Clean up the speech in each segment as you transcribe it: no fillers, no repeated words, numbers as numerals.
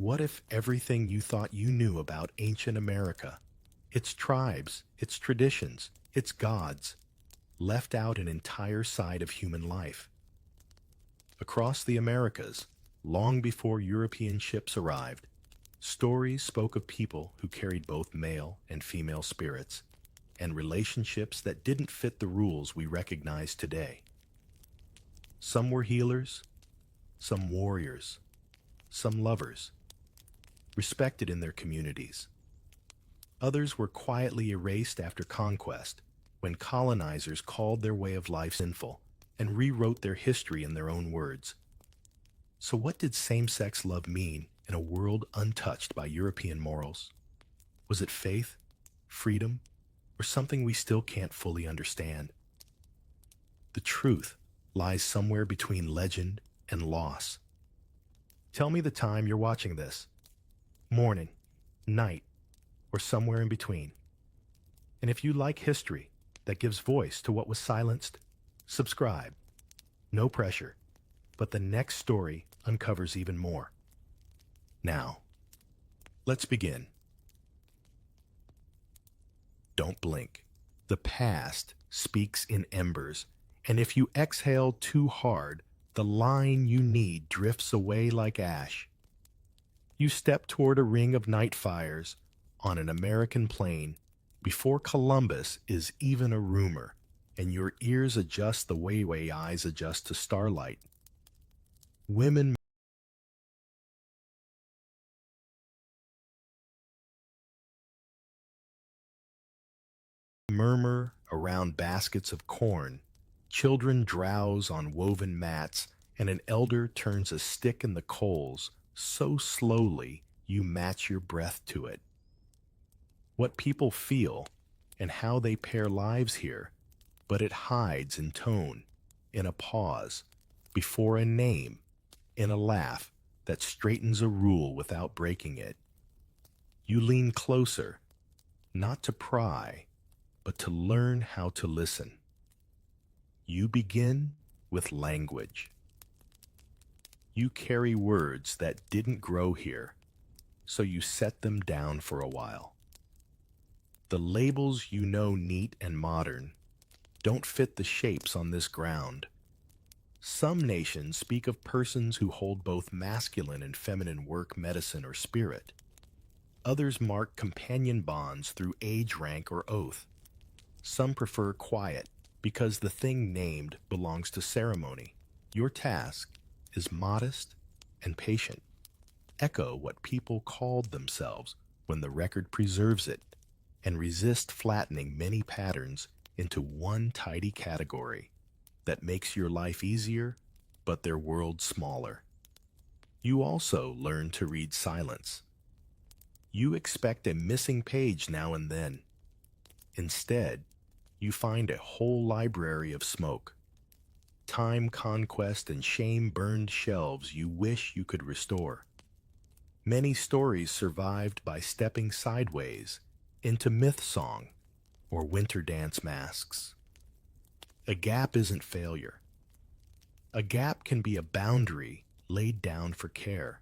What if everything you thought you knew about ancient America, its tribes, its traditions, its gods, left out an entire side of human life? Across the Americas, long before European ships arrived, stories spoke of people who carried both male and female spirits, and relationships that didn't fit the rules we recognize today. Some were healers, some warriors, some lovers, respected in their communities. Others were quietly erased after conquest, when colonizers called their way of life sinful and rewrote their history in their own words. So what did same-sex love mean in a world untouched by European morals? Was it faith, freedom, or something we still can't fully understand? The truth lies somewhere between legend and loss. Tell me the time you're watching this. Morning, night, or somewhere in between. And if you like history that gives voice to what was silenced, subscribe. No pressure, but the next story uncovers even more. Now, let's begin. Don't blink. The past speaks in embers, and if you exhale too hard, the line you need drifts away like ash. You step toward a ring of night fires on an American plain before Columbus is even a rumor, and your ears adjust the way eyes adjust to starlight. Women murmur around baskets of corn, children drowse on woven mats, and an elder turns a stick in the coals so slowly you match your breath to it. What people feel and how they pair lives here, but it hides in tone, in a pause, before a name, in a laugh that straightens a rule without breaking it. You lean closer, not to pry, but to learn how to listen. You begin with language. You carry words that didn't grow here, so you set them down for a while. The labels you know neat and modern don't fit the shapes on this ground. Some nations speak of persons who hold both masculine and feminine work, medicine, or spirit. Others mark companion bonds through age, rank, or oath. Some prefer quiet because the thing named belongs to ceremony. Your task is modest and patient. Echo what people called themselves when the record preserves it, and resist flattening many patterns into one tidy category that makes your life easier, but their world smaller. You also learn to read silence. You expect a missing page now and then. Instead, you find a whole library of smoke. Time, conquest, and shame-burned shelves you wish you could restore. Many stories survived by stepping sideways into myth song or winter dance masks. A gap isn't failure. A gap can be a boundary laid down for care.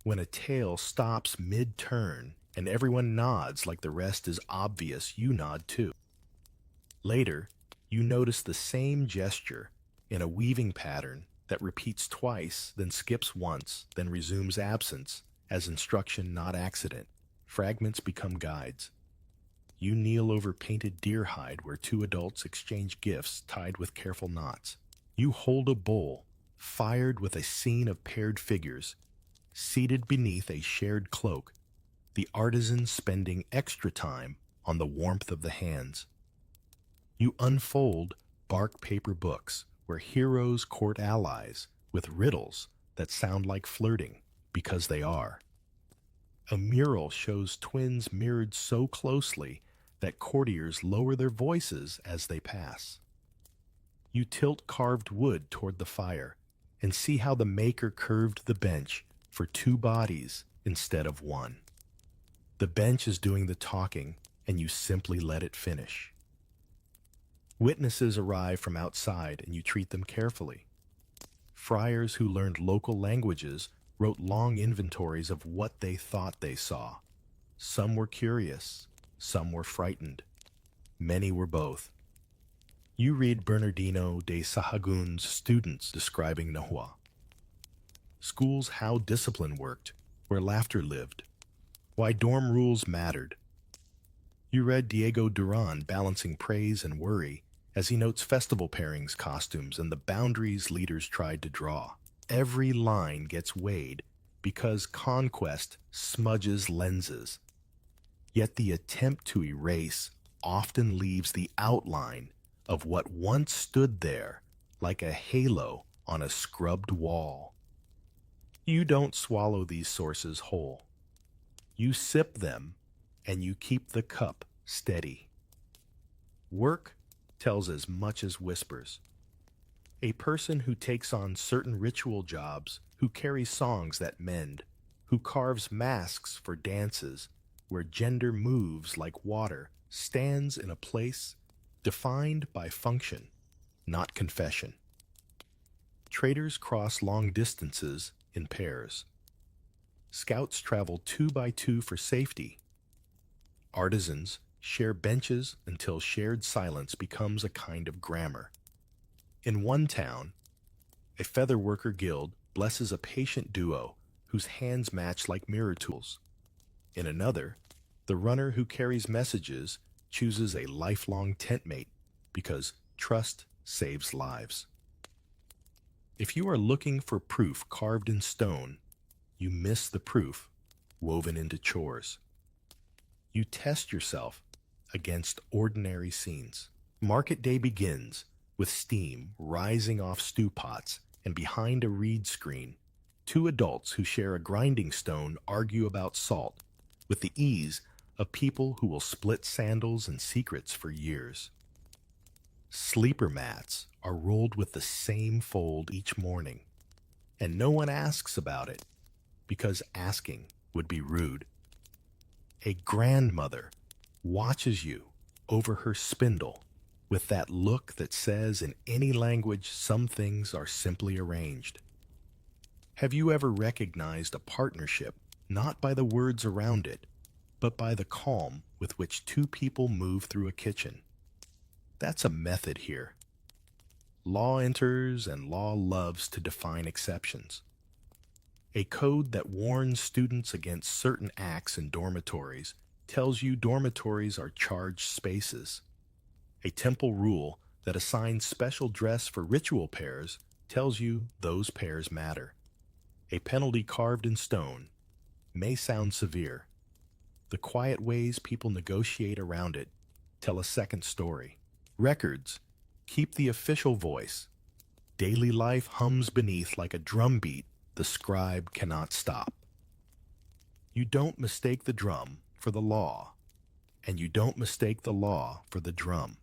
When a tale stops mid-turn and everyone nods like the rest is obvious, you nod too. Later, you notice the same gesture in a weaving pattern that repeats twice, then skips once, then resumes absence as instruction, not accident. Fragments become guides. You kneel over painted deer hide where two adults exchange gifts tied with careful knots. You hold a bowl, fired with a scene of paired figures, seated beneath a shared cloak, the artisan spending extra time on the warmth of the hands. You unfold bark paper books where heroes court allies with riddles that sound like flirting because they are. A mural shows twins mirrored so closely that courtiers lower their voices as they pass. You tilt carved wood toward the fire and see how the maker curved the bench for two bodies instead of one. The bench is doing the talking, and you simply let it finish. Witnesses arrive from outside, and you treat them carefully. Friars who learned local languages wrote long inventories of what they thought they saw. Some were curious, some were frightened. Many were both. You read Bernardino de Sahagun's students describing Nahua. Schools how discipline worked, where laughter lived, why dorm rules mattered. You read Diego Duran balancing praise and worry as he notes festival pairings, costumes, and the boundaries leaders tried to draw. Every line gets weighed because conquest smudges lenses. Yet the attempt to erase often leaves the outline of what once stood there like a halo on a scrubbed wall. You don't swallow these sources whole. You sip them and you keep the cup steady. Work tells as much as whispers. A person who takes on certain ritual jobs, who carries songs that mend, who carves masks for dances where gender moves like water, stands in a place defined by function, not confession. Traders cross long distances in pairs. Scouts travel 2 by 2 for safety. Artisans share benches until shared silence becomes a kind of grammar. In one town, a feather worker guild blesses a patient duo whose hands match like mirror tools. In another, the runner who carries messages chooses a lifelong tentmate because trust saves lives. If you are looking for proof carved in stone, you miss the proof woven into chores. You test yourself against ordinary scenes. Market day begins with steam rising off stew pots, and behind a reed screen, 2 adults who share a grinding stone argue about salt with the ease of people who will split sandals and secrets for years. Sleeper mats are rolled with the same fold each morning, and no one asks about it because asking would be rude. A grandmother watches you over her spindle with that look that says in any language some things are simply arranged. Have you ever recognized a partnership not by the words around it, but by the calm with which 2 people move through a kitchen? That's a method here. Law enters and law loves to define exceptions. A code that warns students against certain acts in dormitories tells you dormitories are charged spaces. A temple rule that assigns special dress for ritual pairs tells you those pairs matter. A penalty carved in stone may sound severe. The quiet ways people negotiate around it tell a second story. Records keep the official voice. Daily life hums beneath like a drumbeat the scribe cannot stop. You don't mistake the drum for the law, and you don't mistake the law for the drum.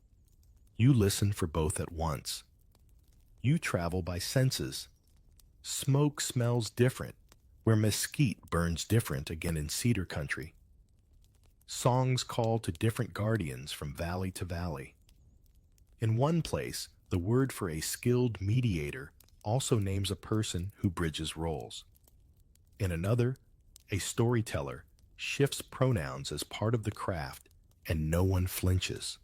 You listen for both at once. You travel by senses. Smoke smells different, where mesquite burns different again in cedar country. Songs call to different guardians from valley to valley. In one place, the word for a skilled mediator also names a person who bridges roles. In another, a storyteller shifts pronouns as part of the craft, and no one flinches.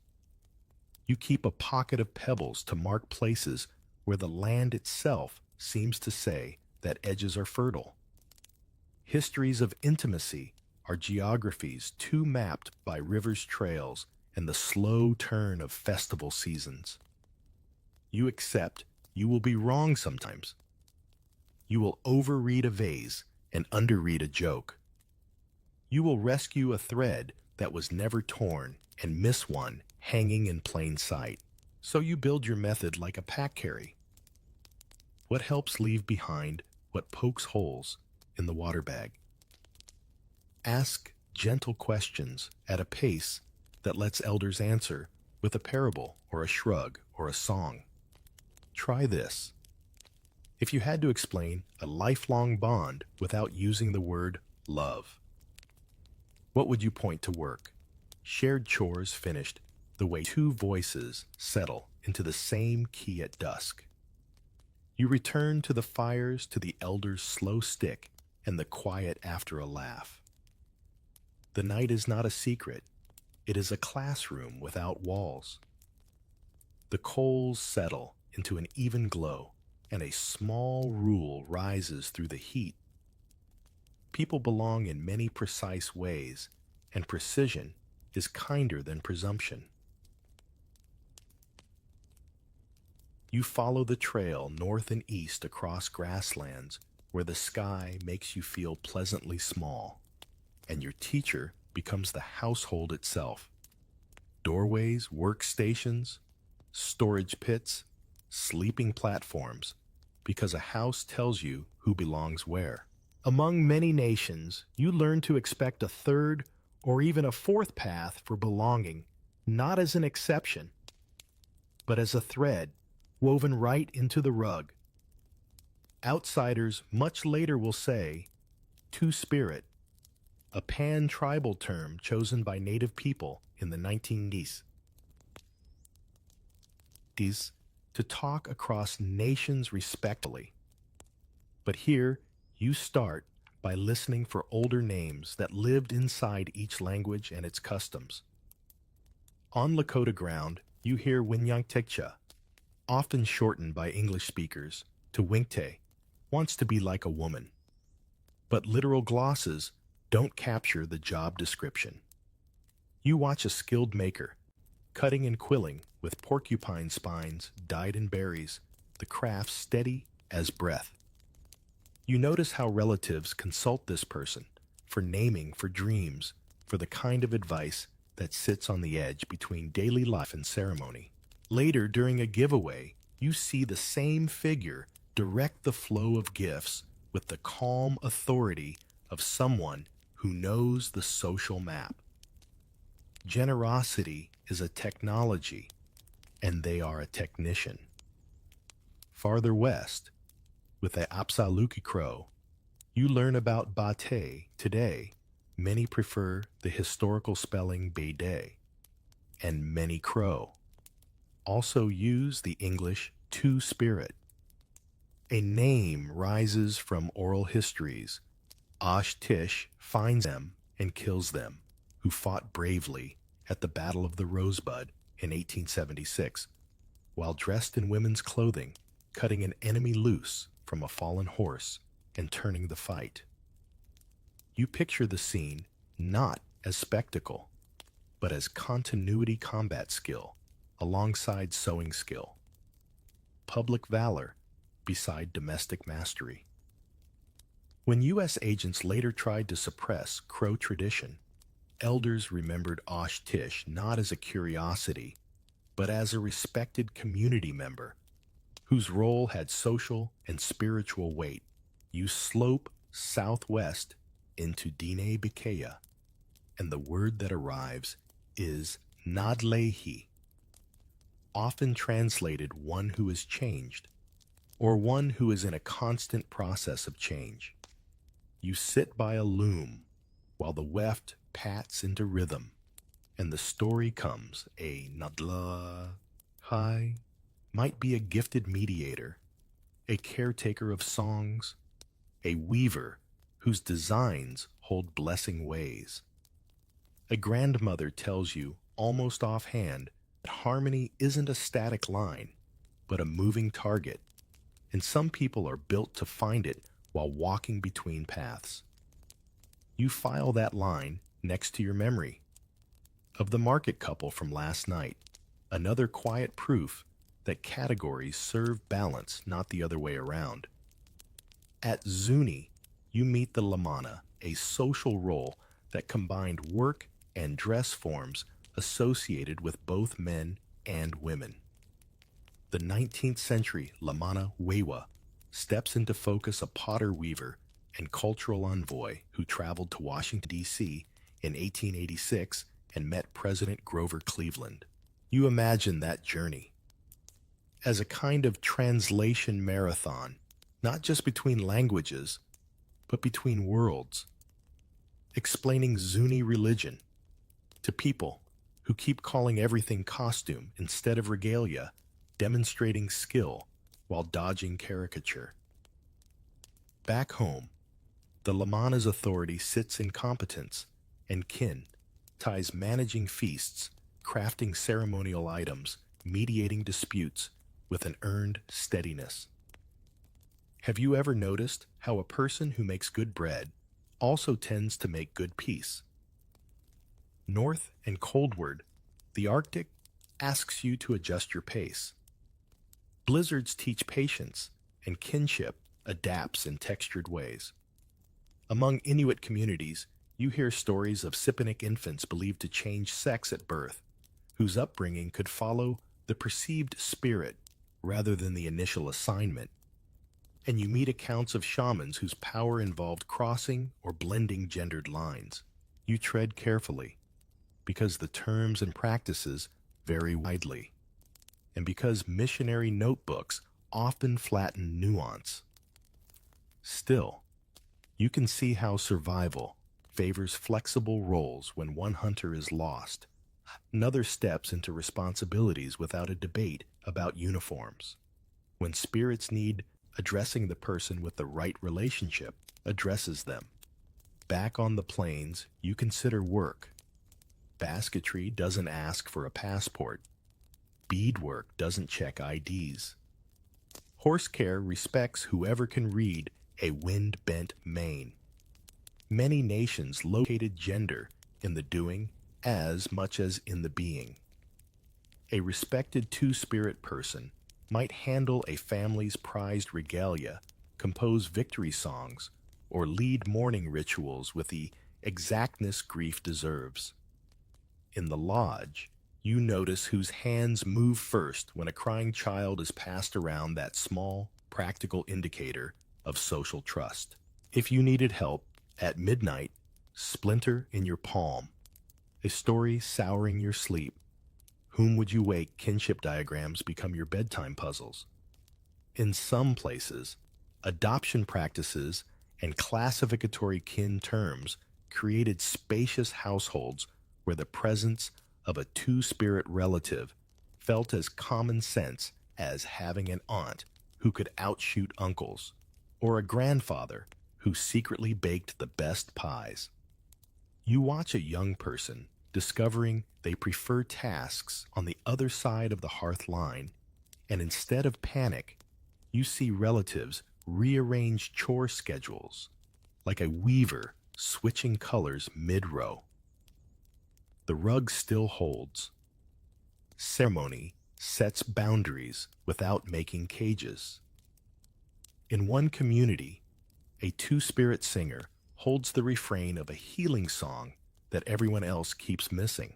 You keep a pocket of pebbles to mark places where the land itself seems to say that edges are fertile. Histories of intimacy are geographies too mapped by rivers' trails and the slow turn of festival seasons. You accept you will be wrong sometimes. You will overread a vase and underread a joke. You will rescue a thread that was never torn and miss one hanging in plain sight. So you build your method like a pack carry. What helps leave behind what pokes holes in the water bag? Ask gentle questions at a pace that lets elders answer with a parable or a shrug or a song. Try this. If you had to explain a lifelong bond without using the word love, what would you point to work? Shared chores finished the way 2 voices settle into the same key at dusk. You return to the fires to the elder's slow stick and the quiet after a laugh. The night is not a secret, it is a classroom without walls. The coals settle into an even glow, and a small rule rises through the heat. People belong in many precise ways, and precision is kinder than presumption. You follow the trail north and east across grasslands where the sky makes you feel pleasantly small, and your teacher becomes the household itself. Doorways, workstations, storage pits, sleeping platforms, because a house tells you who belongs where. Among many nations, you learn to expect a third or even a fourth path for belonging, not as an exception, but as a thread woven right into the rug. Outsiders much later will say, two-spirit, a pan-tribal term chosen by native people in the 1990s. To talk across nations respectfully. But here, you start by listening for older names that lived inside each language and its customs. On Lakota ground, you hear Winyangtekcha, often shortened by English speakers to Winkte, wants to be like a woman. But literal glosses don't capture the job description. You watch a skilled maker, cutting and quilling with porcupine spines dyed in berries, the craft steady as breath. You notice how relatives consult this person for naming, for dreams, for the kind of advice that sits on the edge between daily life and ceremony. Later, during a giveaway, you see the same figure direct the flow of gifts with the calm authority of someone who knows the social map. Generosity is a technology, and they are a technician. Farther west, with the Apsaluki Crow, you learn about Bate today. Many prefer the historical spelling Bede, and many Crow also use the English two-spirit. A name rises from oral histories. Osh Tish finds them and kills them, who fought bravely at the Battle of the Rosebud in 1876, while dressed in women's clothing, cutting an enemy loose from a fallen horse and turning the fight. You picture the scene not as spectacle, but as continuity combat skill alongside sewing skill, public valor beside domestic mastery. When U.S. agents later tried to suppress Crow tradition, elders remembered Osh Tish not as a curiosity, but as a respected community member whose role had social and spiritual weight. You slope southwest into Dine Bikea, and the word that arrives is Nadlehi, often translated one who is changed, or one who is in a constant process of change. You sit by a loom while the weft pats into rhythm, and the story comes. A Nadla Hai might be a gifted mediator, a caretaker of songs, a weaver whose designs hold blessing ways. A grandmother tells you, almost offhand, that harmony isn't a static line, but a moving target, and some people are built to find it while walking between paths. You file that line next to your memory of the market couple from last night, another quiet proof that categories serve balance, not the other way around. At Zuni, you meet the Lamana, a social role that combined work and dress forms associated with both men and women. The 19th century Lamana Wewa steps into focus, a potter weaver and cultural envoy who traveled to Washington, D.C. in 1886 and met President Grover Cleveland. You imagine that journey as a kind of translation marathon, not just between languages, but between worlds, explaining Zuni religion to people who keep calling everything costume instead of regalia, demonstrating skill while dodging caricature. Back home, The Lamana's authority sits in competence, and kin ties managing feasts, crafting ceremonial items, mediating disputes with an earned steadiness. Have you ever noticed how a person who makes good bread also tends to make good peace? North and coldward, the Arctic asks you to adjust your pace. Blizzards teach patience, and kinship adapts in textured ways. Among Inuit communities, you hear stories of Sipanic infants believed to change sex at birth, whose upbringing could follow the perceived spirit rather than the initial assignment. And you meet accounts of shamans whose power involved crossing or blending gendered lines. You tread carefully, because the terms and practices vary widely, and because missionary notebooks often flatten nuance. Still, you can see how survival favors flexible roles when one hunter is lost. Another steps into responsibilities without a debate about uniforms. When spirits need addressing, the person with the right relationship addresses them. Back on the plains, you consider work. Basketry doesn't ask for a passport. Beadwork doesn't check IDs. Horse care respects whoever can read a wind-bent mane. Many nations located gender in the doing as much as in the being. A respected two-spirit person might handle a family's prized regalia, compose victory songs, or lead mourning rituals with the exactness grief deserves. In the lodge, you notice whose hands move first when a crying child is passed around, that small, practical indicator of social trust. If you needed help at midnight, splinter in your palm, a story souring your sleep, whom would you wake? Kinship diagrams become your bedtime puzzles. In some places, adoption practices and classificatory kin terms created spacious households where the presence of a two-spirit relative felt as common sense as having an aunt who could outshoot uncles, or a grandfather who secretly baked the best pies. You watch a young person discovering they prefer tasks on the other side of the hearth line, and instead of panic, you see relatives rearrange chore schedules like a weaver switching colors mid-row. The rug still holds. Ceremony sets boundaries without making cages. In one community, a two-spirit singer holds the refrain of a healing song that everyone else keeps missing.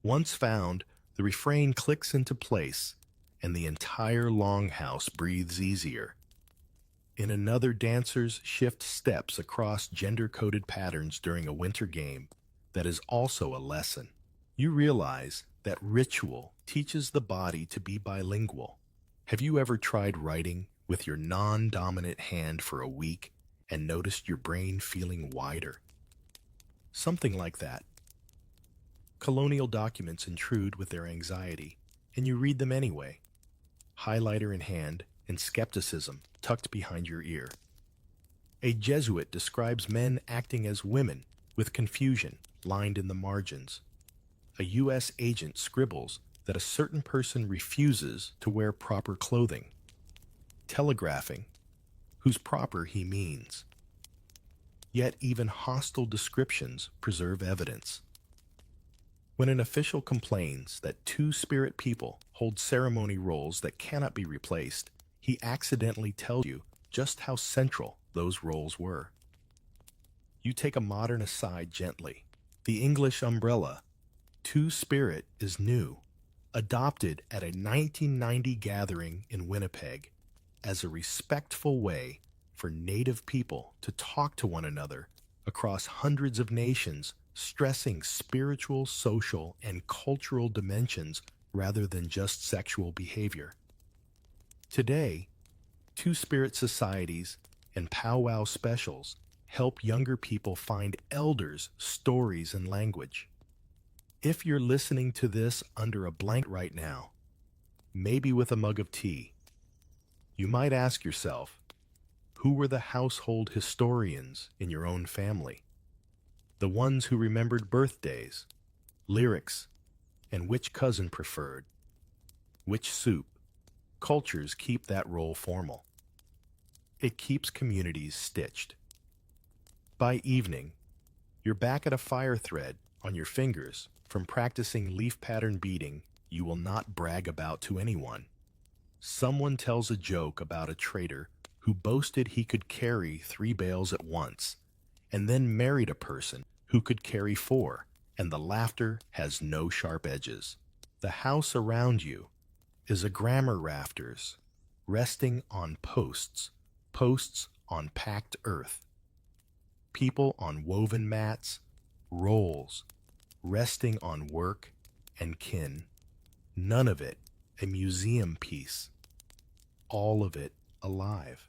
Once found, the refrain clicks into place, and the entire longhouse breathes easier. In another, dancers shift steps across gender-coded patterns during a winter game that is also a lesson. You realize that ritual teaches the body to be bilingual. Have you ever tried writing with your non-dominant hand for a week and noticed your brain feeling wider? Something like that. Colonial documents intrude with their anxiety, and you read them anyway, highlighter in hand and skepticism tucked behind your ear. A Jesuit describes men acting as women with confusion lined in the margins. A U.S. agent scribbles that a certain person refuses to wear proper clothing, telegraphing whose proper he means. Yet even hostile descriptions preserve evidence. When an official complains that two-spirit people hold ceremony roles that cannot be replaced, he accidentally tells you just how central those roles were. You take a modern aside gently. The English umbrella, two-spirit, is new, adopted at a 1990 gathering in Winnipeg as a respectful way for Native people to talk to one another across hundreds of nations, stressing spiritual, social, and cultural dimensions rather than just sexual behavior. Today, two-spirit societies and powwow specials help younger people find elders, stories, and language. If you're listening to this under a blanket right now, maybe with a mug of tea, you might ask yourself, Who were the household historians in your own family? The ones who remembered birthdays, lyrics, and which cousin preferred, which soup. Cultures keep that role formal. It keeps communities stitched. By evening, you're back at a fire thread on your fingers from practicing leaf pattern beading you will not brag about to anyone. Someone tells a joke about a trader who boasted he could carry 3 bales at once, and then married a person who could carry 4, and the laughter has no sharp edges. The house around you is a grammar rafters, resting on posts, posts on packed earth. People on woven mats, rolls, resting on work and kin. None of it a museum piece, all of it alive.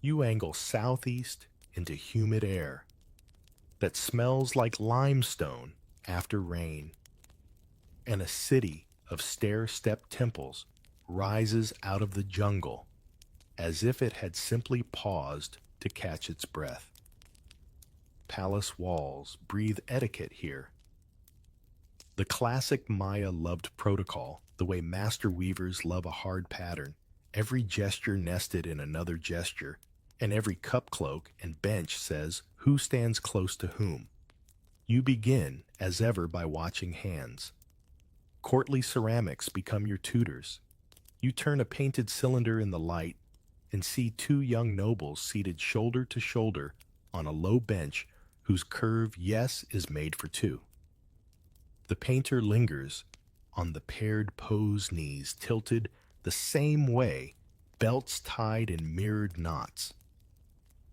You angle southeast into humid air that smells like limestone after rain, and a city of stair-step temples rises out of the jungle as if it had simply paused to catch its breath. Palace walls breathe etiquette here. The classic Maya loved protocol, the way master weavers love a hard pattern, every gesture nested in another gesture, and every cup cloak and bench says who stands close to whom. You begin, as ever, by watching hands. Courtly ceramics become your tutors. You turn a painted cylinder in the light and see 2 young nobles seated shoulder to shoulder on a low bench whose curve, yes, is made for 2. The painter lingers on the paired pose knees tilted the same way, belts tied in mirrored knots.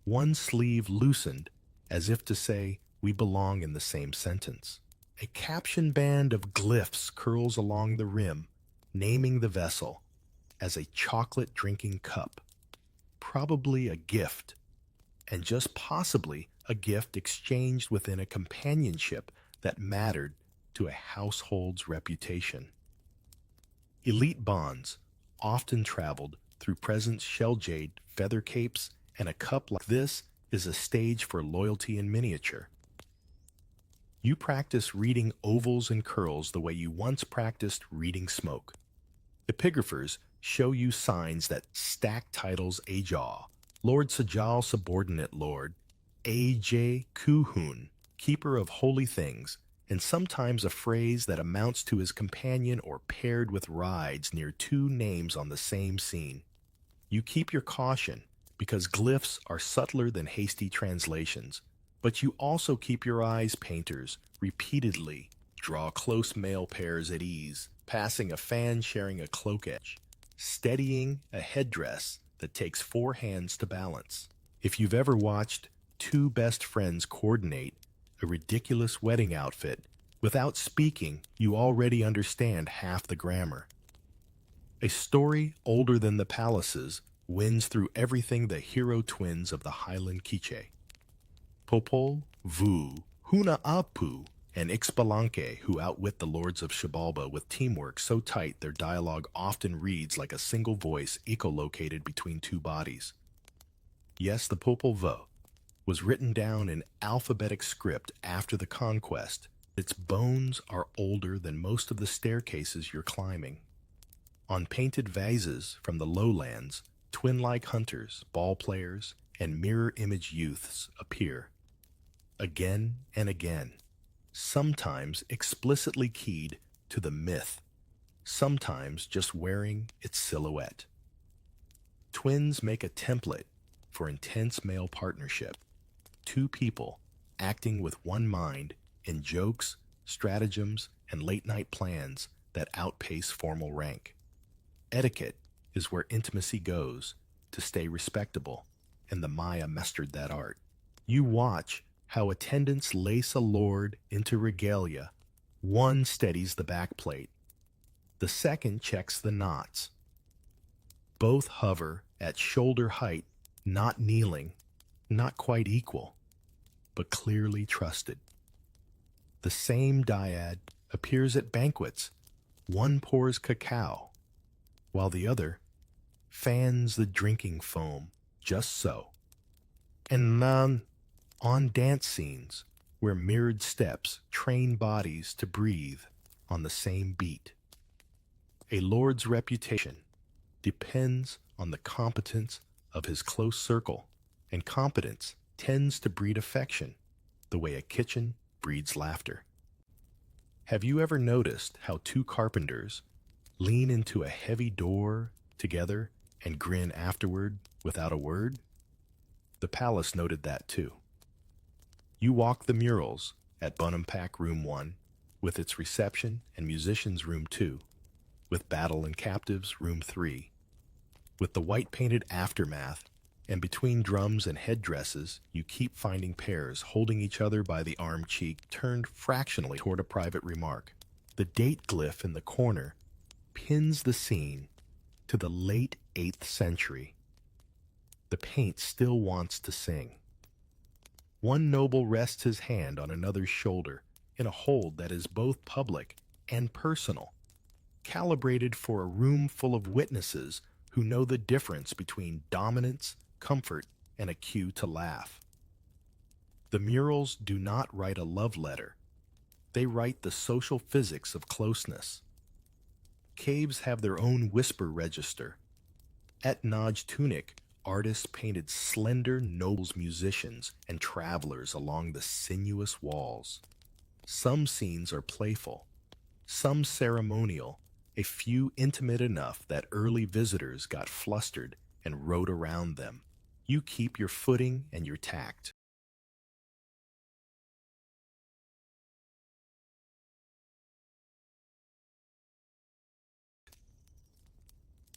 One sleeve loosened as if to say, we belong in the same sentence. A caption band of glyphs curls along the rim, naming the vessel as a chocolate drinking cup. Probably a gift, and just possibly a gift exchanged within a companionship that mattered to a household's reputation. Elite bonds often traveled through presents, shell jade, feather capes, and a cup like this is a stage for loyalty in miniature. You practice reading ovals and curls the way you once practiced reading smoke. Epigraphers show you signs that stack titles ajaw. Lord Sajal, subordinate lord, A.J. Kuhun, keeper of holy things, and sometimes a phrase that amounts to his companion or paired with rides near 2 names on the same scene. You keep your caution because glyphs are subtler than hasty translations, but you also keep your eyes, painters, repeatedly draw close male pairs at ease, passing a fan sharing a cloak edge, steadying a headdress that takes 4 hands to balance. If you've ever watched 2 best friends coordinate a ridiculous wedding outfit, without speaking, you already understand half the grammar. A story older than the palaces wins through everything the hero twins of the Highland Quiche. Popol Vuh, Huna Apu, and Ixbalanque, who outwit the lords of Xibalba with teamwork so tight their dialogue often reads like a single voice echolocated between 2 bodies. Yes, the Popol Vuh was written down in alphabetic script after the conquest. Its bones are older than most of the staircases you're climbing. On painted vases from the lowlands, twin-like hunters, ball players, and mirror image youths appear. Again and again, sometimes explicitly keyed to the myth, sometimes just wearing its silhouette. Twins make a template for intense male partnership. 2 people acting with one mind in jokes, stratagems, and late-night plans that outpace formal rank. Etiquette is where intimacy goes to stay respectable, and the Maya mastered that art. You watch how attendants lace a lord into regalia. One steadies the backplate. The second checks the knots. Both hover at shoulder height, not kneeling, not quite equal, but clearly trusted. The same dyad appears at banquets. One pours cacao, while the other fans the drinking foam, just so. And on dance scenes, where mirrored steps train bodies to breathe on the same beat. A lord's reputation depends on the competence of his close circle, and competence tends to breed affection, the way a kitchen breeds laughter. Have you ever noticed how two carpenters lean into a heavy door together and grin afterward without a word? The palace noted that too. You walk the murals at Bunampack Room 1, with its reception and musicians Room 2, with Battle and Captives Room 3, with the white-painted aftermath, and between drums and headdresses, you keep finding pairs holding each other by the arm cheek turned fractionally toward a private remark. The date glyph in the corner pins the scene to the late 8th century. The paint still wants to sing. One noble rests his hand on another's shoulder in a hold that is both public and personal, calibrated for a room full of witnesses who know the difference between dominance, comfort, and a cue to laugh. The murals do not write a love letter. They write the social physics of closeness. Caves have their own whisper register. At Naj Tunic, artists painted slender nobles, musicians, and travelers along the sinuous walls. Some scenes are playful, some ceremonial, a few intimate enough that early visitors got flustered and rode around them. You keep your footing and your tact.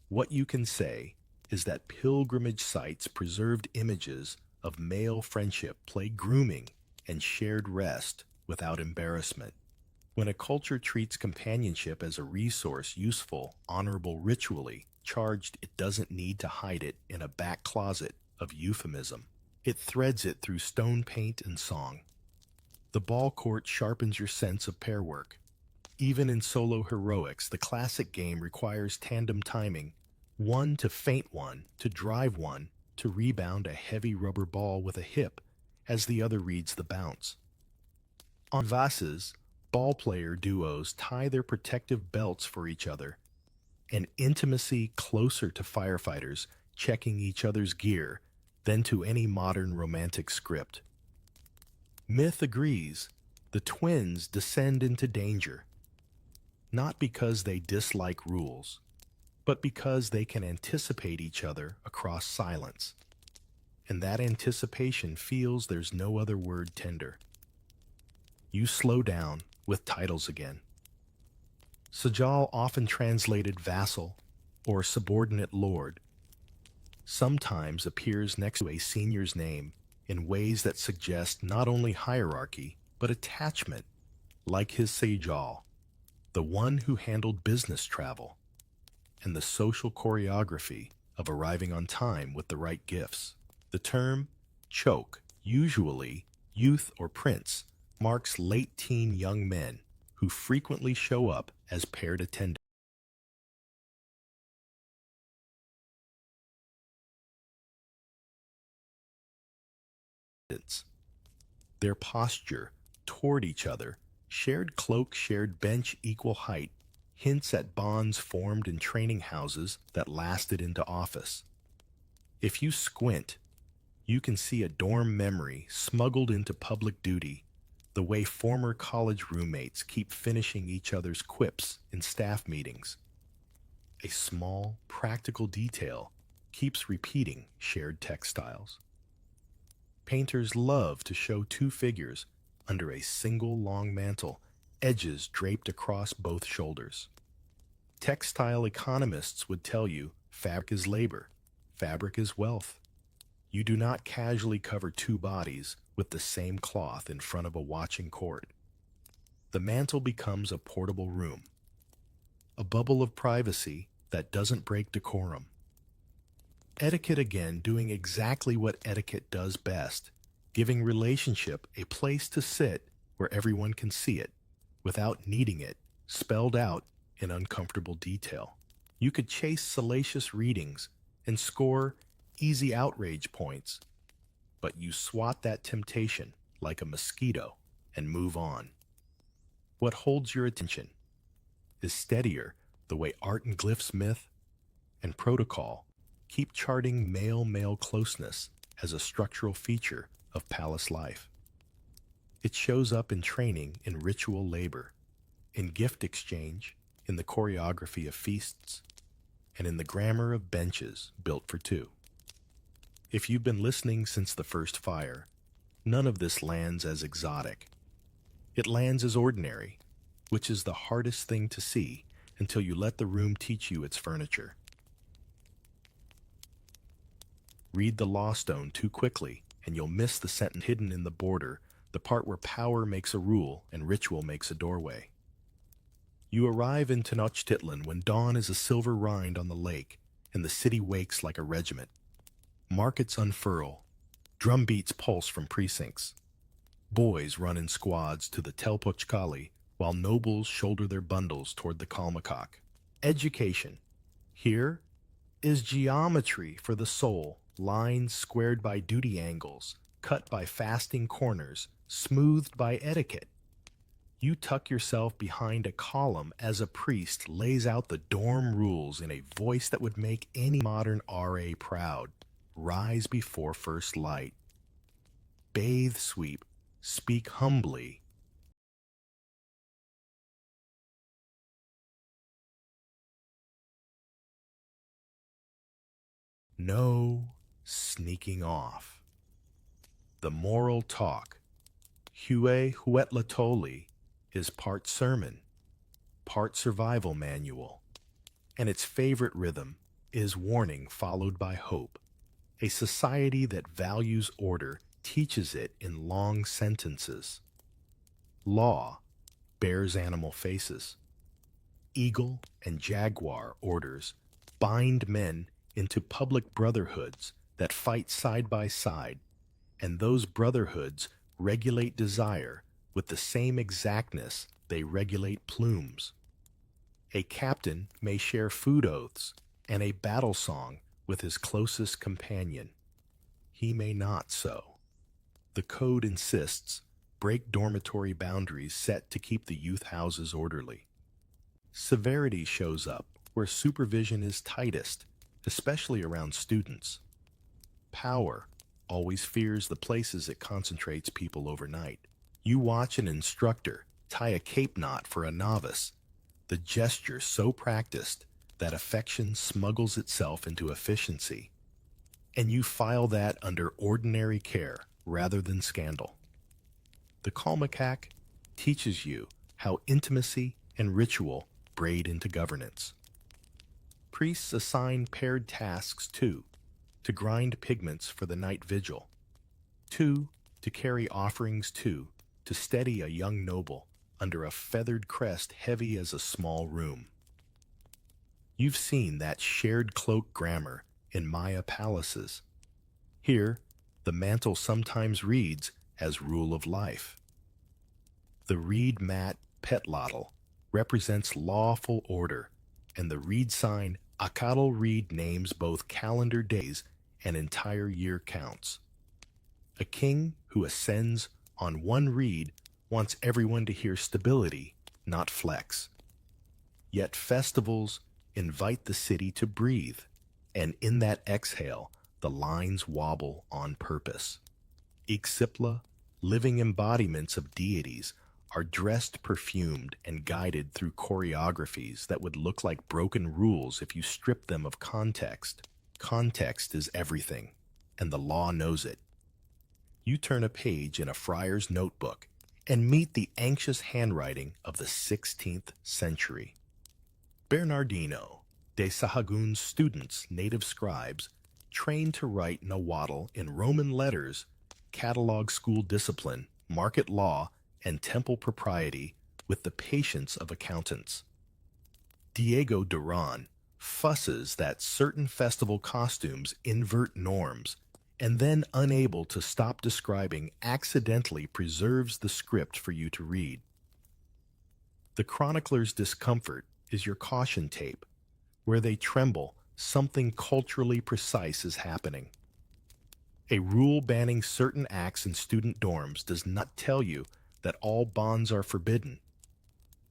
What you can say is that pilgrimage sites preserved images of male friendship, play, grooming, and shared rest without embarrassment. When a culture treats companionship as a resource, useful, honorable, ritually charged, it doesn't need to hide it in a back closet of euphemism. It threads it through stone paint and song. The ball court sharpens your sense of pair work. Even in solo heroics, the classic game requires tandem timing, one to feint one, to drive one, to rebound a heavy rubber ball with a hip as the other reads the bounce. On vases, ball-player duos tie their protective belts for each other, an intimacy closer to firefighters checking each other's gear than to any modern romantic script. Myth agrees, the twins descend into danger, not because they dislike rules, but because they can anticipate each other across silence. And that anticipation feels there's no other word tender. You slow down with titles again. Sajal often translated vassal or subordinate lord, sometimes appears next to a senior's name in ways that suggest not only hierarchy, but attachment, like his Sajal, the one who handled business travel, and the social choreography of arriving on time with the right gifts. The term choke, usually youth or prince, marks late-teen young men who frequently show up as paired attendants. Their posture toward each other, shared cloak, shared bench, equal height, hints at bonds formed in training houses that lasted into office. If you squint, you can see a dorm memory smuggled into public duty, the way former college roommates keep finishing each other's quips in staff meetings. A small, practical detail keeps repeating shared textiles. Painters love to show two figures under a single long mantle, edges draped across both shoulders. Textile economists would tell you fabric is labor, fabric is wealth. You do not casually cover two bodies with the same cloth in front of a watching court. The mantle becomes a portable room, a bubble of privacy that doesn't break decorum. Etiquette again doing exactly what etiquette does best, giving relationship a place to sit where everyone can see it, without needing it spelled out in uncomfortable detail. You could chase salacious readings and score easy outrage points, but you swat that temptation like a mosquito and move on. What holds your attention is steadier the way art and glyphs myth and protocol keep charting male-male closeness as a structural feature of palace life. It shows up in training in ritual labor, in gift exchange, in the choreography of feasts, and in the grammar of benches built for two. If you've been listening since the first fire, none of this lands as exotic. It lands as ordinary, which is the hardest thing to see until you let the room teach you its furniture. Read the law stone too quickly, and you'll miss the sentence hidden in the border, the part where power makes a rule and ritual makes a doorway. You arrive in Tenochtitlan when dawn is a silver rind on the lake, and the city wakes like a regiment. Markets unfurl, drum beats pulse from precincts. Boys run in squads to the Telpochkali, while nobles shoulder their bundles toward the Kalmakok. Education. Here is geometry for the soul, lines squared by duty angles, cut by fasting corners, smoothed by etiquette. You tuck yourself behind a column as a priest lays out the dorm rules in a voice that would make any modern RA proud. Rise before first light. Bathe, sweep, speak humbly. No sneaking off. The moral talk, Hue Huetlatoli, is part sermon, part survival manual, and its favorite rhythm is warning followed by hope. A society that values order teaches it in long sentences. Law bears animal faces. Eagle and jaguar orders bind men into public brotherhoods that fight side by side, and those brotherhoods regulate desire with the same exactness they regulate plumes. A captain may share food oaths and a battle song with his closest companion. He may not so. The code insists break dormitory boundaries set to keep the youth houses orderly. Severity shows up where supervision is tightest, especially around students. Power always fears the places it concentrates people overnight. You watch an instructor tie a cape knot for a novice, the gesture so practiced that affection smuggles itself into efficiency, and you file that under ordinary care rather than scandal. The Kalmakak teaches you how intimacy and ritual braid into governance. Priests assign paired tasks too, to grind pigments for the night vigil, two to carry offerings to steady a young noble under a feathered crest heavy as a small room. You've seen that shared cloak grammar in Maya palaces. Here, the mantle sometimes reads as rule of life. The reed mat petlotl represents lawful order, and the reed sign Akadal reed names both calendar days and entire year counts. A king who ascends on one reed wants everyone to hear stability, not flex. Yet festivals invite the city to breathe, and in that exhale, the lines wobble on purpose. Ixipla, living embodiments of deities, are dressed, perfumed, and guided through choreographies that would look like broken rules if you strip them of context. Context is everything, and the law knows it. You turn a page in a friar's notebook and meet the anxious handwriting of the 16th century. Bernardino de Sahagun's students, native scribes, trained to write Nahuatl in Roman letters, catalog school discipline, market law, and temple propriety with the patience of accountants. Diego Duran fusses that certain festival costumes invert norms, and then, unable to stop describing, accidentally preserves the script for you to read. The chronicler's discomfort is your caution tape, where they tremble something culturally precise is happening. A rule banning certain acts in student dorms does not tell you that all bonds are forbidden.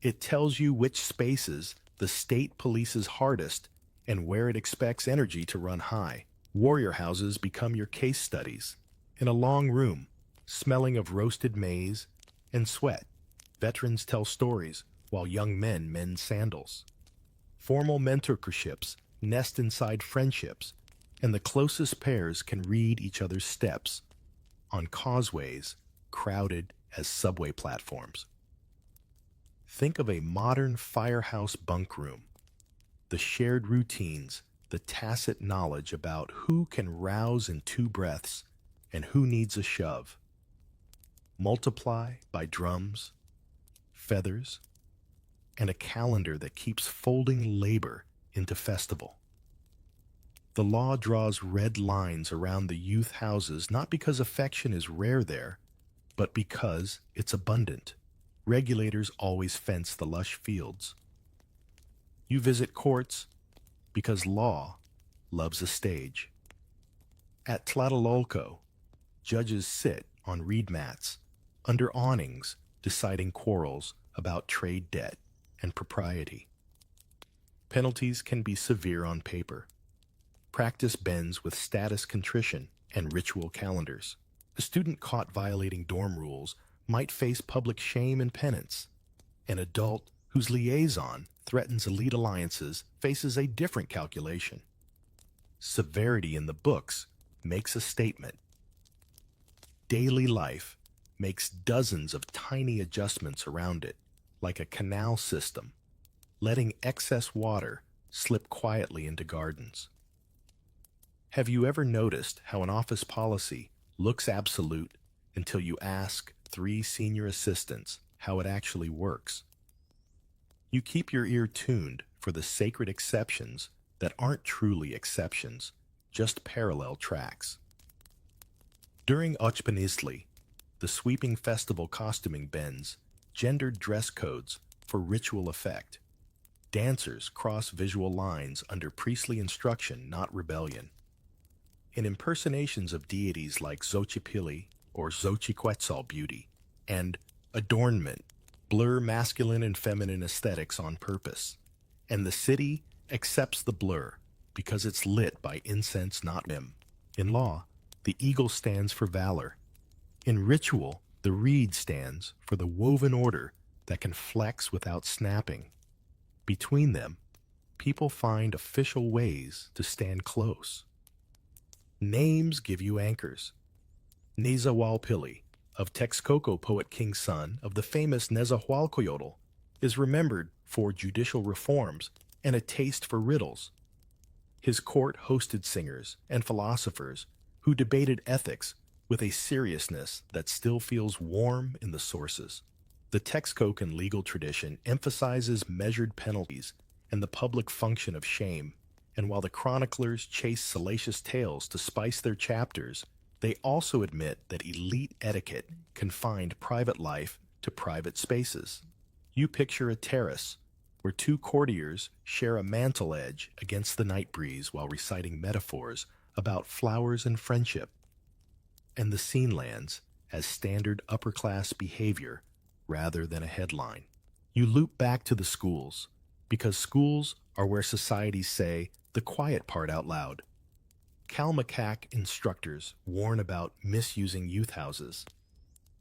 It tells you which spaces the state polices hardest and where it expects energy to run high. Warrior houses become your case studies. In a long room, smelling of roasted maize and sweat, veterans tell stories while young men mend sandals. Formal mentorships nest inside friendships, and the closest pairs can read each other's steps on causeways crowded as subway platforms. Think of a modern firehouse bunk room. The shared routines, the tacit knowledge about who can rouse in 2 breaths and who needs a shove. Multiply by drums, feathers, and a calendar that keeps folding labor into festival. The law draws red lines around the youth houses not because affection is rare there, but because it's abundant. Regulators always fence the lush fields. You visit courts because law loves a stage. At Tlatelolco, judges sit on reed mats, under awnings, deciding quarrels about trade debt and propriety. Penalties can be severe on paper. Practice bends with status contrition and ritual calendars. A student caught violating dorm rules might face public shame and penance. An adult whose liaison threatens elite alliances faces a different calculation. Severity in the books makes a statement. Daily life makes dozens of tiny adjustments around it, like a canal system, letting excess water slip quietly into gardens. Have you ever noticed how an office policy looks absolute until you ask 3 senior assistants how it actually works? You keep your ear tuned for the sacred exceptions that aren't truly exceptions, just parallel tracks. During Ochpanisli, the sweeping festival costuming bends gendered dress codes for ritual effect. Dancers cross visual lines under priestly instruction, not rebellion. In impersonations of deities like Xochipilli or Xochiquetzal beauty and adornment blur masculine and feminine aesthetics on purpose, and the city accepts the blur because it's lit by incense, not whim. In law, the eagle stands for valor. In ritual, the reed stands for the woven order that can flex without snapping. Between them, people find official ways to stand close. Names give you anchors. Nezahualpilli, of Texcoco poet King's son of the famous Nezahualcoyotl, is remembered for judicial reforms and a taste for riddles. His court hosted singers and philosophers who debated ethics with a seriousness that still feels warm in the sources. The Texcocan legal tradition emphasizes measured penalties and the public function of shame, and while the chroniclers chase salacious tales to spice their chapters, they also admit that elite etiquette confined private life to private spaces. You picture a terrace where 2 courtiers share a mantle edge against the night breeze while reciting metaphors about flowers and friendship, and the scene lands as standard upper-class behavior rather than a headline. You loop back to the schools, because schools are where societies say the quiet part out loud. Kalmakak instructors warn about misusing youth houses.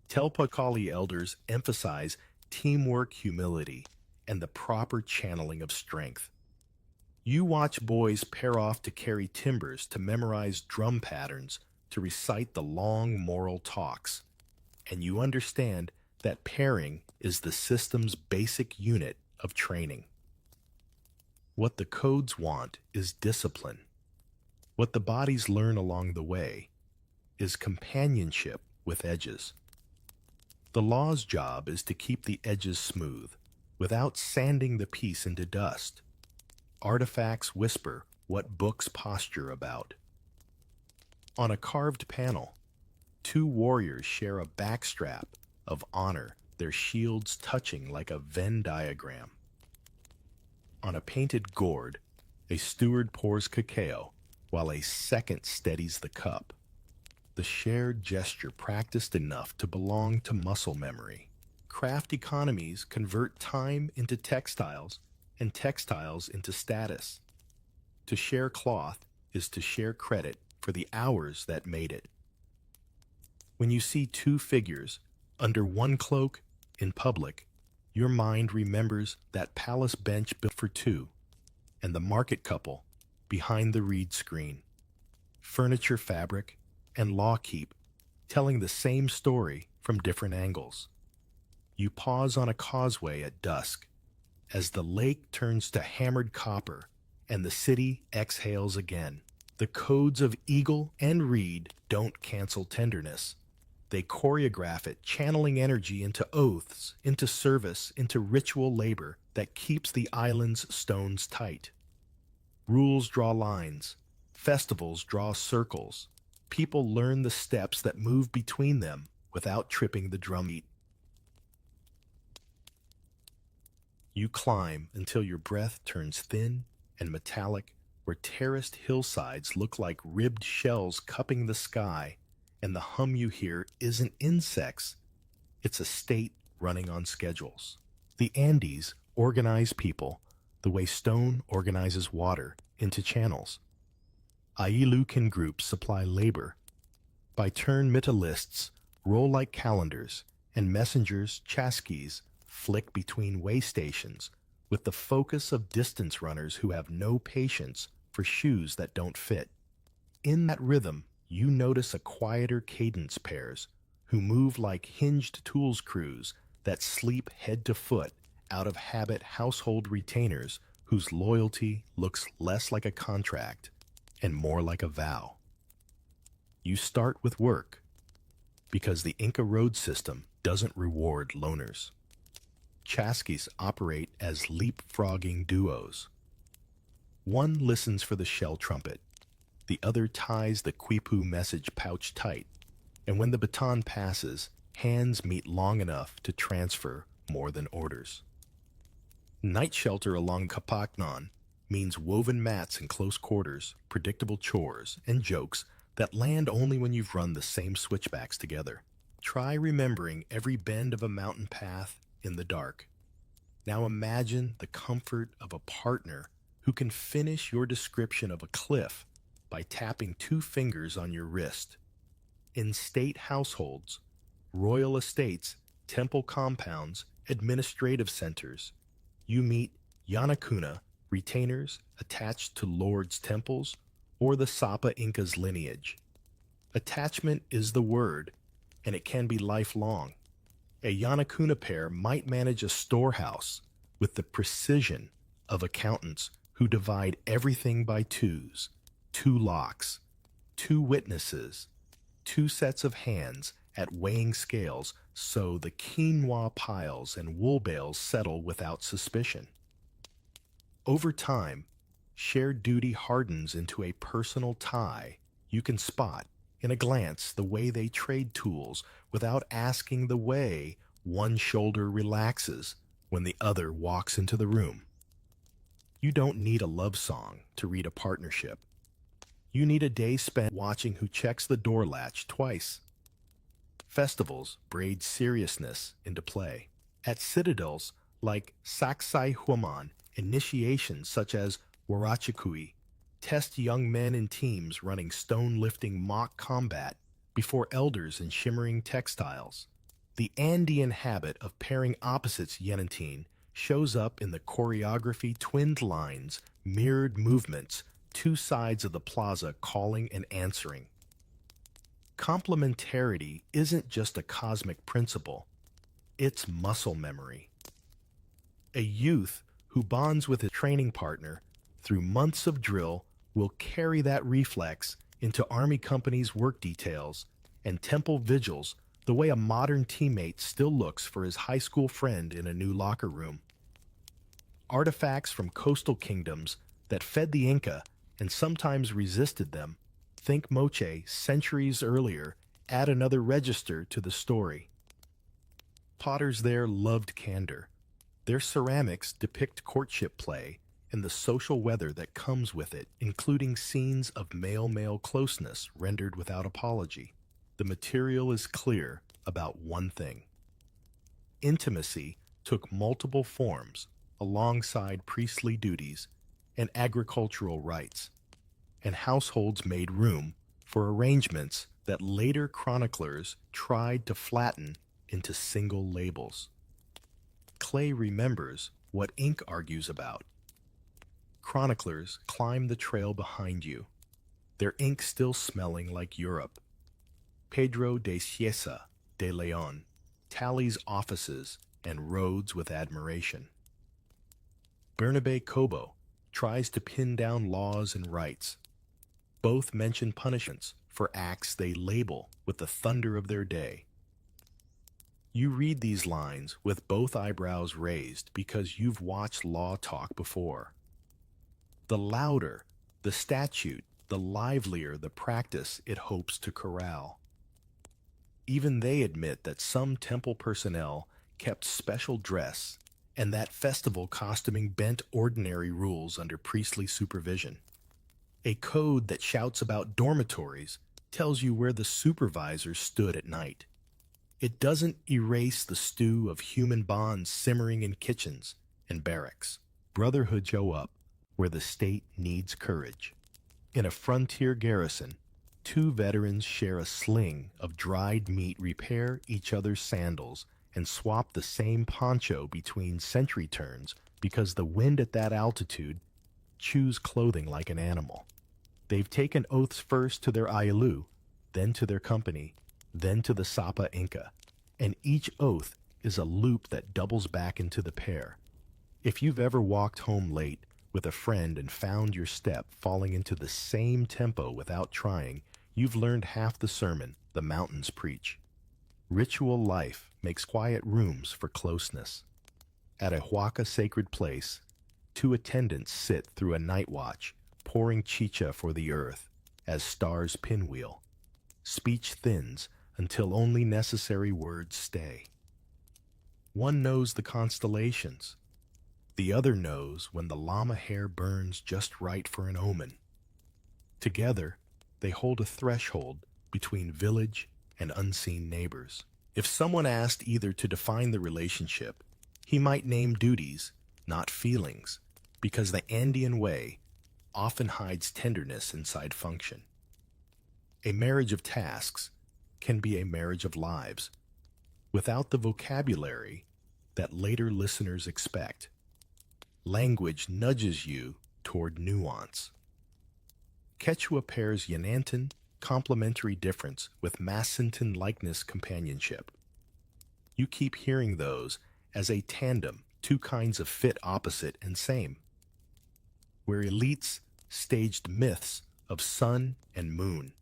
Telpakali elders emphasize teamwork, humility, and the proper channeling of strength. You watch boys pair off to carry timbers, to memorize drum patterns, to recite the long moral talks, and you understand that pairing is the system's basic unit of training. What the codes want is discipline. What the bodies learn along the way is companionship with edges. The law's job is to keep the edges smooth, without sanding the piece into dust. Artifacts whisper what books posture about. On a carved panel, 2 warriors share a backstrap of honor, their shields touching like a Venn diagram. On a painted gourd, A steward pours cacao, while a second steadies the cup. The shared gesture practiced enough to belong to muscle memory. Craft economies convert time into textiles and textiles into status. To share cloth is to share credit for the hours that made it. When you see two figures under one cloak in public, your mind remembers that palace bench built for two and the market couple behind the reed screen. Furniture fabric and law keep telling the same story from different angles. You pause on a causeway at dusk as the lake turns to hammered copper and the city exhales again. The codes of eagle and reed don't cancel tenderness. They choreograph it, channeling energy into oaths, into service, into ritual labor that keeps the island's stones tight. Rules draw lines. Festivals draw circles. People learn the steps that move between them without tripping the drumbeat. You climb until your breath turns thin and metallic, where terraced hillsides look like ribbed shells cupping the sky, and the hum you hear isn't insects, it's a state running on schedules. The Andes organize people the way stone organizes water into channels. Ailucan groups supply labor. By turn, metalists roll like calendars, and messengers, chasquis, flick between way stations with the focus of distance runners who have no patience for shoes that don't fit. In that rhythm, you notice a quieter cadence pairs who move like hinged tools crews that sleep head to foot out of habit household retainers whose loyalty looks less like a contract and more like a vow. You start with work because the Inca road system doesn't reward loners. Chasquis operate as leapfrogging duos. One listens for the shell trumpet, the other ties the quipu message pouch tight, and when the baton passes, hands meet long enough to transfer more than orders. Night shelter along Kapaknan means woven mats in close quarters, predictable chores, and jokes that land only when you've run the same switchbacks together. Try remembering every bend of a mountain path in the dark. Now imagine the comfort of a partner who can finish your description of a cliff by tapping two fingers on your wrist. In state households, royal estates, temple compounds, administrative centers, you meet Yanakuna, retainers attached to lords' temples, or the Sapa Inca's lineage. Attachment is the word, and it can be lifelong. A Yanakuna pair might manage a storehouse with the precision of accountants who divide everything by twos, two locks, two witnesses, two sets of hands at weighing scales so the quinoa piles and wool bales settle without suspicion. Over time, shared duty hardens into a personal tie. You can spot in a glance the way they trade tools without asking the way one shoulder relaxes when the other walks into the room. You don't need a love song to read a partnership. You need a day spent watching who checks the door latch twice. Festivals braid seriousness into play. At citadels like Saksai Huaman, initiations such as Warachikui test young men in teams running stone-lifting mock combat before elders in shimmering textiles. The Andean habit of pairing opposites Yenantine shows up in the choreography twinned lines, mirrored movements, two sides of the plaza calling and answering. Complementarity isn't just a cosmic principle, it's muscle memory. A youth who bonds with his training partner through months of drill will carry that reflex into army companies' work details and temple vigils the way a modern teammate still looks for his high school friend in a new locker room. Artifacts from coastal kingdoms that fed the Inca and sometimes resisted them, think Moche centuries earlier, add another register to the story. Potters there loved candor. Their ceramics depict courtship play, and the social weather that comes with it, including scenes of male-male closeness rendered without apology. The material is clear about one thing. Intimacy took multiple forms alongside priestly duties and agricultural rights, and households made room for arrangements that later chroniclers tried to flatten into single labels. Clay remembers what ink argues about. Chroniclers climb the trail behind you, their ink still smelling like Europe. Pedro de Cieza de Leon tallies offices and roads with admiration. Bernabe Cobo tries to pin down laws and rights. Both mention punishments for acts they label with the thunder of their day. You read these lines with both eyebrows raised because you've watched law talk before. The louder the statute, the livelier the practice it hopes to corral. Even they admit that some temple personnel kept special dress and that festival costuming bent ordinary rules under priestly supervision. A code that shouts about dormitories tells you where the supervisors stood at night. It doesn't erase the stew of human bonds simmering in kitchens and barracks. Brotherhood show up where the state needs courage. In a frontier garrison, two veterans share a sling of dried meat, repair each other's sandals, and swap the same poncho between sentry turns because the wind at that altitude chews clothing like an animal. They've taken oaths first to their Ayalu, then to their company, then to the Sapa Inca, and each oath is a loop that doubles back into the pair. If you've ever walked home late with a friend and found your step falling into the same tempo without trying, you've learned half the sermon the mountains preach. Ritual life makes quiet rooms for closeness. At a Huaca sacred place, two attendants sit through a night watch, pouring chicha for the earth as stars pinwheel. Speech thins until only necessary words stay. One knows the constellations. The other knows when the llama hair burns just right for an omen. Together, they hold a threshold between village and unseen neighbors. If someone asked either to define the relationship, he might name duties, not feelings, because the Andean way often hides tenderness inside function. A marriage of tasks can be a marriage of lives, without the vocabulary that later listeners expect. Language nudges you toward nuance. Quechua pairs Yanantan complementary difference with Masintan likeness companionship. You keep hearing those as a tandem, two kinds of fit opposite and same. Where elites staged myths of sun and moon.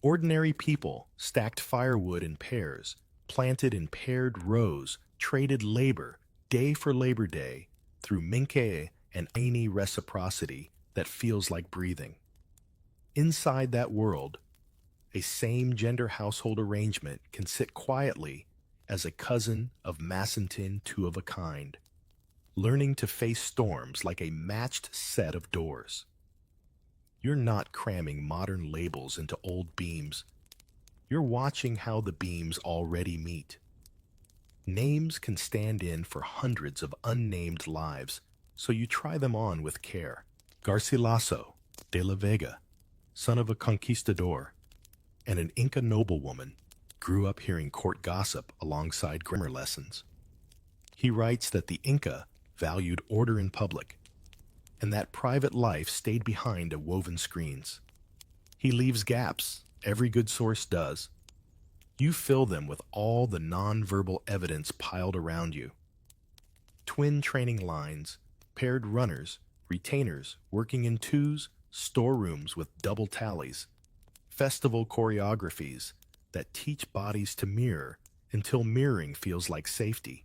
Ordinary people stacked firewood in pairs, planted in paired rows, traded labor, day for Labor Day, through Minke and Aini reciprocity that feels like breathing. Inside that world, a same-gender household arrangement can sit quietly as a cousin of Masintin two of a kind, learning to face storms like a matched set of doors. You're not cramming modern labels into old beams. You're watching how the beams already meet. Names can stand in for hundreds of unnamed lives, so you try them on with care. Garcilaso de la Vega, son of a conquistador and an Inca noblewoman, grew up hearing court gossip alongside grammar lessons. He writes that the Inca valued order in public, and that private life stayed behind a woven screens. He leaves gaps, every good source does. You fill them with all the non-verbal evidence piled around you. Twin training lines, paired runners, retainers working in twos, storerooms with double tallies, festival choreographies that teach bodies to mirror until mirroring feels like safety.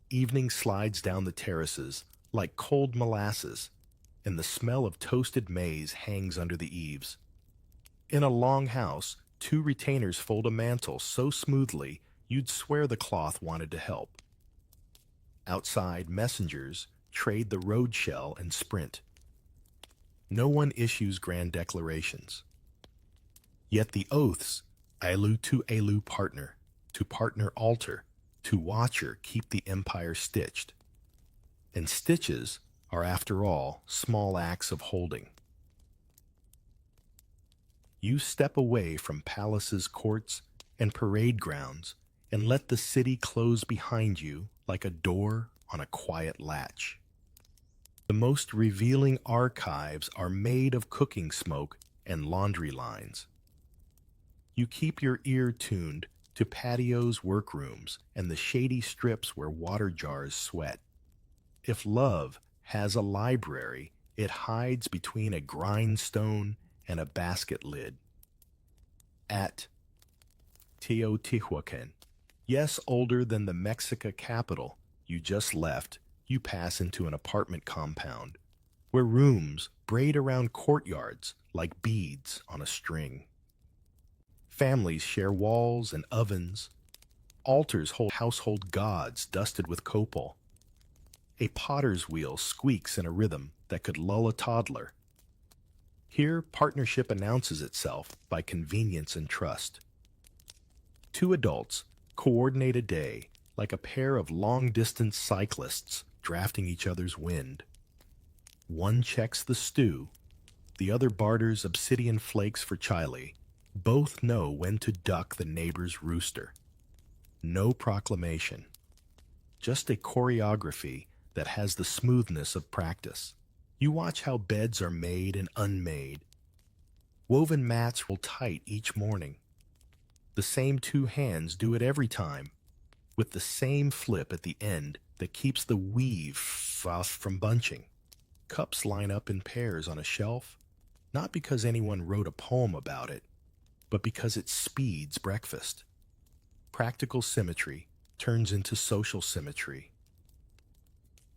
Evening slides down the terraces like cold molasses, and the smell of toasted maize hangs under the eaves. In a long house, two retainers fold a mantle so smoothly you'd swear the cloth wanted to help. Outside, messengers trade the road shell and sprint. No one issues grand declarations. Yet the oaths, Alu to partner alter, to watcher keep the empire stitched. And stitches are, after all, small acts of holding. You step away from palaces, courts, and parade grounds and let the city close behind you like a door on a quiet latch. The most revealing archives are made of cooking smoke and laundry lines. You keep your ear tuned to patios, workrooms, and the shady strips where water jars sweat. If love has a library, it hides between a grindstone and a basket lid. At Teotihuacan, yes, older than the Mexica capital you just left, you pass into an apartment compound where rooms braid around courtyards like beads on a string. Families share walls and ovens. Altars hold household gods dusted with copal. A potter's wheel squeaks in a rhythm that could lull a toddler. Here, partnership announces itself by convenience and trust. Two adults coordinate a day like a pair of long-distance cyclists drafting each other's wind. One checks the stew, the other barters obsidian flakes for chile. Both know when to duck the neighbor's rooster. No proclamation, just a choreography that has the smoothness of practice. You watch how beds are made and unmade. Woven mats roll tight each morning. The same two hands do it every time, with the same flip at the end that keeps the weave from bunching. Cups line up in pairs on a shelf, not because anyone wrote a poem about it, but because it speeds breakfast. Practical symmetry turns into social symmetry.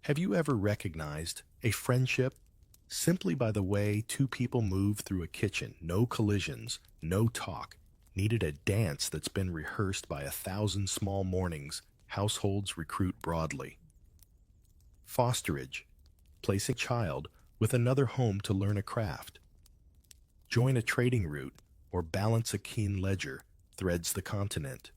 Have you ever recognized a friendship simply by the way two people move through a kitchen? No collisions, no talk. Needed a dance that's been rehearsed by 1,000 small mornings households recruit broadly. Fosterage, place a child with another home to learn a craft. Join a trading route or balance a keen ledger threads the continent.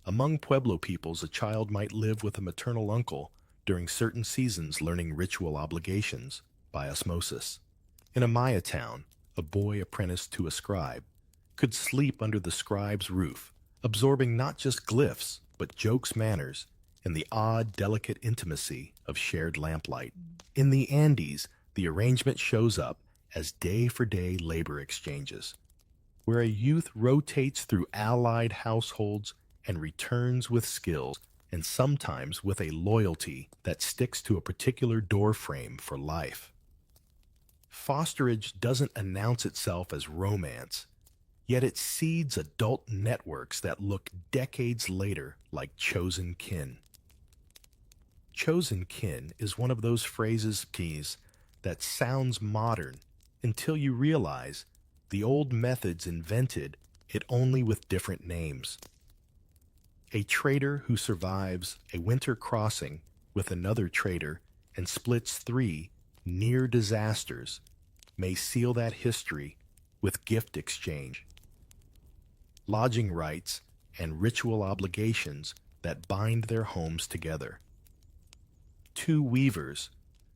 Among Pueblo peoples, a child might live with a maternal uncle during certain seasons, learning ritual obligations by osmosis. In a Maya town, a boy apprenticed to a scribe could sleep under the scribe's roof, absorbing not just glyphs, but jokes, manners, and the odd, delicate intimacy of shared lamplight. In the Andes, the arrangement shows up as day-for-day labor exchanges, where a youth rotates through allied households and returns with skills and sometimes with a loyalty that sticks to a particular doorframe for life. Fosterage doesn't announce itself as romance, yet it seeds adult networks that look decades later like chosen kin. Chosen kin is one of those phrases keys that sounds modern until you realize the old methods invented it only with different names. A trader who survives a winter crossing with another trader and splits 3 near disasters may seal that history with gift exchange, lodging rights, and ritual obligations that bind their homes together. 2 weavers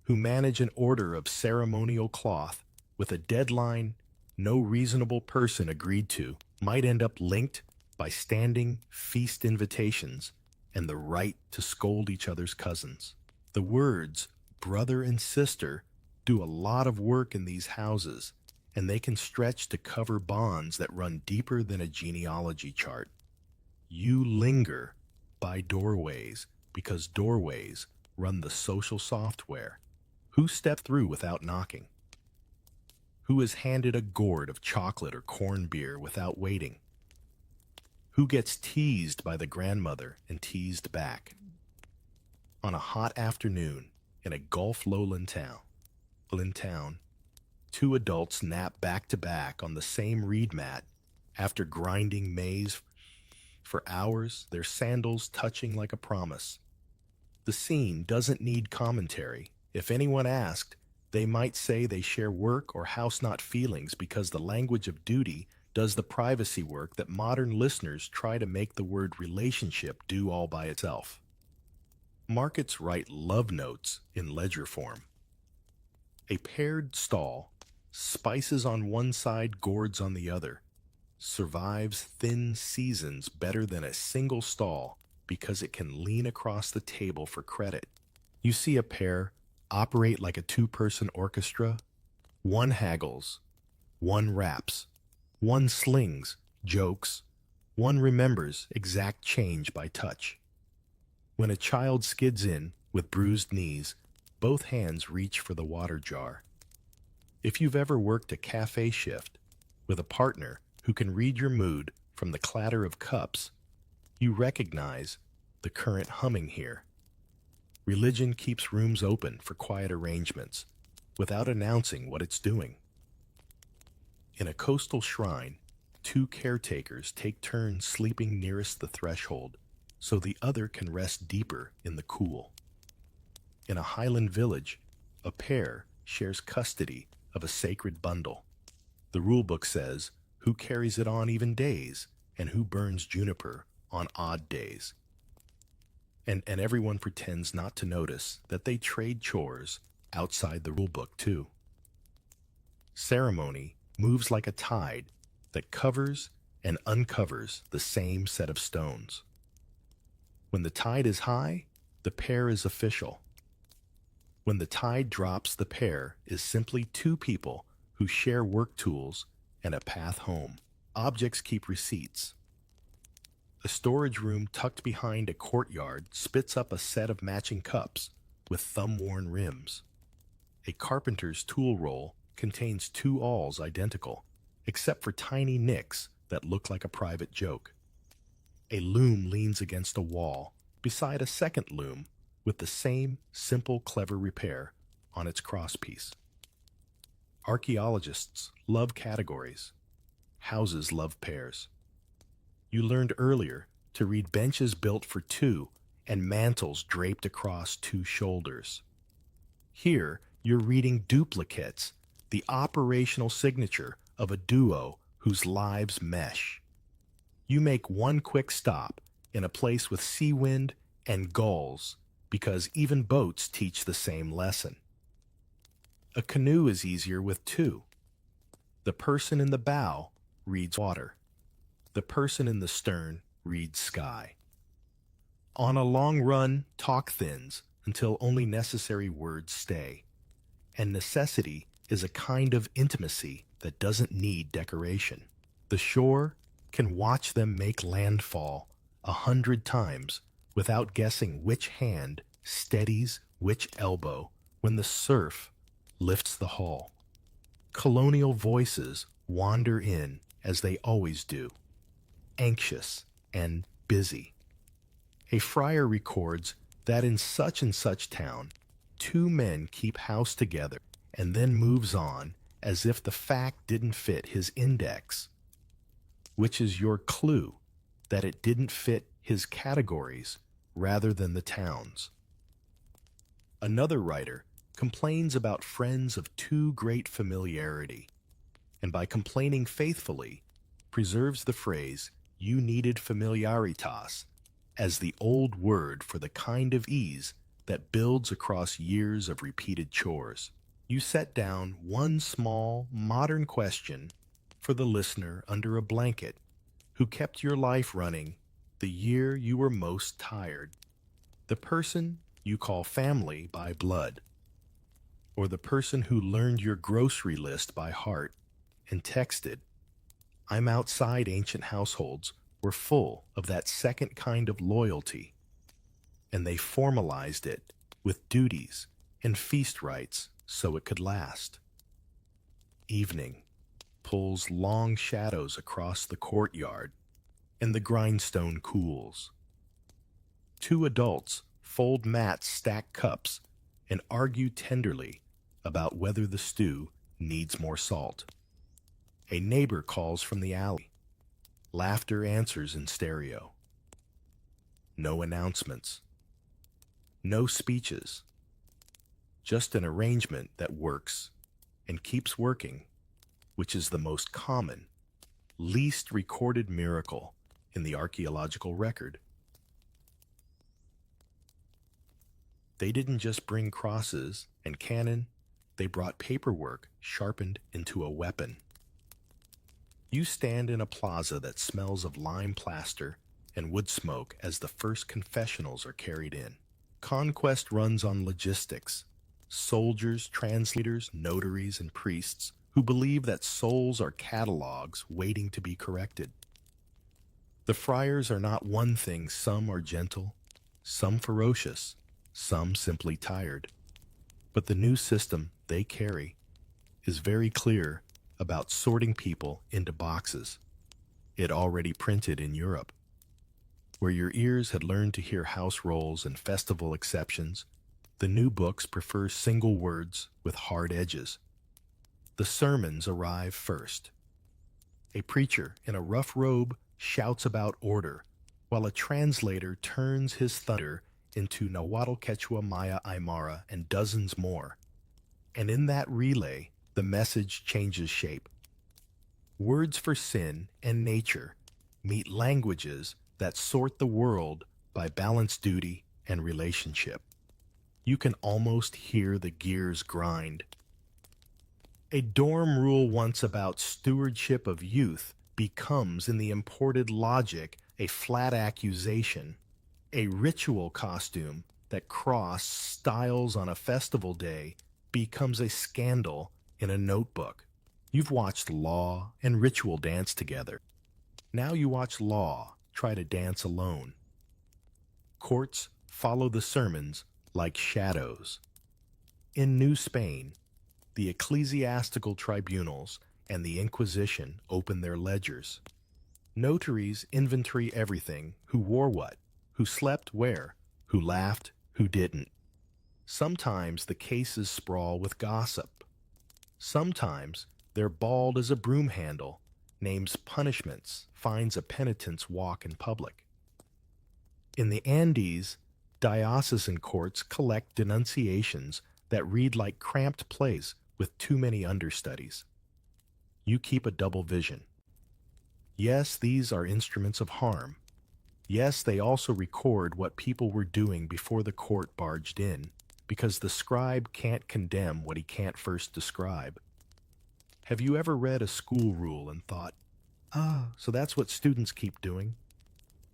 who manage an order of ceremonial cloth with a deadline no reasonable person agreed to might end up linked by standing feast invitations and the right to scold each other's cousins. The words brother and sister do a lot of work in these houses, and they can stretch to cover bonds that run deeper than a genealogy chart. You linger by doorways because doorways run the social software. Who stepped through without knocking? Who is handed a gourd of chocolate or corn beer without waiting? Who gets teased by the grandmother and teased back? On a hot afternoon in a Gulf lowland town, 2 adults nap back to back on the same reed mat after grinding maize for hours, their sandals touching like a promise. The scene doesn't need commentary. If anyone asked, they might say they share work or house not feelings because the language of duty does the privacy work that modern listeners try to make the word relationship do all by itself. Markets write love notes in ledger form. A paired stall, spices on one side, gourds on the other, survives thin seasons better than a single stall because it can lean across the table for credit. You see a pair operate like a two-person orchestra. One haggles, one raps, one slings, jokes, one remembers exact change by touch. When a child skids in with bruised knees, both hands reach for the water jar. If you've ever worked a cafe shift with a partner who can read your mood from the clatter of cups, you recognize the current humming here. Religion keeps rooms open for quiet arrangements without announcing what it's doing. In a coastal shrine, two caretakers take turns sleeping nearest the threshold so the other can rest deeper in the cool. In a highland village, a pair shares custody of a sacred bundle. The rulebook says who carries it on even days and who burns juniper on odd days. And everyone pretends not to notice that they trade chores outside the rulebook too. Ceremony moves like a tide that covers and uncovers the same set of stones. When the tide is high, the pair is official. When the tide drops, the pair is simply two people who share work tools and a path home. Objects keep receipts. A storage room tucked behind a courtyard spits up a set of matching cups with thumb-worn rims. A carpenter's tool roll contains two awls identical, except for tiny nicks that look like a private joke. A loom leans against a wall beside a second loom with the same simple, clever repair on its crosspiece. Archaeologists love categories. Houses love pairs. You learned earlier to read benches built for two and mantles draped across two shoulders. Here, you're reading duplicates, the operational signature of a duo whose lives mesh. You make one quick stop in a place with sea wind and gulls because even boats teach the same lesson. A canoe is easier with two. The person in the bow reads water. The person in the stern reads sky. On a long run, talk thins until only necessary words stay. And necessity is a kind of intimacy that doesn't need decoration. The shore can watch them make landfall 100 times without guessing which hand steadies which elbow when the surf lifts the hull. Colonial voices wander in as they always do, anxious and busy. A friar records that in such and such town, two men keep house together and then moves on as if the fact didn't fit his index, which is your clue that it didn't fit his categories rather than the town's. Another writer complains about friends of too great familiarity, and by complaining faithfully, preserves the phrase "you needed familiaritas" as the old word for the kind of ease that builds across years of repeated chores. You set down one small, modern question for the listener under a blanket who kept your life running the year you were most tired. The person you call family by blood, or the person who learned your grocery list by heart and texted, "I'm outside." Ancient households were full of that second kind of loyalty, and they formalized it with duties and feast rites so it could last. Evening pulls long shadows across the courtyard, and the grindstone cools. Two adults fold mats, stack cups, and argue tenderly about whether the stew needs more salt. A neighbor calls from the alley. Laughter answers in stereo. No announcements. No speeches. just an arrangement that works and keeps working, which is the most common, least recorded miracle in the archaeological record. They didn't just bring crosses and cannon, they brought paperwork sharpened into a weapon. You stand in a plaza that smells of lime plaster and wood smoke as the first confessionals are carried in. Conquest runs on logistics. Soldiers, translators, notaries, and priests who believe that souls are catalogs waiting to be corrected. The friars are not one thing. Some are gentle, some ferocious, some simply tired. But the new system they carry is very clear about sorting people into boxes. It already printed in Europe. Where your ears had learned to hear house rolls and festival exceptions, the new books prefer single words with hard edges. The sermons arrive first. A preacher in a rough robe shouts about order, while a translator turns his thunder into Nahuatl, Quechua, Maya, Aymara, and dozens more. And in that relay, the message changes shape. Words for sin and nature meet languages that sort the world by balance, duty, and relationship. You can almost hear the gears grind. A dorm rule once about stewardship of youth becomes, in the imported logic, a flat accusation. A ritual costume that cross styles on a festival day becomes a scandal in a notebook. You've watched law and ritual dance together. Now you watch law try to dance alone. Courts follow the sermons like shadows. In New Spain, the ecclesiastical tribunals and the Inquisition open their ledgers. Notaries inventory everything: who wore what, who slept where, who laughed, who didn't. Sometimes the cases sprawl with gossip. Sometimes they're bald as a broom handle, names punishments, finds a penitent's walk in public. In the Andes, diocesan courts collect denunciations that read like cramped plays with too many understudies. You keep a double vision. Yes, these are instruments of harm. Yes, they also record what people were doing before the court barged in, because the scribe can't condemn what he can't first describe. Have you ever read a school rule and thought, so that's what students keep doing?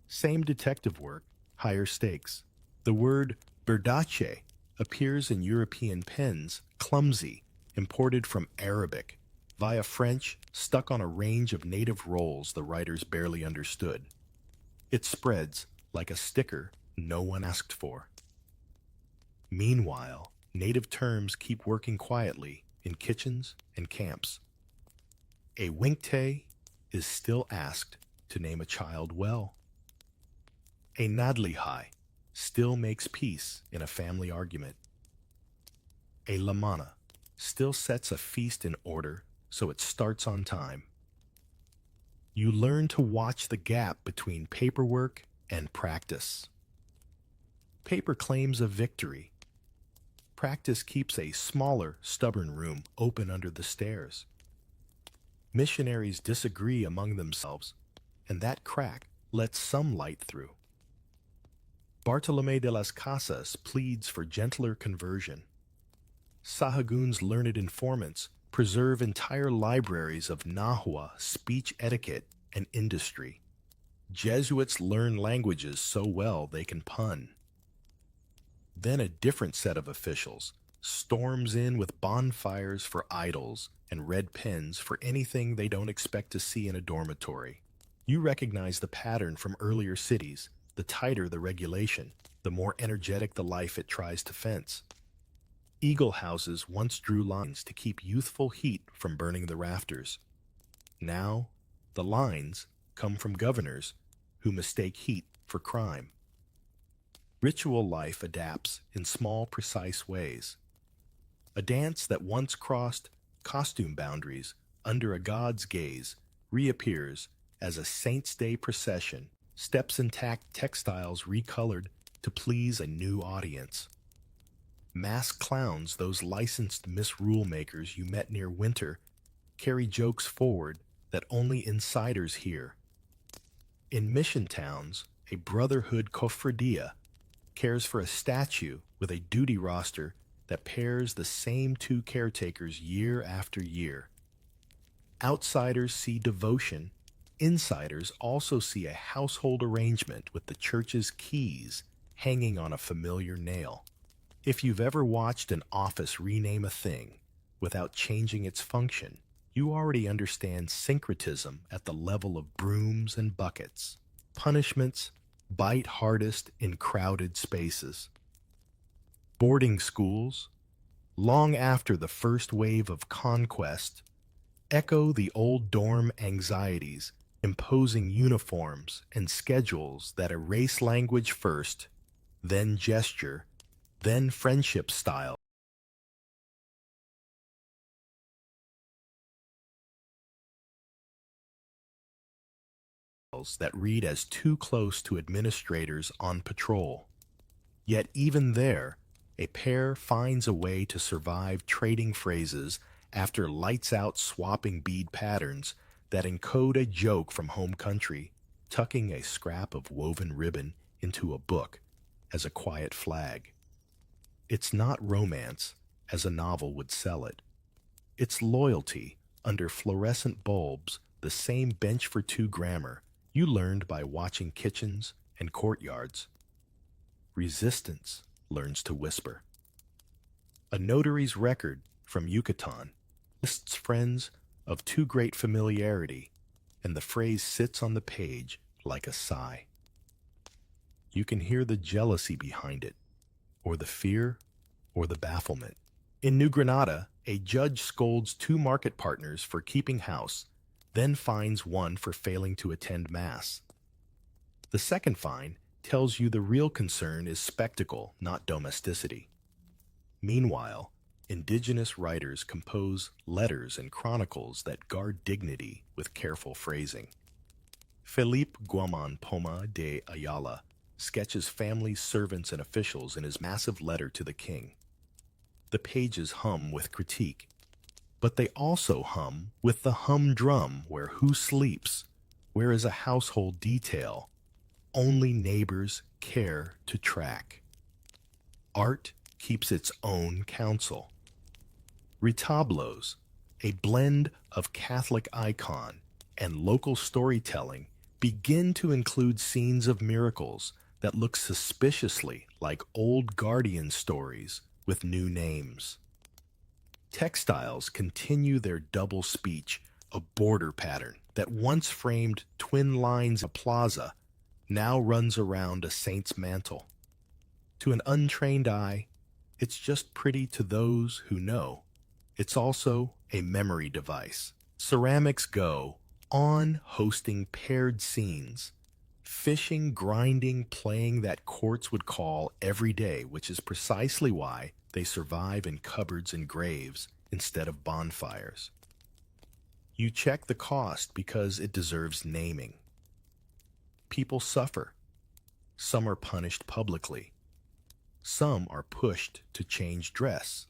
Same detective work, higher stakes. The word berdache appears in European pens, clumsy, imported from Arabic, via French, stuck on a range of native rolls the writers barely understood. It spreads like a sticker no one asked for. Meanwhile, native terms keep working quietly in kitchens and camps. A winkte is still asked to name a child well. A nadlihai still makes peace in a family argument. A lamana still sets a feast in order so it starts on time. You learn to watch the gap between paperwork and practice. Paper claims a victory. Practice keeps a smaller, stubborn room open under the stairs. Missionaries disagree among themselves, and that crack lets some light through. Bartolomé de las Casas pleads for gentler conversion. Sahagun's learned informants preserve entire libraries of Nahua, speech etiquette, and industry. Jesuits learn languages so well they can pun. Then a different set of officials storms in with bonfires for idols and red pens for anything they don't expect to see in a dormitory. You recognize the pattern from earlier cities. The tighter the regulation, the more energetic the life it tries to fence. Eagle houses once drew lines to keep youthful heat from burning the rafters. Now, the lines come from governors who mistake heat for crime. Ritual life adapts in small, precise ways. A dance that once crossed costume boundaries under a god's gaze reappears as a Saints' Day procession, steps intact, textiles recolored to please a new audience. Masked clowns, those licensed misrule makers you met near Winter, carry jokes forward that only insiders hear. In mission towns, a brotherhood cofradia cares for a statue with a duty roster that pairs the same two caretakers year after year. Outsiders see devotion. Insiders also see a household arrangement with the church's keys hanging on a familiar nail. If you've ever watched an office rename a thing without changing its function, you already understand syncretism at the level of brooms and buckets. Punishments bite hardest in crowded spaces. Boarding schools, long after the first wave of conquest, echo the old dorm anxieties, imposing uniforms and schedules that erase language first, then gesture, then friendship style that read as too close to administrators on patrol. Yet even there, a pair finds a way to survive trading phrases after lights-out swapping bead patterns that encode a joke from home country, tucking a scrap of woven ribbon into a book as a quiet flag. It's not romance, as a novel would sell it. It's loyalty under fluorescent bulbs, the same bench for two grammar you learned by watching kitchens and courtyards. Resistance learns to whisper. A notary's record from Yucatan lists friends of too great familiarity, and the phrase sits on the page like a sigh. You can hear the jealousy behind it, or the fear, or the bafflement. In New Granada, a judge scolds two market partners for keeping house, then fines one for failing to attend Mass. The second fine tells you the real concern is spectacle, not domesticity. Meanwhile, indigenous writers compose letters and chronicles that guard dignity with careful phrasing. Felipe Guaman Poma de Ayala sketches families, servants, and officials in his massive letter to the king. The pages hum with critique, but they also hum with the humdrum where who sleeps, where is a household detail, only neighbors care to track. Art keeps its own counsel. Retablos, a blend of Catholic icon and local storytelling, begin to include scenes of miracles that look suspiciously like old guardian stories with new names. Textiles continue their double speech, a border pattern that once framed twin lines a plaza now runs around a saint's mantle. To an untrained eye, it's just pretty. To those who know, it's also a memory device. Ceramics go on hosting paired scenes, fishing, grinding, playing that courts would call every day, which is precisely why they survive in cupboards and graves instead of bonfires. You check the cost because it deserves naming. People suffer. Some are punished publicly. Some are pushed to change dress.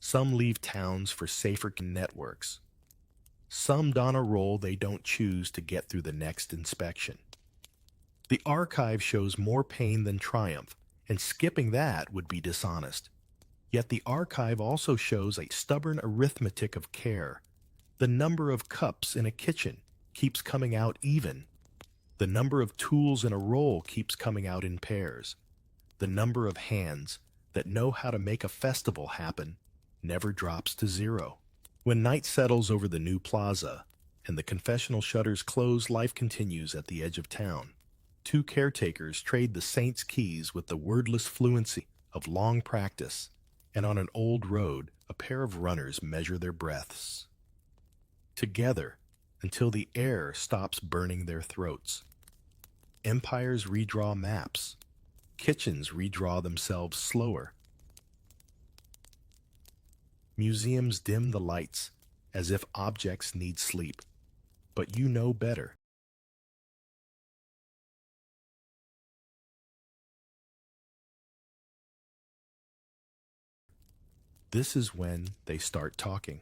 Some leave towns for safer networks. Some don a role they don't choose to get through the next inspection. The archive shows more pain than triumph, and skipping that would be dishonest. Yet the archive also shows a stubborn arithmetic of care. The number of cups in a kitchen keeps coming out even. The number of tools in a roll keeps coming out in pairs. The number of hands that know how to make a festival happen never drops to zero. When night settles over the new plaza and the confessional shutters close, life continues at the edge of town. Two caretakers trade the saint's keys with the wordless fluency of long practice, and on an old road, a pair of runners measure their breaths together until the air stops burning their throats. Empires redraw maps. Kitchens redraw themselves slower. Museums dim the lights as if objects need sleep. But you know better. This is when they start talking.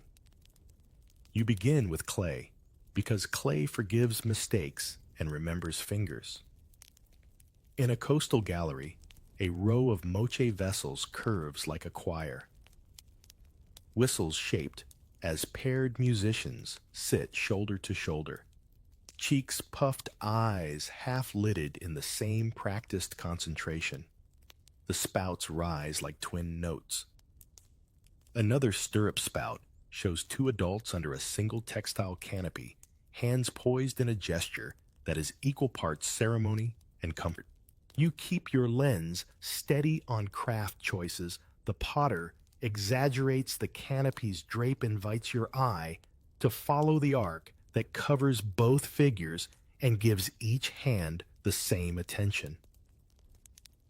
You begin with clay, because clay forgives mistakes and remembers fingers. In a coastal gallery, a row of moche vessels curves like a choir. Whistles shaped as paired musicians sit shoulder to shoulder. Cheeks puffed, eyes half-lidded in the same practiced concentration. The spouts rise like twin notes. Another stirrup spout shows two adults under a single textile canopy, hands poised in a gesture that is equal parts ceremony and comfort. You keep your lens steady on craft choices. The potter exaggerates the canopy's drape, invites your eye to follow the arc that covers both figures and gives each hand the same attention.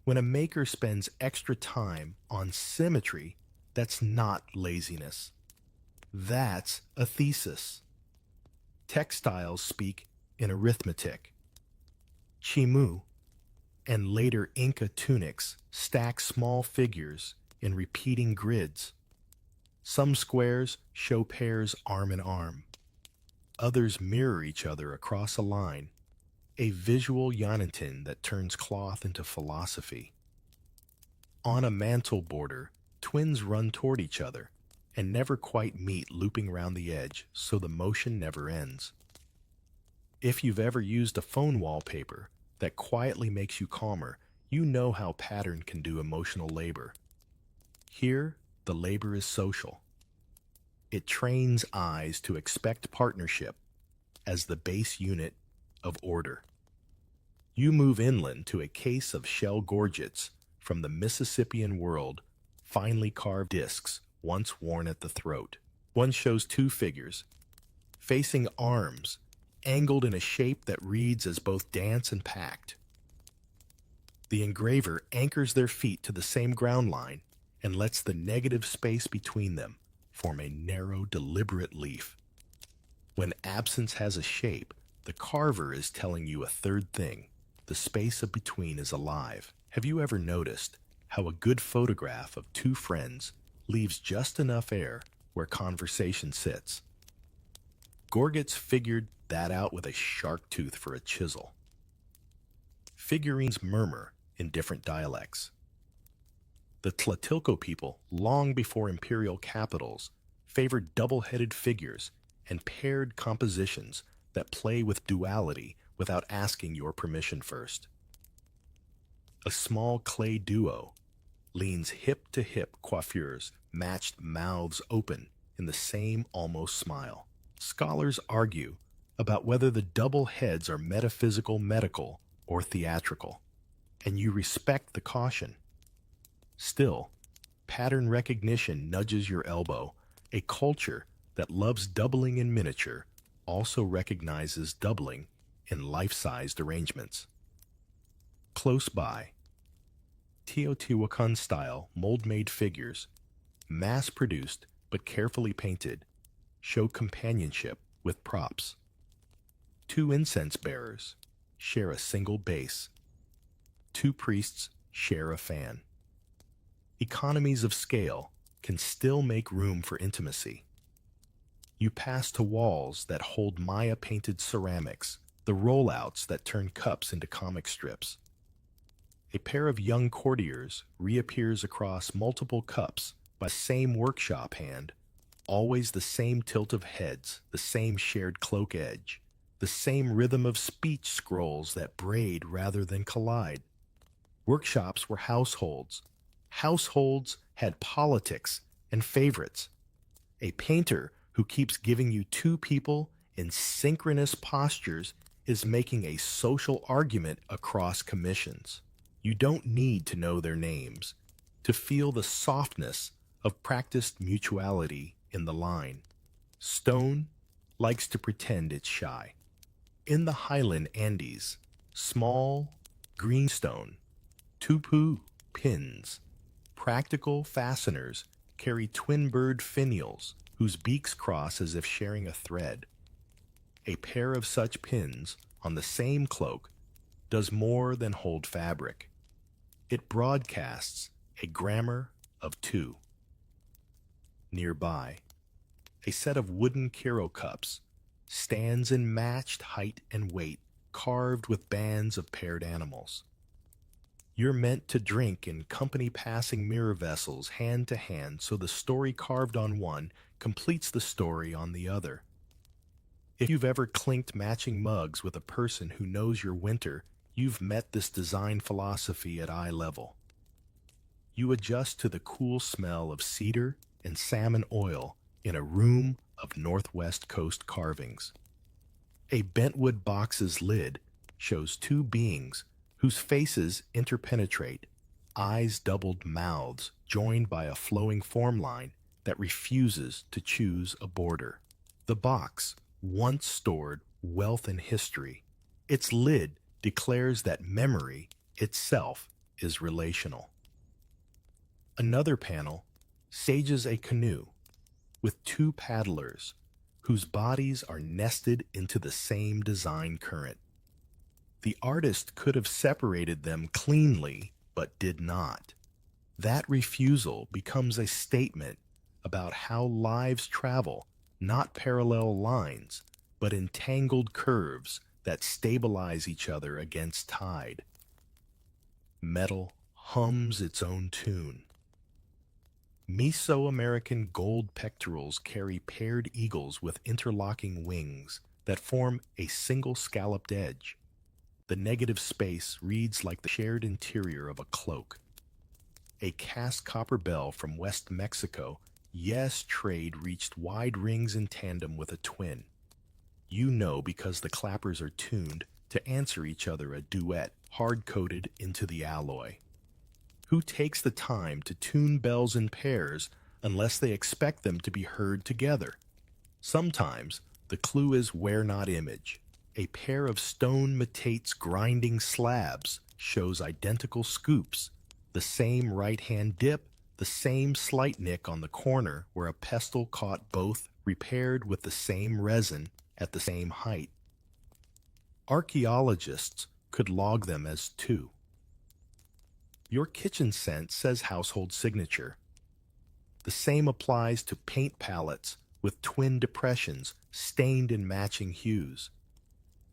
When a maker spends extra time on symmetry, that's not laziness. That's a thesis. Textiles speak in arithmetic. Chimu and later Inca tunics stack small figures in repeating grids. Some squares show pairs arm in arm. Others mirror each other across a line, a visual Yonatan that turns cloth into philosophy. On a mantle border, twins run toward each other and never quite meet, looping around the edge so the motion never ends. If you've ever used a phone wallpaper that quietly makes you calmer, you know how pattern can do emotional labor. Here, the labor is social. It trains eyes to expect partnership as the base unit of order. You move inland to a case of shell gorgets from the Mississippian world, finely carved discs once worn at the throat. One shows two figures, facing arms, angled in a shape that reads as both dance and pact. The engraver anchors their feet to the same ground line and lets the negative space between them form a narrow, deliberate leaf. When absence has a shape, the carver is telling you a third thing. The space of between is alive. Have you ever noticed how a good photograph of two friends leaves just enough air where conversation sits? Gorgets figured that out with a shark tooth for a chisel. Figurines murmur in different dialects. The Tlatilco people, long before imperial capitals, favored double-headed figures and paired compositions that play with duality without asking your permission first. A small clay duo leans hip-to-hip, coiffures matched, mouths open in the same almost smile. Scholars argue about whether the double heads are metaphysical, medical, or theatrical, and you respect the caution. Still, pattern recognition nudges your elbow. A culture that loves doubling in miniature also recognizes doubling in life-sized arrangements. Close by, Teotihuacan-style mold-made figures, mass-produced but carefully painted, show companionship with props. Two incense bearers share a single base. Two priests share a fan. Economies of scale can still make room for intimacy. You pass to walls that hold Maya-painted ceramics, the rollouts that turn cups into comic strips. A pair of young courtiers reappears across multiple cups by the same workshop hand, always the same tilt of heads, the same shared cloak edge, the same rhythm of speech scrolls that braid rather than collide. Workshops were households. Households had politics and favorites. A painter who keeps giving you two people in synchronous postures is making a social argument across commissions. You don't need to know their names to feel the softness of practiced mutuality in the line. Stone likes to pretend it's shy. In the highland Andes, small greenstone, tupu pins, practical fasteners carry twin-bird finials whose beaks cross as if sharing a thread. A pair of such pins on the same cloak does more than hold fabric. It broadcasts a grammar of two. Nearby, a set of wooden Kiro cups stands in matched height and weight, carved with bands of paired animals. You're meant to drink in company passing mirror vessels hand to hand so the story carved on one completes the story on the other. If you've ever clinked matching mugs with a person who knows your winter, you've met this design philosophy at eye level. You adjust to the cool smell of cedar and salmon oil in a room of Northwest Coast carvings. A bentwood box's lid shows two beings whose faces interpenetrate, eyes doubled mouths joined by a flowing form line that refuses to choose a border. The box once stored wealth and history. Its lid declares that memory itself is relational. Another panel stages a canoe with two paddlers whose bodies are nested into the same design current. The artist could have separated them cleanly, but did not. That refusal becomes a statement about how lives travel, not parallel lines, but entangled curves that stabilize each other against tide. Metal hums its own tune. Mesoamerican gold pectorals carry paired eagles with interlocking wings that form a single scalloped edge. The negative space reads like the shared interior of a cloak. A cast copper bell from West Mexico, yes, trade reached wide rings in tandem with a twin. You know because the clappers are tuned to answer each other a duet hard-coded into the alloy. Who takes the time to tune bells in pairs unless they expect them to be heard together? Sometimes the clue is where not image. A pair of stone metates grinding slabs shows identical scoops, the same right-hand dip, the same slight nick on the corner where a pestle caught both, repaired with the same resin at the same height. Archaeologists could log them as two. Your kitchen scent says household signature. The same applies to paint palettes with twin depressions stained in matching hues,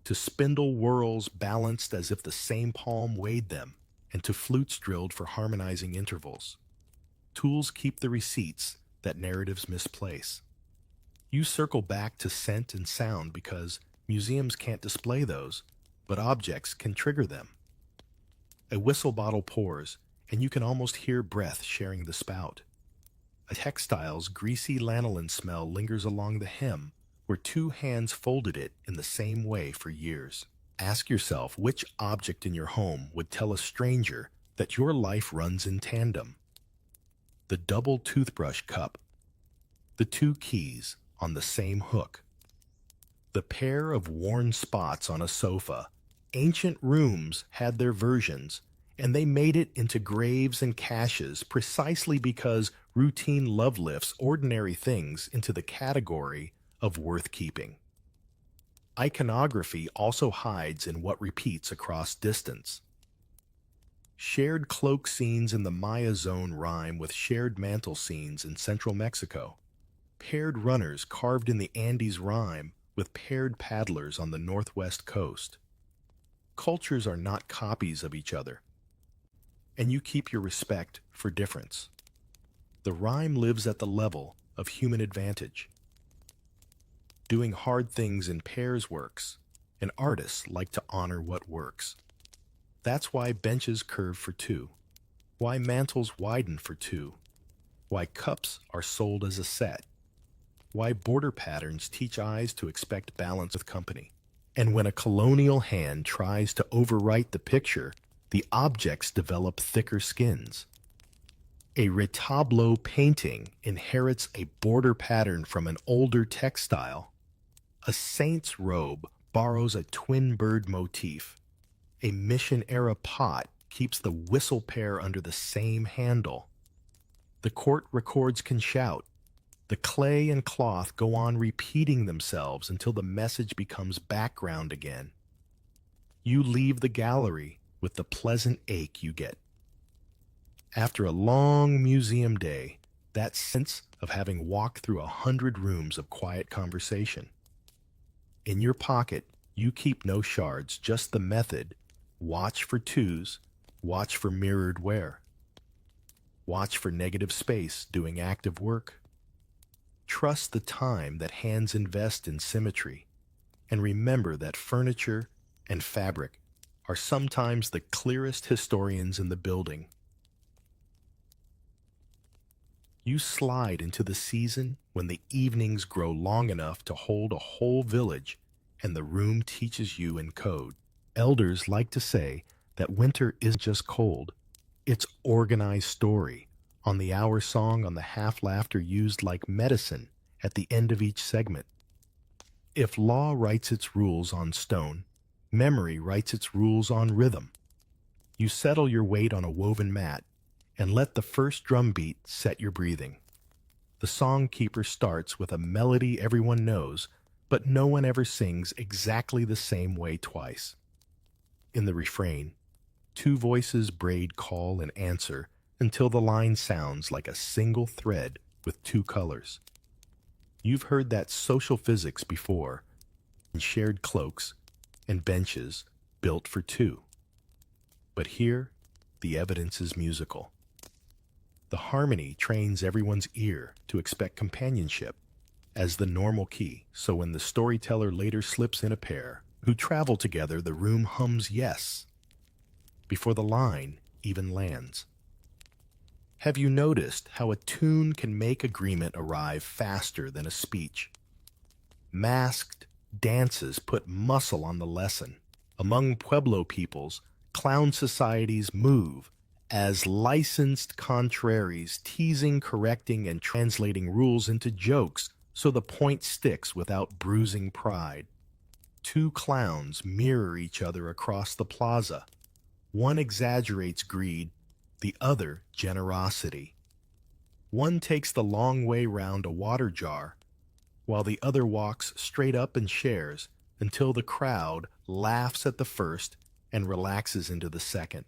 to spindle whorls balanced as if the same palm weighed them, and to flutes drilled for harmonizing intervals. Tools keep the receipts that narratives misplace. You circle back to scent and sound because museums can't display those, but objects can trigger them. A whistle bottle pours, and you can almost hear breath sharing the spout. A textile's greasy lanolin smell lingers along the hem, where two hands folded it in the same way for years. Ask yourself which object in your home would tell a stranger that your life runs in tandem. The double toothbrush cup, the two keys on the same hook, the pair of worn spots on a sofa. Ancient rooms had their versions, and they made it into graves and caches precisely because routine love lifts ordinary things into the category of worth keeping. Iconography also hides in what repeats across distance. Shared cloak scenes in the Maya zone rhyme with shared mantle scenes in central Mexico. Paired runners carved in the Andes rhyme with paired paddlers on the northwest coast. Cultures are not copies of each other, and you keep your respect for difference. The rhyme lives at the level of human advantage. Doing hard things in pairs works, and artists like to honor what works. That's why benches curve for two, why mantles widen for two, why cups are sold as a set, why border patterns teach eyes to expect balance with company. And when a colonial hand tries to overwrite the picture, the objects develop thicker skins. A retableau painting inherits a border pattern from an older textile. A saint's robe borrows a twin bird motif. A mission-era pot keeps the whistle pair under the same handle. The court records can shout. The clay and cloth go on repeating themselves until the message becomes background again. You leave the gallery with the pleasant ache you get. After a long museum day, that sense of having walked through 100 rooms of quiet conversation. In your pocket, you keep no shards, just the method. Watch for twos, watch for mirrored wear, watch for negative space doing active work. Trust the time that hands invest in symmetry, and remember that furniture and fabric are sometimes the clearest historians in the building. You slide into the season when the evenings grow long enough to hold a whole village, and the room teaches you in code. Elders like to say that winter isn't just cold, it's organized story, on the hour song, on the half laughter used like medicine at the end of each segment. If law writes its rules on stone, memory writes its rules on rhythm. You settle your weight on a woven mat and let the first drum beat set your breathing. The song keeper starts with a melody everyone knows, but no one ever sings exactly the same way twice. In the refrain, two voices braid call and answer until the line sounds like a single thread with two colors. You've heard that social physics before, in shared cloaks and benches built for two. But here, the evidence is musical. The harmony trains everyone's ear to expect companionship as the normal key, so when the storyteller later slips in a pair who travel together, the room hums yes before the line even lands. Have you noticed how a tune can make agreement arrive faster than a speech? Masked dances put muscle on the lesson. Among Pueblo peoples, clown societies move as licensed contraries, teasing, correcting, and translating rules into jokes so the point sticks without bruising pride. Two clowns mirror each other across the plaza. One exaggerates greed, the other generosity. One takes the long way round a water jar, while the other walks straight up and shares until the crowd laughs at the first and relaxes into the second.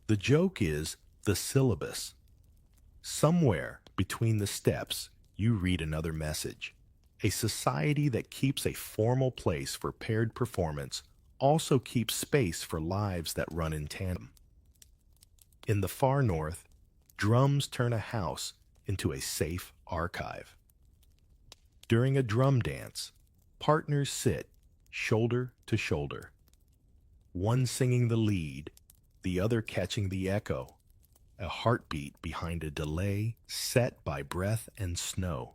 The joke is the syllabus. Somewhere between the steps, you read another message. A society that keeps a formal place for paired performance also keeps space for lives that run in tandem. In the far north, drums turn a house into a safe archive. During a drum dance, partners sit shoulder to shoulder, one singing the lead, the other catching the echo, a heartbeat behind a delay set by breath and snow.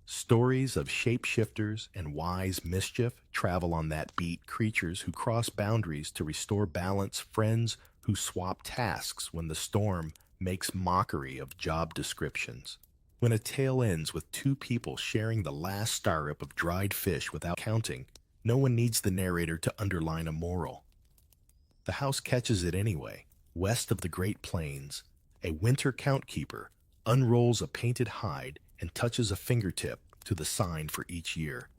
Stories of shapeshifters and wise mischief travel on that beat, creatures who cross boundaries to restore balance, friends who swap tasks when the storm makes mockery of job descriptions. When a tale ends with two people sharing the last startup of dried fish without counting, no one needs the narrator to underline a moral. The house catches it anyway. West of the Great Plains, a winter count keeper unrolls a painted hide and touches a fingertip to the sign for each year.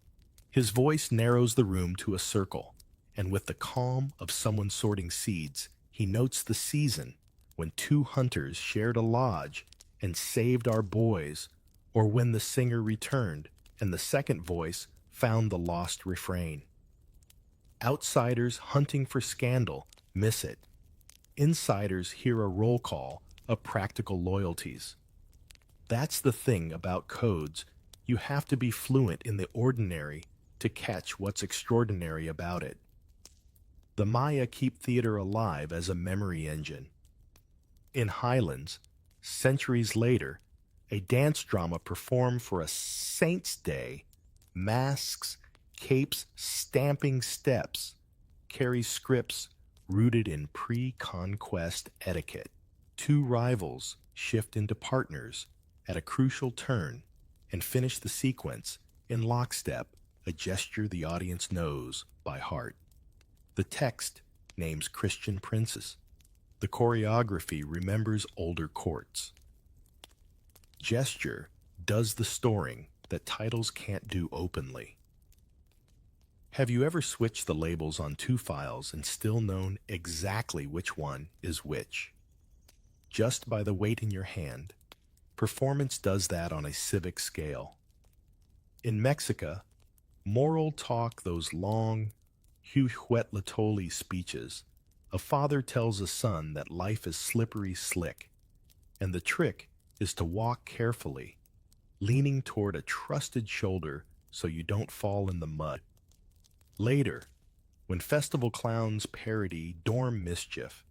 His voice narrows the room to a circle, and with the calm of someone sorting seeds, he notes the season when two hunters shared a lodge and saved our boys, or when the singer returned and the second voice found the lost refrain. Outsiders hunting for scandal miss it. Insiders hear a roll call of practical loyalties. That's the thing about codes. You have to be fluent in the ordinary to catch what's extraordinary about it. The Maya keep theater alive as a memory engine. In Highlands, centuries later, a dance drama performed for a saint's day, masks, capes, stamping steps, carries scripts rooted in pre-conquest etiquette. Two rivals shift into partners at a crucial turn and finish the sequence in lockstep, a gesture the audience knows by heart. The text names Christian princes. The choreography remembers older courts. Gesture does the storing that titles can't do openly. Have you ever switched the labels on two files and still known exactly which one is which? Just by the weight in your hand, Performance does that on a civic scale. In Mexico, moral talk, those long, Huehuetlatoli speeches, a father tells a son that life is slippery slick, and the trick is to walk carefully, leaning toward a trusted shoulder so you don't fall in the mud. Later, when festival clowns parody dorm mischief,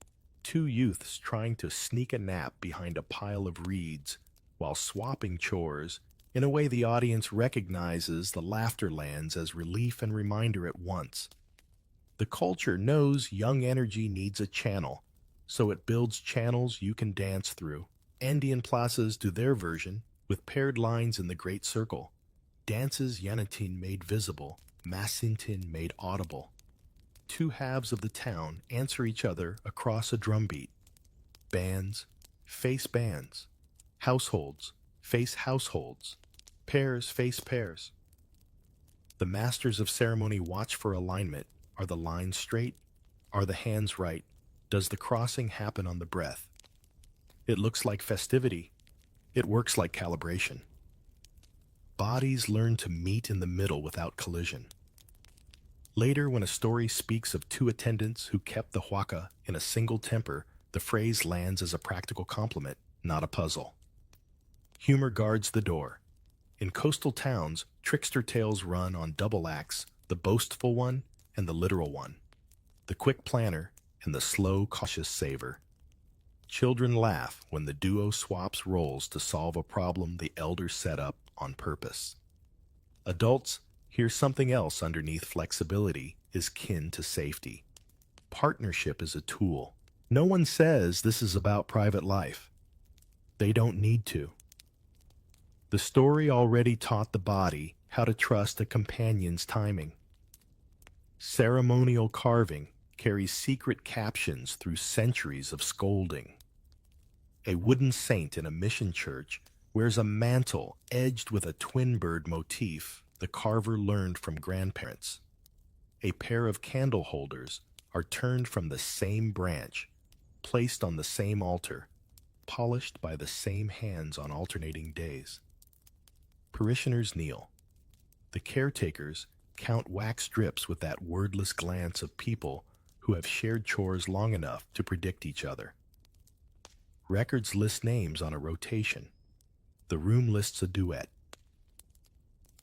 two youths trying to sneak a nap behind a pile of reeds while swapping chores, in a way the audience recognizes, the laughter lands as relief and reminder at once. The culture knows young energy needs a channel, so it builds channels you can dance through. Andean plazas do their version, with paired lines in the Great Circle. Dances Yanatin made visible, Masintin made audible. Two halves of the town answer each other across a drumbeat. Bands face bands. Households face households. Pairs face pairs. The masters of ceremony watch for alignment. Are the lines straight? Are the hands right? Does the crossing happen on the breath? It looks like festivity. It works like calibration. Bodies learn to meet in the middle without collision. Later, when a story speaks of two attendants who kept the huaca in a single temper, the phrase lands as a practical compliment, not a puzzle. Humor guards the door. In coastal towns, trickster tales run on double acts, the boastful one and the literal one, the quick planner and the slow, cautious saver. Children laugh when the duo swaps roles to solve a problem the elders set up on purpose. Adults hear something else underneath flexibility is kin to safety. Partnership is a tool. No one says this is about private life. They don't need to. The story already taught the body how to trust a companion's timing. Ceremonial carving carries secret captions through centuries of scolding. A wooden saint in a mission church wears a mantle edged with a twin bird motif the carver learned from grandparents. A pair of candle holders are turned from the same branch, placed on the same altar, polished by the same hands on alternating days. Parishioners kneel. The caretakers count wax drips with that wordless glance of people who have shared chores long enough to predict each other. Records list names on a rotation. The room lists a duet.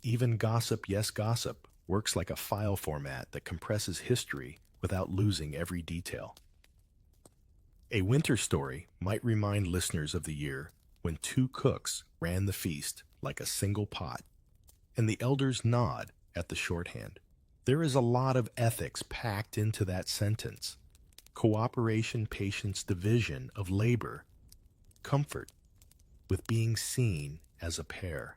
Even gossip, yes gossip, works like a file format that compresses history without losing every detail. A winter story might remind listeners of the year when two cooks ran the feast like a single pot, and the elders nod at the shorthand. There is a lot of ethics packed into that sentence. Cooperation, patience, division of labor, comfort with being seen as a pair.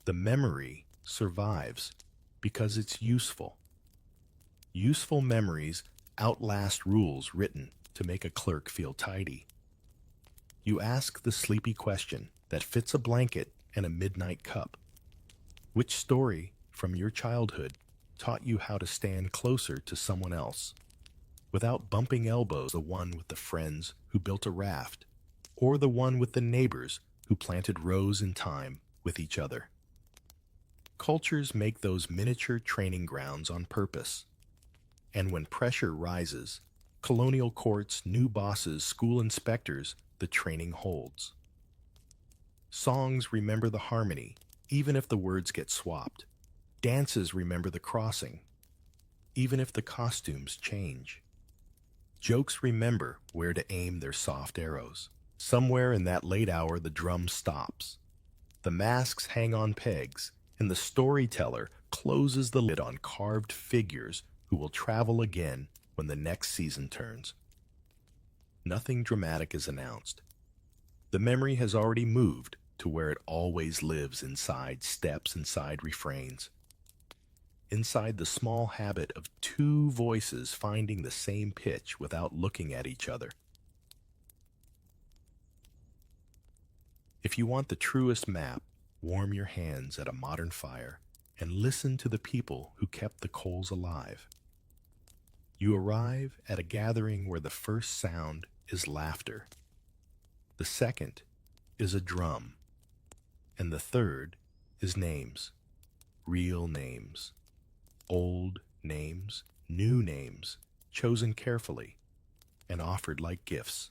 The memory survives because it's useful. Useful memories outlast rules written to make a clerk feel tidy. You ask the sleepy question that fits a blanket and a midnight cup. Which story from your childhood taught you how to stand closer to someone else without bumping elbows, the one with the friends who built a raft, or the one with the neighbors who planted rows in time with each other? Cultures make those miniature training grounds on purpose. And when pressure rises, colonial courts, new bosses, school inspectors, the training holds. Songs remember the harmony, even if the words get swapped. Dances remember the crossing, even if the costumes change. Jokes remember where to aim their soft arrows. Somewhere in that late hour, the drum stops. The masks hang on pegs, and the storyteller closes the lid on carved figures who will travel again when the next season turns. Nothing dramatic is announced. The memory has already moved to where it always lives inside steps, inside refrains, inside the small habit of two voices finding the same pitch without looking at each other. If you want the truest map, warm your hands at a modern fire and listen to the people who kept the coals alive. You arrive at a gathering where the first sound is laughter. The second is a drum, and the third is names, real names, old names, new names, chosen carefully and offered like gifts.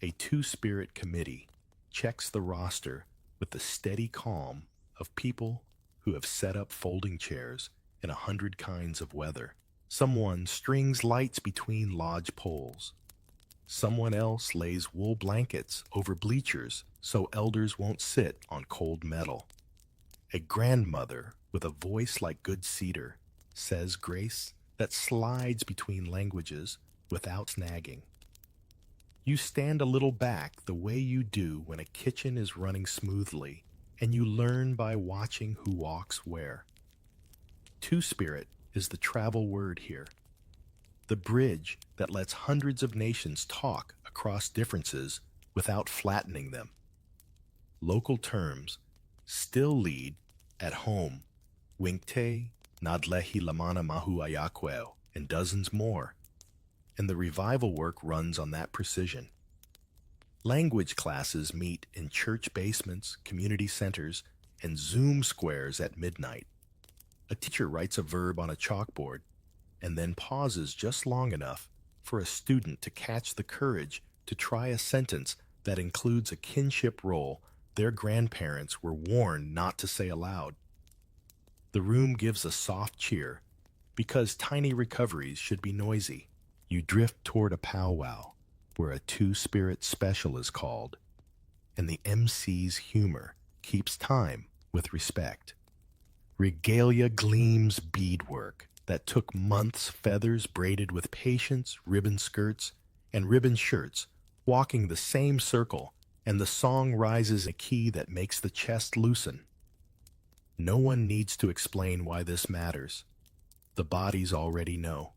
A two-spirit committee checks the roster with the steady calm of people who have set up folding chairs in 100 kinds of weather. Someone strings lights between lodge poles. Someone else lays wool blankets over bleachers so elders won't sit on cold metal. A grandmother with a voice like good cedar says grace that slides between languages without snagging. You stand a little back the way you do when a kitchen is running smoothly, and you learn by watching who walks where. Two-spirit is the travel word here, the bridge that lets hundreds of nations talk across differences without flattening them. Local terms still lead at home, Winkte, Nadlehi Lamana Mahu Ayakweo, and dozens more, and the revival work runs on that precision. Language classes meet in church basements, community centers, and Zoom squares at midnight. A teacher writes a verb on a chalkboard and then pauses just long enough for a student to catch the courage to try a sentence that includes a kinship role their grandparents were warned not to say aloud. The room gives a soft cheer because tiny recoveries should be noisy. You drift toward a powwow where a two-spirit special is called, and the MC's humor keeps time with respect. Regalia gleams beadwork that took months, feathers braided with patience, ribbon skirts, and ribbon shirts, walking the same circle, and the song rises in a key that makes the chest loosen. No one needs to explain why this matters. The bodies already know.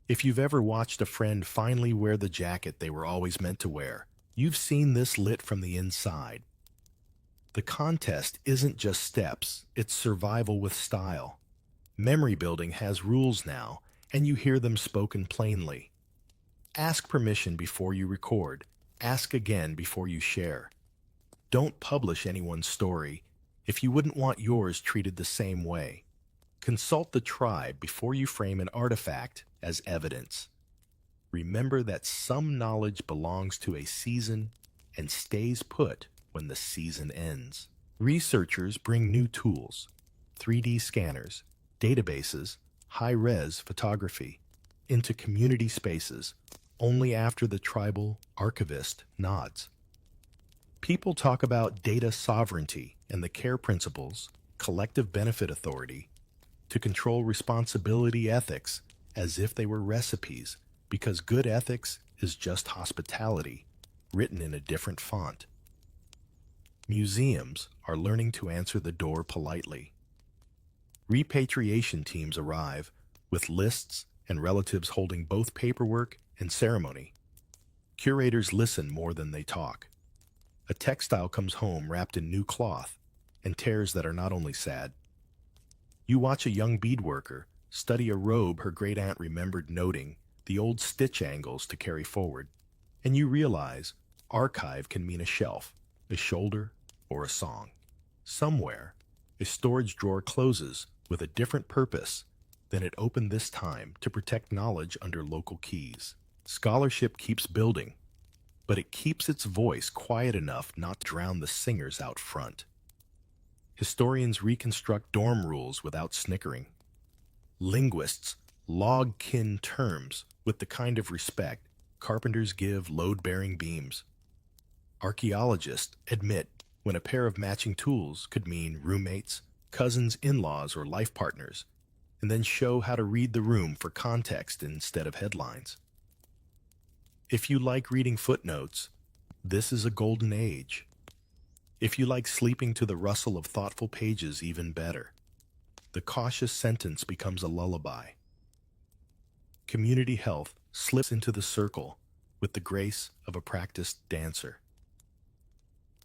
If you've ever watched a friend finally wear the jacket they were always meant to wear, you've seen this lit from the inside. The contest isn't just steps, it's survival with style. Memory building has rules now, and you hear them spoken plainly. Ask permission before you record. Ask again before you share. Don't publish anyone's story if you wouldn't want yours treated the same way. Consult the tribe before you frame an artifact as evidence. Remember that some knowledge belongs to a season and stays put when the season ends. Researchers bring new tools, 3D scanners, databases, high-res photography, into community spaces only after the tribal archivist nods. People talk about data sovereignty and the care principles, collective benefit authority, to control responsibility ethics as if they were recipes, because good ethics is just hospitality, written in a different font. Museums are learning to answer the door politely. Repatriation teams arrive with lists and relatives holding both paperwork and ceremony. Curators listen more than they talk. A textile comes home wrapped in new cloth and tears that are not only sad. You watch a young beadworker study a robe her great-aunt remembered noting the old stitch angles to carry forward, and you realize archive can mean a shelf, a shoulder, or a song. Somewhere, a storage drawer closes with a different purpose than it opened this time to protect knowledge under local keys. Scholarship keeps building, but it keeps its voice quiet enough not to drown the singers out front. Historians reconstruct dorm rules without snickering. Linguists log kin terms with the kind of respect carpenters give load-bearing beams. Archaeologists admit when a pair of matching tools could mean roommates, cousins, in-laws, or life partners, and then show how to read the room for context instead of headlines. If you like reading footnotes, this is a golden age. If you like sleeping to the rustle of thoughtful pages, even better. The cautious sentence becomes a lullaby. Community health slips into the circle with the grace of a practiced dancer.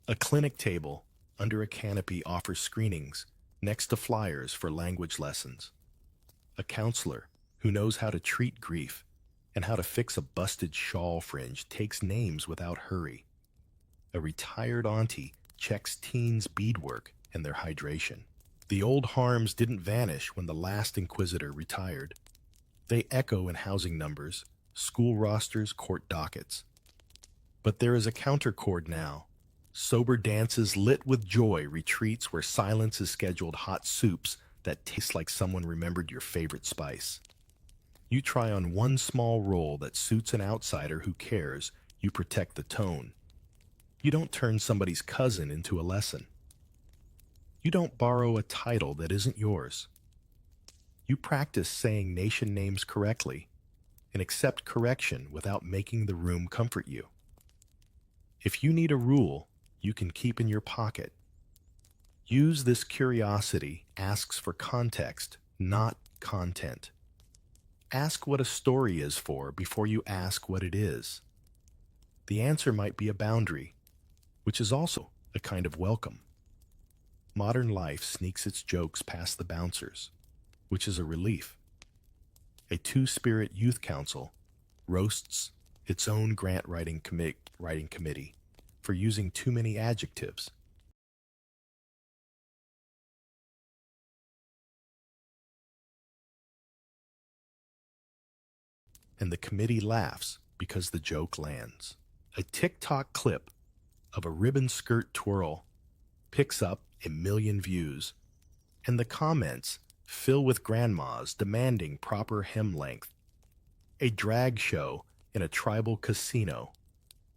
A clinic table under a canopy offers screenings next to flyers for language lessons. A counselor who knows how to treat grief and how to fix a busted shawl fringe takes names without hurry. A retired auntie checks teens' beadwork and their hydration. The old harms didn't vanish when the last inquisitor retired. They echo in housing numbers, school rosters, court dockets. But there is a counterchord now. Sober dances lit with joy, retreats where silence is scheduled, hot soups that taste like someone remembered your favorite spice. You try on one small role that suits an outsider who cares. You protect the tone. You don't turn somebody's cousin into a lesson. You don't borrow a title that isn't yours. You practice saying nation names correctly and accept correction without making the room comfort you. If you need a rule you can keep in your pocket, use this. Curiosity asks for context, not content. Ask what a story is for before you ask what it is. The answer might be a boundary, which is also a kind of welcome. Modern life sneaks its jokes past the bouncers, which is a relief. A two-spirit youth council roasts its own grant writing committee for using too many adjectives. And the committee laughs because the joke lands. A TikTok clip of a ribbon skirt twirl picks up 1 million views, and the comments fill with grandmas demanding proper hem length. A drag show in a tribal casino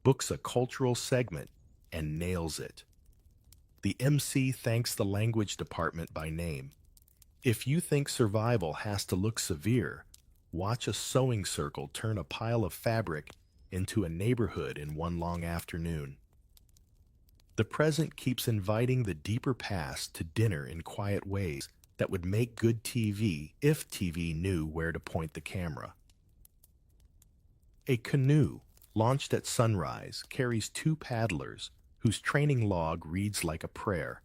books a cultural segment and nails it. The MC thanks the language department by name. If you think survival has to look severe, watch a sewing circle turn a pile of fabric into a neighborhood in one long afternoon. The present keeps inviting the deeper past to dinner in quiet ways that would make good TV if TV knew where to point the camera. A canoe launched at sunrise carries 2 paddlers whose training log reads like a prayer.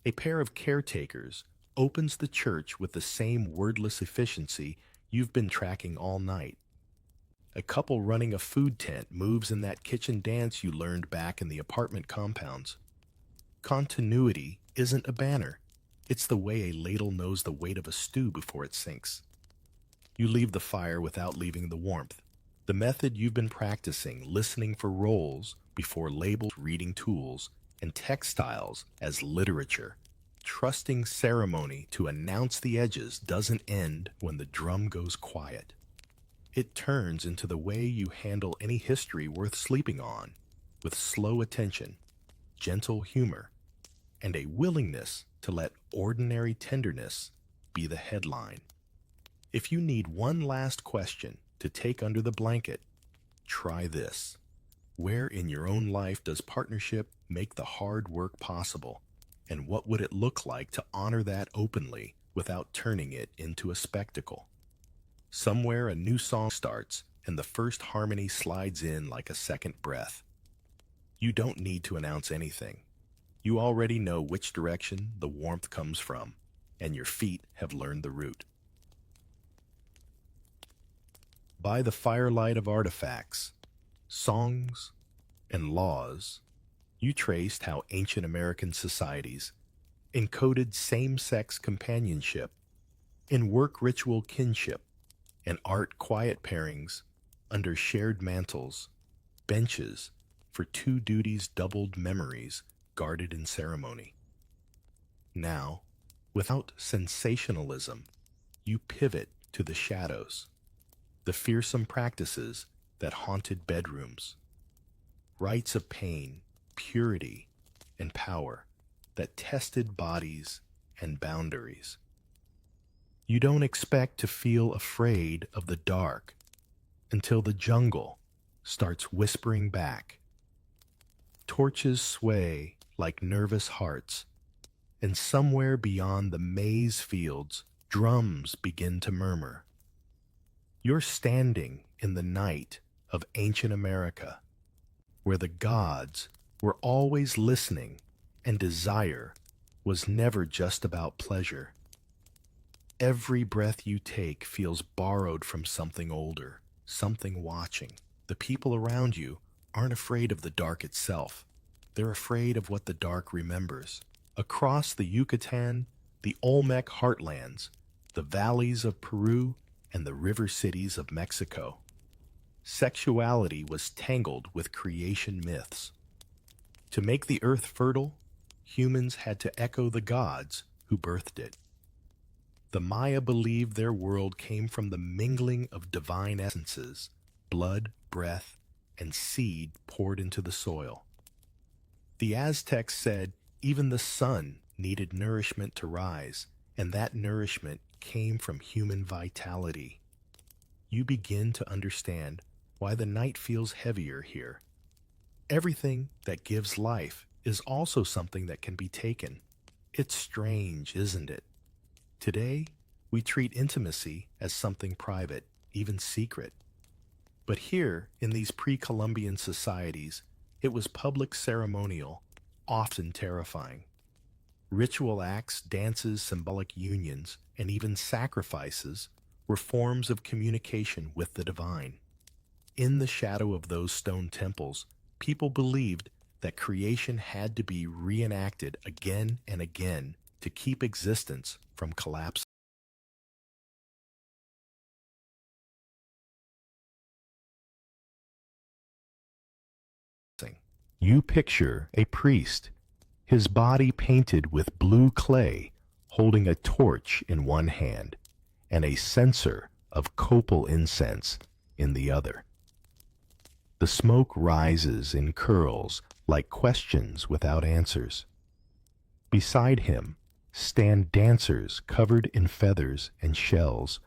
A pair of caretakers opens the church with the same wordless efficiency you've been tracking all night. A couple running a food tent moves in that kitchen dance you learned back in the apartment compounds. Continuity isn't a banner. It's the way a ladle knows the weight of a stew before it sinks. You leave the fire without leaving the warmth. The method you've been practicing, listening for roles before labels, reading tools, and textiles as literature. Trusting ceremony to announce the edges doesn't end when the drum goes quiet. It turns into the way you handle any history worth sleeping on, with slow attention, gentle humor, and a willingness to let ordinary tenderness be the headline. If you need one last question to take under the blanket, try this. Where in your own life does partnership make the hard work possible? And what would it look like to honor that openly without turning it into a spectacle? Somewhere a new song starts and the first harmony slides in like a second breath. You don't need to announce anything. You already know which direction the warmth comes from, and your feet have learned the route. By the firelight of artifacts, songs, and laws, you traced how ancient American societies encoded same-sex companionship, in work ritual kinship, and art quiet pairings under shared mantles, benches for 2 duties doubled memories guarded in ceremony. Now, without sensationalism, you pivot to the shadows, the fearsome practices that haunted bedrooms, rites of pain, purity, and power that tested bodies and boundaries. You don't expect to feel afraid of the dark until the jungle starts whispering back. Torches sway like nervous hearts, and somewhere beyond the maize fields, drums begin to murmur. You're standing in the night of ancient America, where the gods were always listening and desire was never just about pleasure. Every breath you take feels borrowed from something older, something watching. The people around you aren't afraid of the dark itself. They're afraid of what the dark remembers. Across the Yucatan, the Olmec heartlands, the valleys of Peru, and the river cities of Mexico, sexuality was tangled with creation myths. To make the earth fertile, humans had to echo the gods who birthed it. The Maya believed their world came from the mingling of divine essences, blood, breath, and seed poured into the soil. The Aztecs said even the sun needed nourishment to rise, and that nourishment came from human vitality. You begin to understand why the night feels heavier here. Everything that gives life is also something that can be taken. It's strange, isn't it? Today, we treat intimacy as something private, even secret. But here, in these pre-Columbian societies, it was public ceremonial, often terrifying. Ritual acts, dances, symbolic unions, and even sacrifices were forms of communication with the divine. In the shadow of those stone temples, people believed that creation had to be reenacted again and again to keep existence from collapsing. You picture a priest, his body painted with blue clay, holding a torch in one hand and a censer of copal incense in the other. The smoke rises in curls like questions without answers. Beside him stand dancers covered in feathers and shells,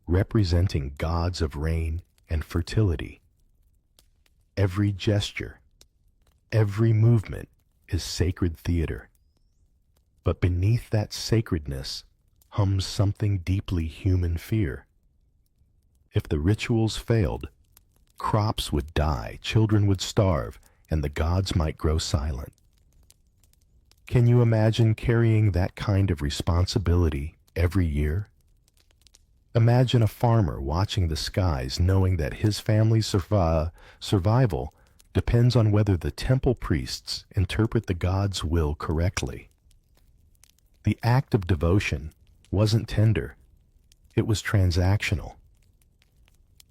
representing gods of rain and fertility. Every gesture, every movement is sacred theater. But beneath that sacredness hums something deeply human fear. If the rituals failed, crops would die, children would starve, and the gods might grow silent. Can you imagine carrying that kind of responsibility every year? Imagine a farmer watching the skies knowing that his family's survival depends on whether the temple priests interpret the god's will correctly. The act of devotion wasn't tender, it was transactional.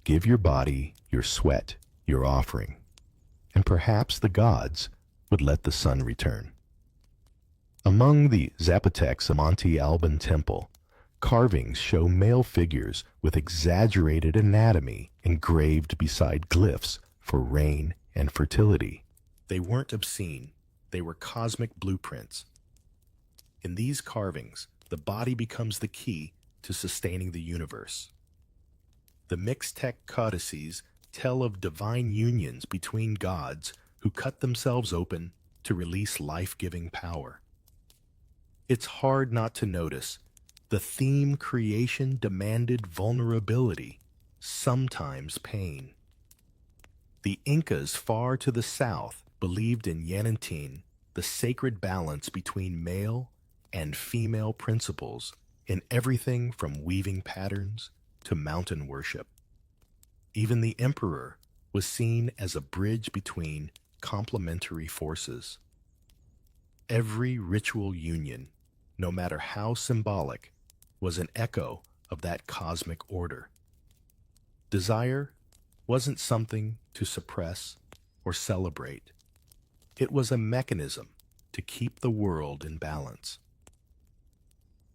Give your body, your sweat, your offering, and perhaps the gods would let the sun return. Among the Zapotecs Monte Alban temple, carvings show male figures with exaggerated anatomy engraved beside glyphs for rain and fertility. They weren't obscene, they were cosmic blueprints. In these carvings, the body becomes the key to sustaining the universe. The Mixtec codices tell of divine unions between gods who cut themselves open to release life-giving power. It's hard not to notice the theme creation demanded vulnerability, sometimes pain. The Incas far to the south believed in Yanantin, the sacred balance between male and female principles in everything from weaving patterns to mountain worship. Even the emperor was seen as a bridge between complementary forces. Every ritual union, no matter how symbolic, was an echo of that cosmic order. Desire wasn't something to suppress or celebrate. It was a mechanism to keep the world in balance.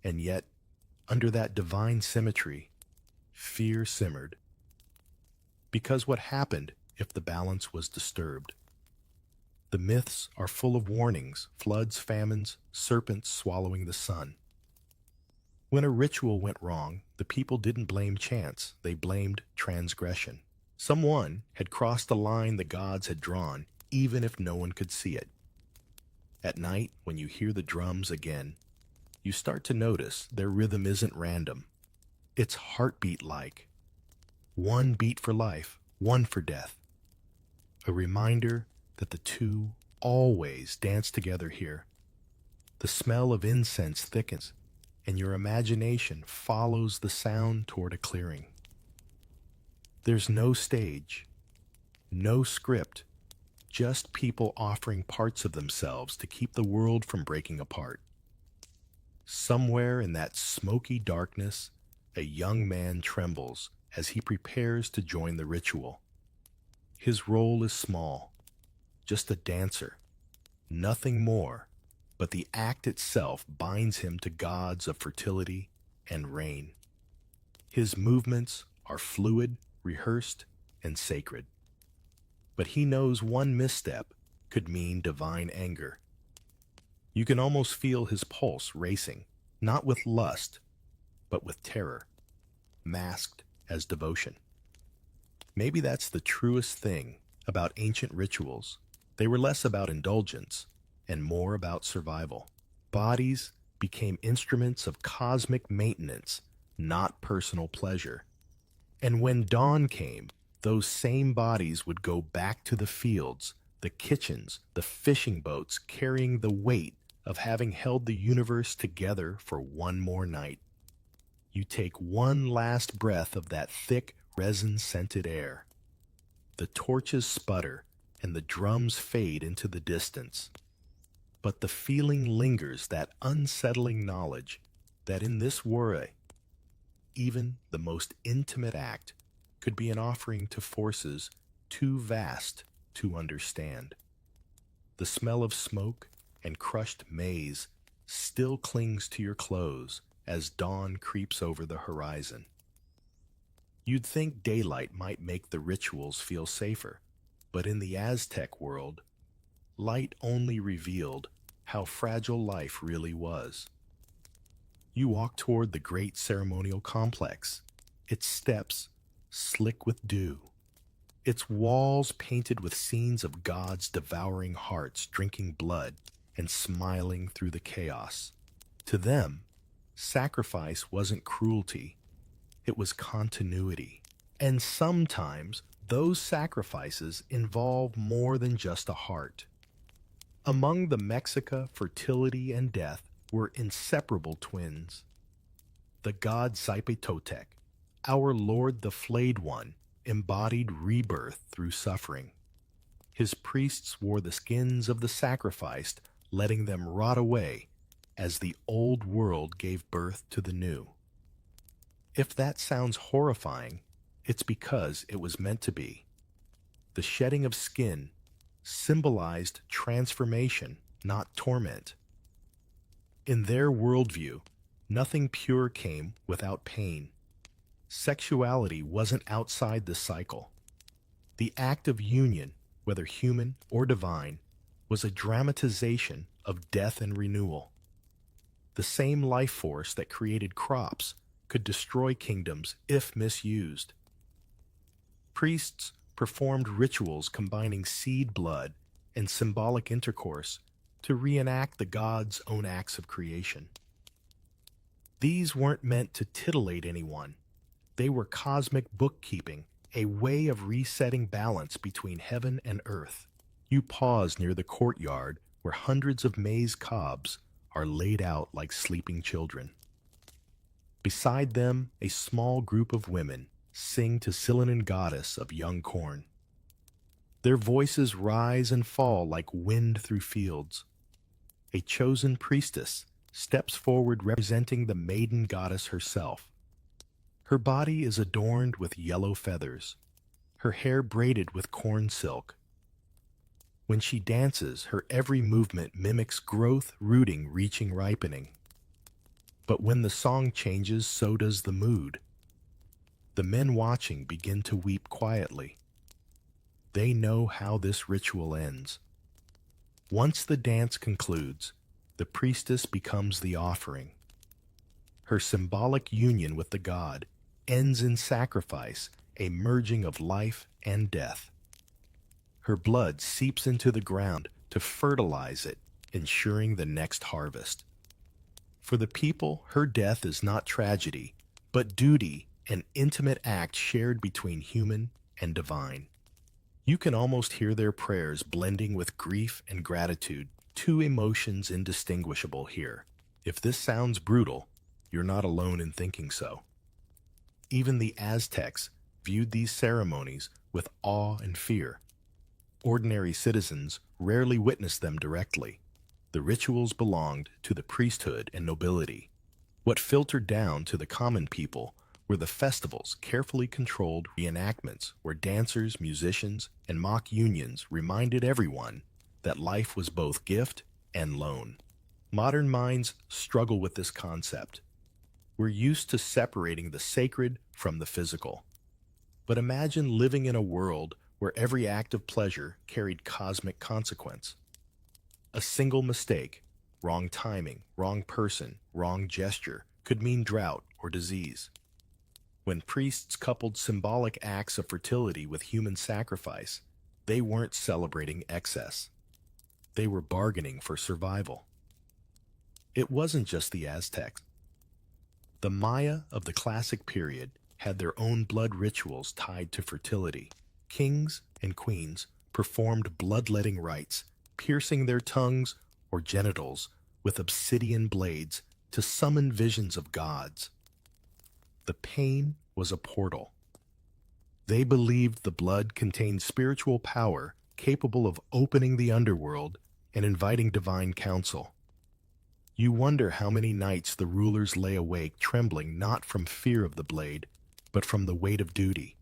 And yet, under that divine symmetry, fear simmered. Because what happened if the balance was disturbed? The myths are full of warnings, floods, famines, serpents swallowing the sun. When a ritual went wrong, the people didn't blame chance, they blamed transgression. Someone had crossed the line the gods had drawn, even if no one could see it. At night, when you hear the drums again, you start to notice their rhythm isn't random. It's heartbeat-like. One beat for life, one for death. A reminder that the two always dance together here. The smell of incense thickens, and your imagination follows the sound toward a clearing. There's no stage, no script, just people offering parts of themselves to keep the world from breaking apart. Somewhere in that smoky darkness, a young man trembles as he prepares to join the ritual. His role is small, just a dancer, nothing more, but the act itself binds him to gods of fertility and rain. His movements are fluid, rehearsed, and sacred. But he knows one misstep could mean divine anger. You can almost feel his pulse racing, not with lust, but with terror, masked as devotion. Maybe that's the truest thing about ancient rituals. They were less about indulgence and more about survival. Bodies became instruments of cosmic maintenance, not personal pleasure. And when dawn came, those same bodies would go back to the fields, the kitchens, the fishing boats, carrying the weight of having held the universe together for one more night. You take one last breath of that thick, resin-scented air. The torches sputter and the drums fade into the distance. But the feeling lingers, that unsettling knowledge that in this world, even the most intimate act could be an offering to forces too vast to understand. The smell of smoke and crushed maize still clings to your clothes as dawn creeps over the horizon. You'd think daylight might make the rituals feel safer, but in the Aztec world, light only revealed how fragile life really was. You walk toward the great ceremonial complex, its steps slick with dew, its walls painted with scenes of gods devouring hearts, drinking blood, and smiling through the chaos. To them, sacrifice wasn't cruelty, it was continuity. And sometimes those sacrifices involve more than just a heart. Among the Mexica, fertility and death were inseparable twins. The god Zypetotec, our Lord the Flayed One, embodied rebirth through suffering. His priests wore the skins of the sacrificed, letting them rot away as the old world gave birth to the new. If that sounds horrifying, it's because it was meant to be. The shedding of skin symbolized transformation, not torment. In their worldview, nothing pure came without pain. Sexuality wasn't outside the cycle. The act of union, whether human or divine, was a dramatization of death and renewal. The same life force that created crops could destroy kingdoms if misused. Priests performed rituals combining seed blood and symbolic intercourse to reenact the gods' own acts of creation. These weren't meant to titillate anyone. They were cosmic bookkeeping, a way of resetting balance between heaven and earth. You pause near the courtyard where hundreds of maize cobs are laid out like sleeping children. Beside them, a small group of women sing to Cyllenian goddess of young corn. Their voices rise and fall like wind through fields. A chosen priestess steps forward representing the maiden goddess herself. Her body is adorned with yellow feathers, her hair braided with corn silk. When she dances, her every movement mimics growth, rooting, reaching, ripening. But when the song changes, so does the mood. The men watching begin to weep quietly. They know how this ritual ends. Once the dance concludes, the priestess becomes the offering. Her symbolic union with the god ends in sacrifice, a merging of life and death. Her blood seeps into the ground to fertilize it, ensuring the next harvest. For the people, her death is not tragedy, but duty, an intimate act shared between human and divine. You can almost hear their prayers blending with grief and gratitude, two emotions indistinguishable here. If this sounds brutal, you're not alone in thinking so. Even the Aztecs viewed these ceremonies with awe and fear. Ordinary citizens rarely witnessed them directly. The rituals belonged to the priesthood and nobility. What filtered down to the common people were the festivals, carefully controlled reenactments where dancers, musicians, and mock unions reminded everyone that life was both gift and loan. Modern minds struggle with this concept. We're used to separating the sacred from the physical. But imagine living in a world where every act of pleasure carried cosmic consequence. A single mistake, wrong timing, wrong person, wrong gesture, could mean drought or disease. When priests coupled symbolic acts of fertility with human sacrifice, they weren't celebrating excess. They were bargaining for survival. It wasn't just the Aztecs. The Maya of the classic period had their own blood rituals tied to fertility. Kings and queens performed bloodletting rites, piercing their tongues or genitals with obsidian blades to summon visions of gods. The pain was a portal. They believed the blood contained spiritual power capable of opening the underworld and inviting divine counsel. You wonder how many nights the rulers lay awake trembling not from fear of the blade, but from the weight of duty.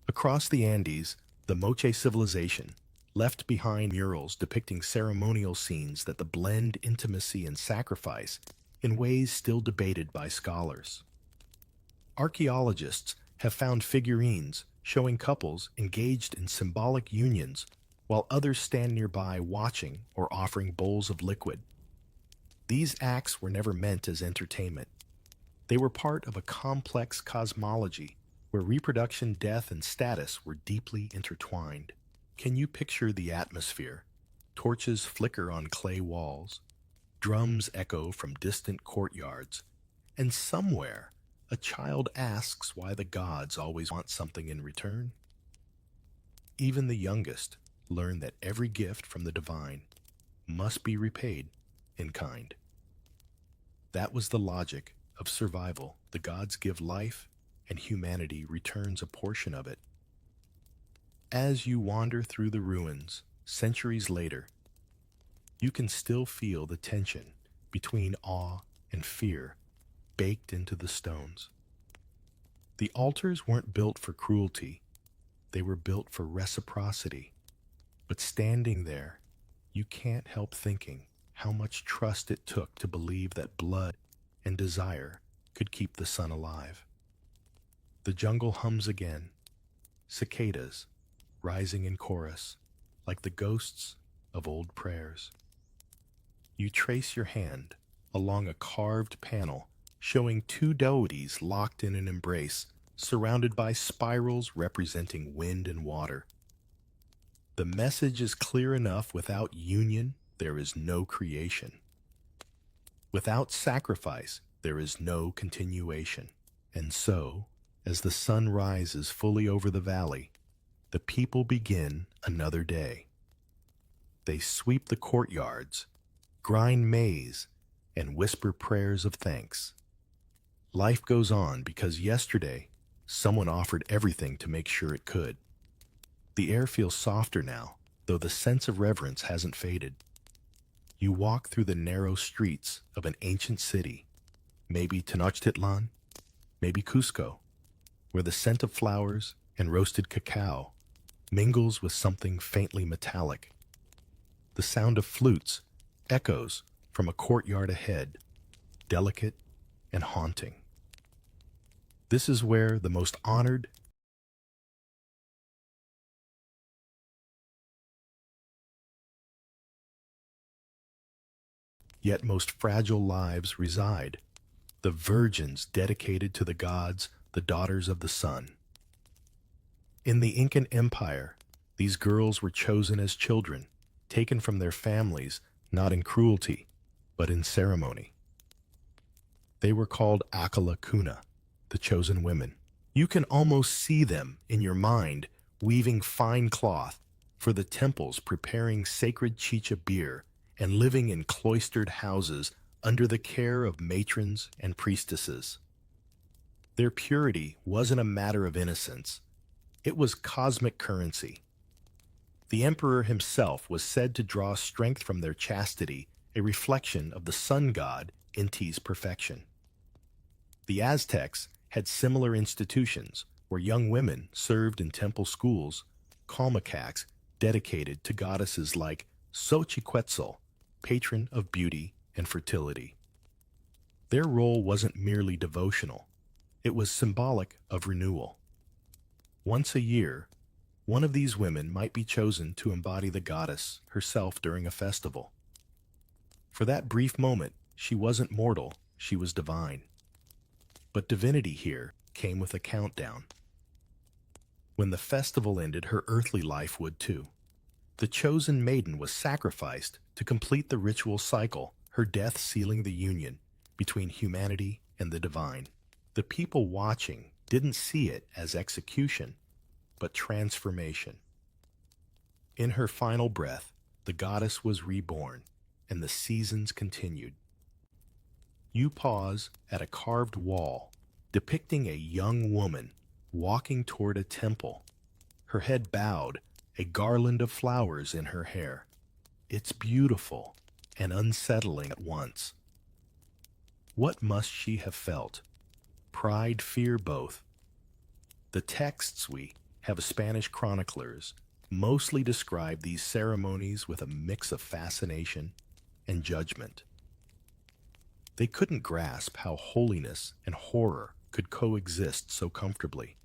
Across the Andes, the Moche civilization left behind murals depicting ceremonial scenes that blend intimacy and sacrifice in ways still debated by scholars. Archaeologists have found figurines showing couples engaged in symbolic unions while others stand nearby watching or offering bowls of liquid. These acts were never meant as entertainment. They were part of a complex cosmology where reproduction, death, and status were deeply intertwined. Can you picture the atmosphere? Torches flicker on clay walls, drums echo from distant courtyards, and somewhere a child asks why the gods always want something in return. Even the youngest learn that every gift from the divine must be repaid in kind. That was the logic of survival. The gods give life, and humanity returns a portion of it. As you wander through the ruins, centuries later, you can still feel the tension between awe and fear baked into the stones. The altars weren't built for cruelty, they were built for reciprocity. But standing there, you can't help thinking how much trust it took to believe that blood and desire could keep the sun alive. The jungle hums again, cicadas rising in chorus like the ghosts of old prayers. You trace your hand along a carved panel showing two deities locked in an embrace, surrounded by spirals representing wind and water. The message is clear enough: without union, there is no creation. Without sacrifice, there is no continuation. And so, as the sun rises fully over the valley, the people begin another day. They sweep the courtyards, grind maize, and whisper prayers of thanks. Life goes on because yesterday, someone offered everything to make sure it could. The air feels softer now, though the sense of reverence hasn't faded. You walk through the narrow streets of an ancient city, maybe Tenochtitlan, maybe Cusco, where the scent of flowers and roasted cacao mingles with something faintly metallic. The sound of flutes echoes from a courtyard ahead, delicate and haunting. This is where the most honored yet most fragile lives reside, the virgins dedicated to the gods, the daughters of the sun. In the Incan Empire, these girls were chosen as children, taken from their families not in cruelty, but in ceremony. They were called Akala Kuna, the chosen women. You can almost see them in your mind weaving fine cloth for the temples, preparing sacred chicha beer, and living in cloistered houses under the care of matrons and priestesses. Their purity wasn't a matter of innocence. It was cosmic currency. The emperor himself was said to draw strength from their chastity, a reflection of the sun god Inti's perfection. The Aztecs had similar institutions where young women served in temple schools, calmacacs dedicated to goddesses like Xochiquetzal, patron of beauty and fertility. Their role wasn't merely devotional, it was symbolic of renewal. Once a year, one of these women might be chosen to embody the goddess herself during a festival. For that brief moment, she wasn't mortal, she was divine. But divinity here came with a countdown. When the festival ended, her earthly life would too. The chosen maiden was sacrificed to complete the ritual cycle, her death sealing the union between humanity and the divine. The people watching didn't see it as execution, but transformation. In her final breath, the goddess was reborn, and the seasons continued. You pause at a carved wall depicting a young woman walking toward a temple, her head bowed, a garland of flowers in her hair. It's beautiful and unsettling at once. What must she have felt? Pride, fear, both. The texts we have Spanish chroniclers mostly describe these ceremonies with a mix of fascination and judgment. They couldn't grasp how holiness and horror could coexist so comfortably.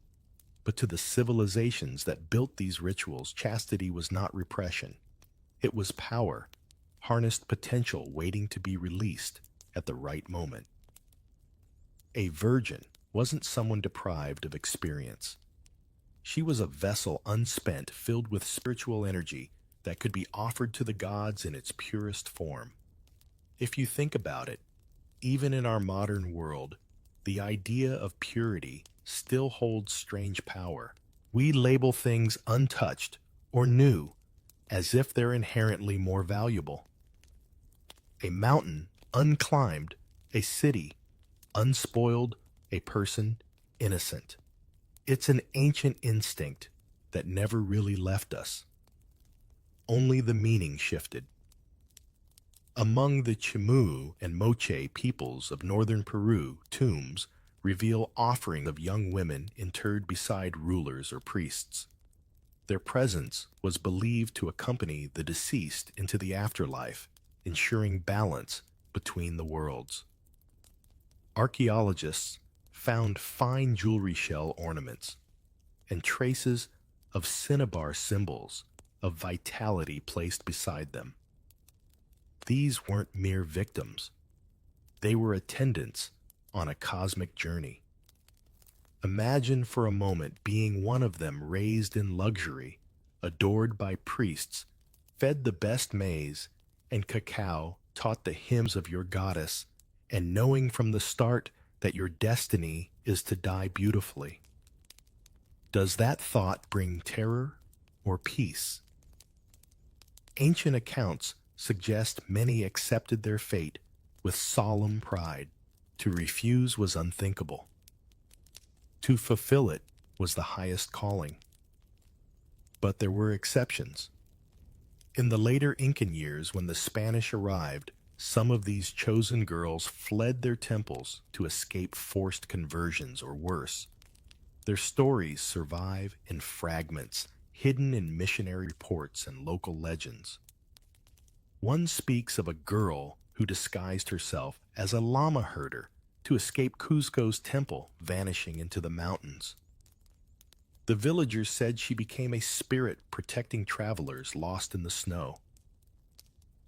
But to the civilizations that built these rituals, chastity was not repression. It was power, harnessed potential waiting to be released at the right moment. A virgin wasn't someone deprived of experience. She was a vessel unspent, filled with spiritual energy that could be offered to the gods in its purest form. If you think about it, even in our modern world, the idea of purity still holds strange power. We label things untouched or new as if they're inherently more valuable. A mountain unclimbed, a city unspoiled, a person innocent. It's an ancient instinct that never really left us. Only the meaning shifted. Among the Chimu and Moche peoples of northern Peru, tombs reveal offerings of young women interred beside rulers or priests. Their presence was believed to accompany the deceased into the afterlife, ensuring balance between the worlds. Archaeologists found fine jewelry shell ornaments and traces of cinnabar symbols of vitality placed beside them. These weren't mere victims. They were attendants on a cosmic journey. Imagine for a moment being one of them, raised in luxury, adored by priests, fed the best maize and cacao, taught the hymns of your goddess, and knowing from the start that your destiny is to die beautifully. Does that thought bring terror or peace? Ancient accounts suggest many accepted their fate with solemn pride. To refuse was unthinkable. To fulfill it was the highest calling. But there were exceptions. In the later Incan years, when the Spanish arrived, some of these chosen girls fled their temples to escape forced conversions or worse. Their stories survive in fragments, hidden in missionary reports and local legends. One speaks of a girl who disguised herself as a llama herder to escape Cusco's temple, vanishing into the mountains. The villagers said she became a spirit protecting travelers lost in the snow.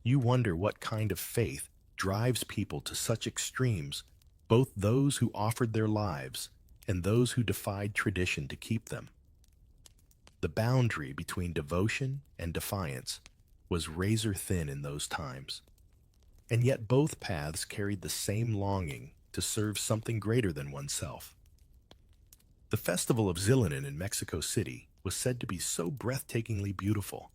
You wonder what kind of faith drives people to such extremes, both those who offered their lives and those who defied tradition to keep them. The boundary between devotion and defiance was razor thin in those times, and yet both paths carried the same longing to serve something greater than oneself. The festival of Zillinan in Mexico City was said to be so breathtakingly beautiful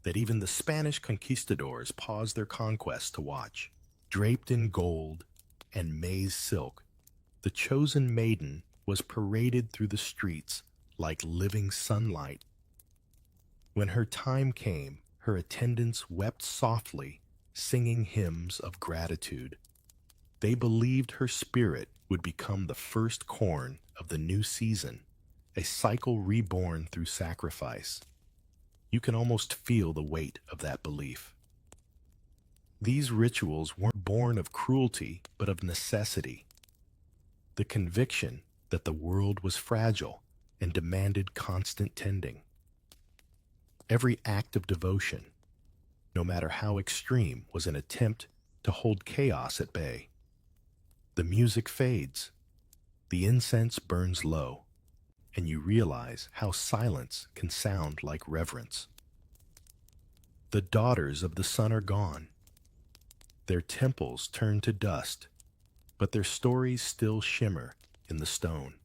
that even the Spanish conquistadors paused their conquest to watch. Draped in gold and maize silk, the chosen maiden was paraded through the streets like living sunlight. When her time came, her attendants wept softly, singing hymns of gratitude. They believed her spirit would become the first corn of the new season, a cycle reborn through sacrifice. You can almost feel the weight of that belief. These rituals weren't born of cruelty, but of necessity. The conviction that the world was fragile and demanded constant tending. Every act of devotion, no matter how extreme, was an attempt to hold chaos at bay. The music fades, the incense burns low, and you realize how silence can sound like reverence. The daughters of the sun are gone. Their temples turn to dust, but their stories still shimmer in the stone.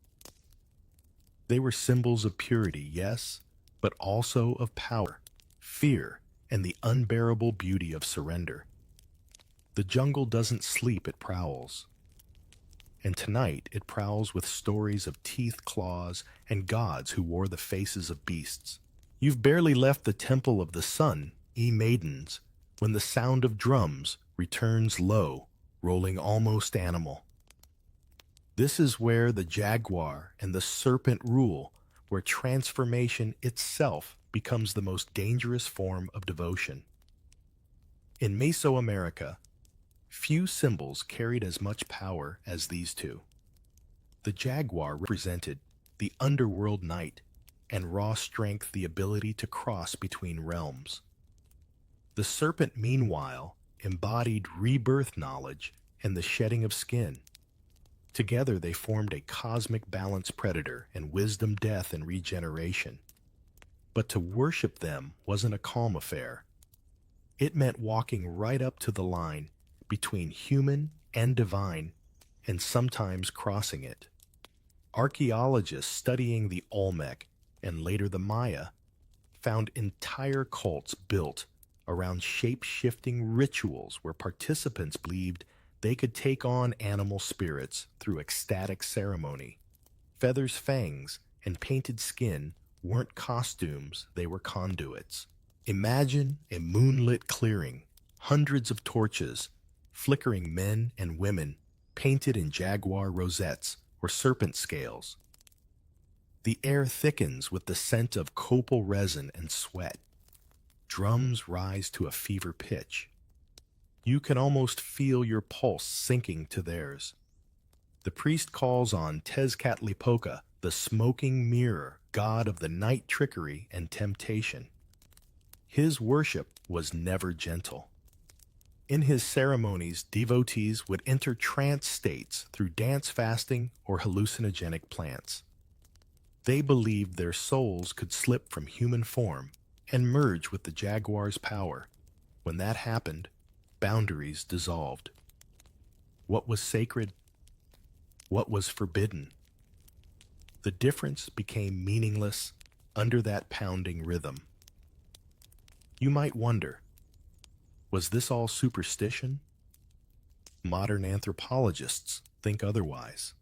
They were symbols of purity, yes, but also of power, fear, and the unbearable beauty of surrender. The jungle doesn't sleep, it prowls. And tonight it prowls with stories of teeth, claws, and gods who wore the faces of beasts. You've barely left the temple of the sun, ye maidens, when the sound of drums returns low, rolling almost animal. This is where the jaguar and the serpent rule, where transformation itself becomes the most dangerous form of devotion. In Mesoamerica, few symbols carried as much power as these two. The jaguar represented the underworld knight, and raw strength, the ability to cross between realms. The serpent, meanwhile, embodied rebirth knowledge and the shedding of skin. Together they formed a cosmic balance, predator and wisdom, death and regeneration. But to worship them wasn't a calm affair. It meant walking right up to the line between human and divine, and sometimes crossing it. Archaeologists studying the Olmec and later the Maya found entire cults built around shape-shifting rituals where participants believed they could take on animal spirits through ecstatic ceremony. Feathers, fangs, and painted skin weren't costumes, they were conduits. Imagine a moonlit clearing, hundreds of torches, flickering men and women painted in jaguar rosettes or serpent scales. The air thickens with the scent of copal resin and sweat. Drums rise to a fever pitch. You can almost feel your pulse sinking to theirs. The priest calls on Tezcatlipoca, the smoking mirror, god of the night, trickery, and temptation. His worship was never gentle. In his ceremonies, devotees would enter trance states through dance, fasting, or hallucinogenic plants. They believed their souls could slip from human form and merge with the jaguar's power. When that happened, boundaries dissolved. What was sacred? What was forbidden? The difference became meaningless under that pounding rhythm. You might wonder, was this all superstition? Modern anthropologists think otherwise.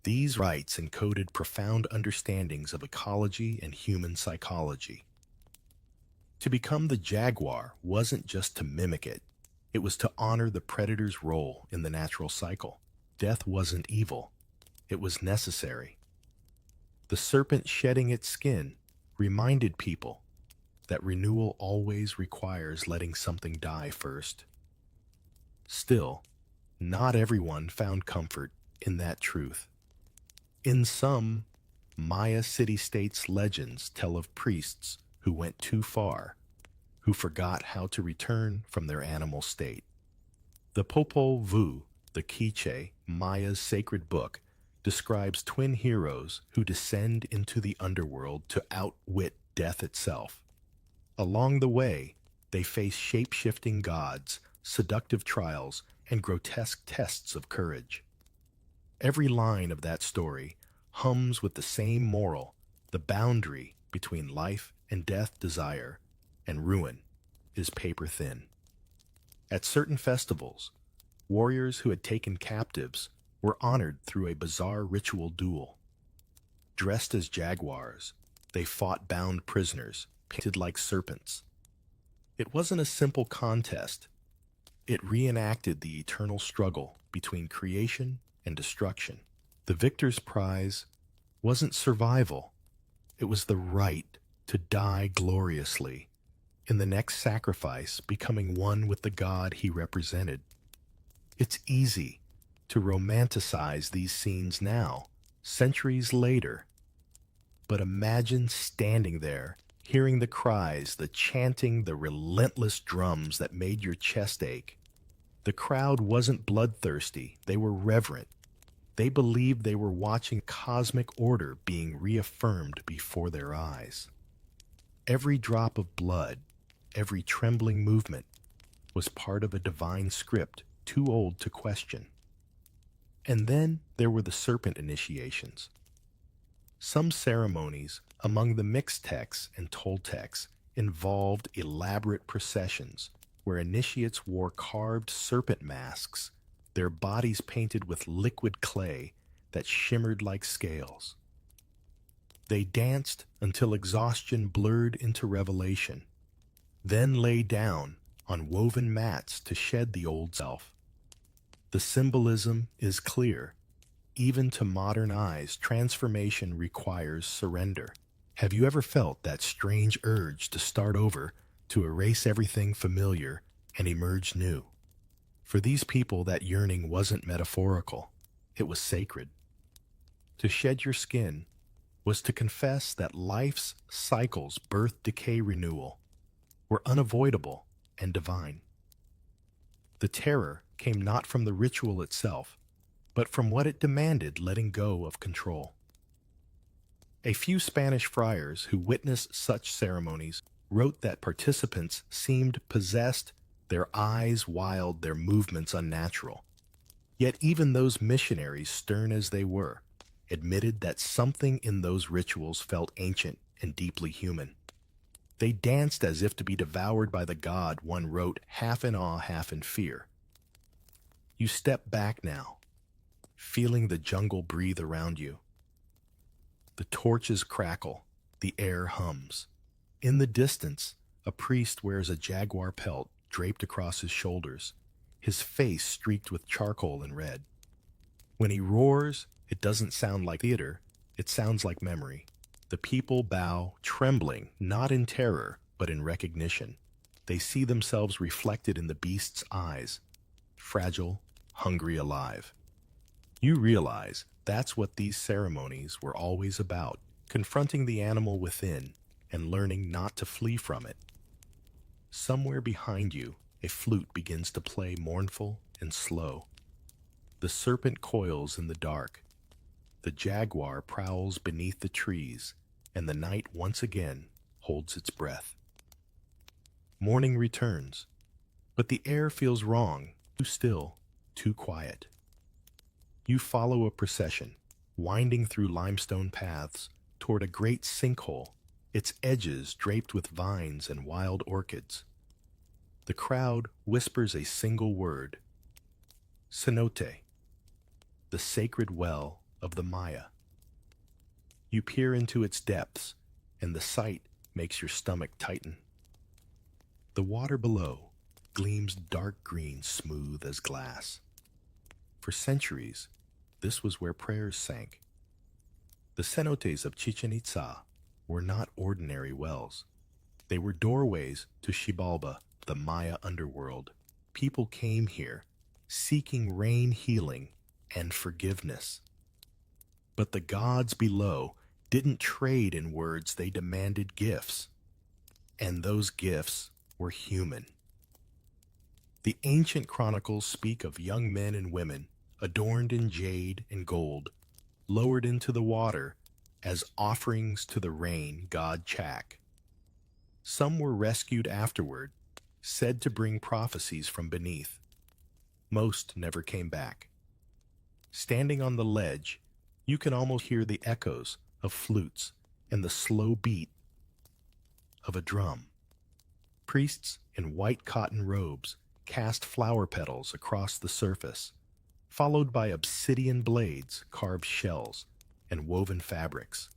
These rites encoded profound understandings of ecology and human psychology. To become the jaguar wasn't just to mimic it, it was to honor the predator's role in the natural cycle. Death wasn't evil, it was necessary. The serpent shedding its skin reminded people that renewal always requires letting something die first. Still, not everyone found comfort in that truth. In some Maya city-states, legends tell of priests who went too far, who forgot how to return from their animal state. The Popol Vuh, the Quiche, Maya's sacred book, describes twin heroes who descend into the underworld to outwit death itself. Along the way, they face shape-shifting gods, seductive trials, and grotesque tests of courage. Every line of that story hums with the same moral: the boundary between life and death, desire and ruin, is paper thin. At certain festivals, warriors who had taken captives were honored through a bizarre ritual duel. Dressed as jaguars, They fought bound prisoners, painted like serpents. It wasn't a simple contest. It reenacted the eternal struggle between creation and destruction. The victor's prize wasn't survival, it was the right to die gloriously, in the next sacrifice becoming one with the God he represented. It's easy to romanticize these scenes now, centuries later, but imagine standing there, hearing the cries, the chanting, the relentless drums that made your chest ache. The crowd wasn't bloodthirsty, they were reverent. They believed they were watching cosmic order being reaffirmed before their eyes. Every drop of blood, every trembling movement, was part of a divine script too old to question. And then there were the serpent initiations. Some ceremonies, among the Mixtecs and Toltecs, involved elaborate processions where initiates wore carved serpent masks, their bodies painted with liquid clay that shimmered like scales. They danced until exhaustion blurred into revelation, then lay down on woven mats to shed the old self. The symbolism is clear. Even to modern eyes, transformation requires surrender. Have you ever felt that strange urge to start over, to erase everything familiar and emerge new? For these people, that yearning wasn't metaphorical. It was sacred. To shed your skin was to confess that life's cycles, birth, decay, renewal, were unavoidable and divine. The terror came not from the ritual itself, but from what it demanded, letting go of control. A few Spanish friars who witnessed such ceremonies wrote that participants seemed possessed, their eyes wild, their movements unnatural. Yet even those missionaries, stern as they were, admitted that something in those rituals felt ancient and deeply human. They danced as if to be devoured by the god, one wrote, half in awe, half in fear. You step back now, feeling the jungle breathe around you. The torches crackle, the air hums. In the distance, a priest wears a jaguar pelt draped across his shoulders, his face streaked with charcoal and red. When he roars, it doesn't sound like theater, it sounds like memory. The people bow, trembling, not in terror, but in recognition. They see themselves reflected in the beast's eyes, fragile, hungry, alive. You realize that's what these ceremonies were always about, confronting the animal within and learning not to flee from it. Somewhere behind you, a flute begins to play, mournful and slow. The serpent coils in the dark. The jaguar prowls beneath the trees, and the night once again holds its breath. Morning returns, but the air feels wrong, too still, too quiet. You follow a procession, winding through limestone paths toward a great sinkhole, its edges draped with vines and wild orchids. The crowd whispers a single word, cenote, the sacred well of the Maya. You peer into its depths, and the sight makes your stomach tighten. The water below gleams dark green, smooth as glass. For centuries, this was where prayers sank. The cenotes of Chichen Itza were not ordinary wells. They were doorways to Xibalba, the Maya underworld. People came here, seeking rain, healing, and forgiveness. But the gods below didn't trade in words, they demanded gifts. And those gifts were human. The ancient chronicles speak of young men and women, adorned in jade and gold, lowered into the water as offerings to the rain god Chak. Some were rescued afterward, said to bring prophecies from beneath. Most never came back. Standing on the ledge, you can almost hear the echoes of flutes and the slow beat of a drum. Priests in white cotton robes cast flower petals across the surface, followed by obsidian blades, carved shells, and woven fabrics.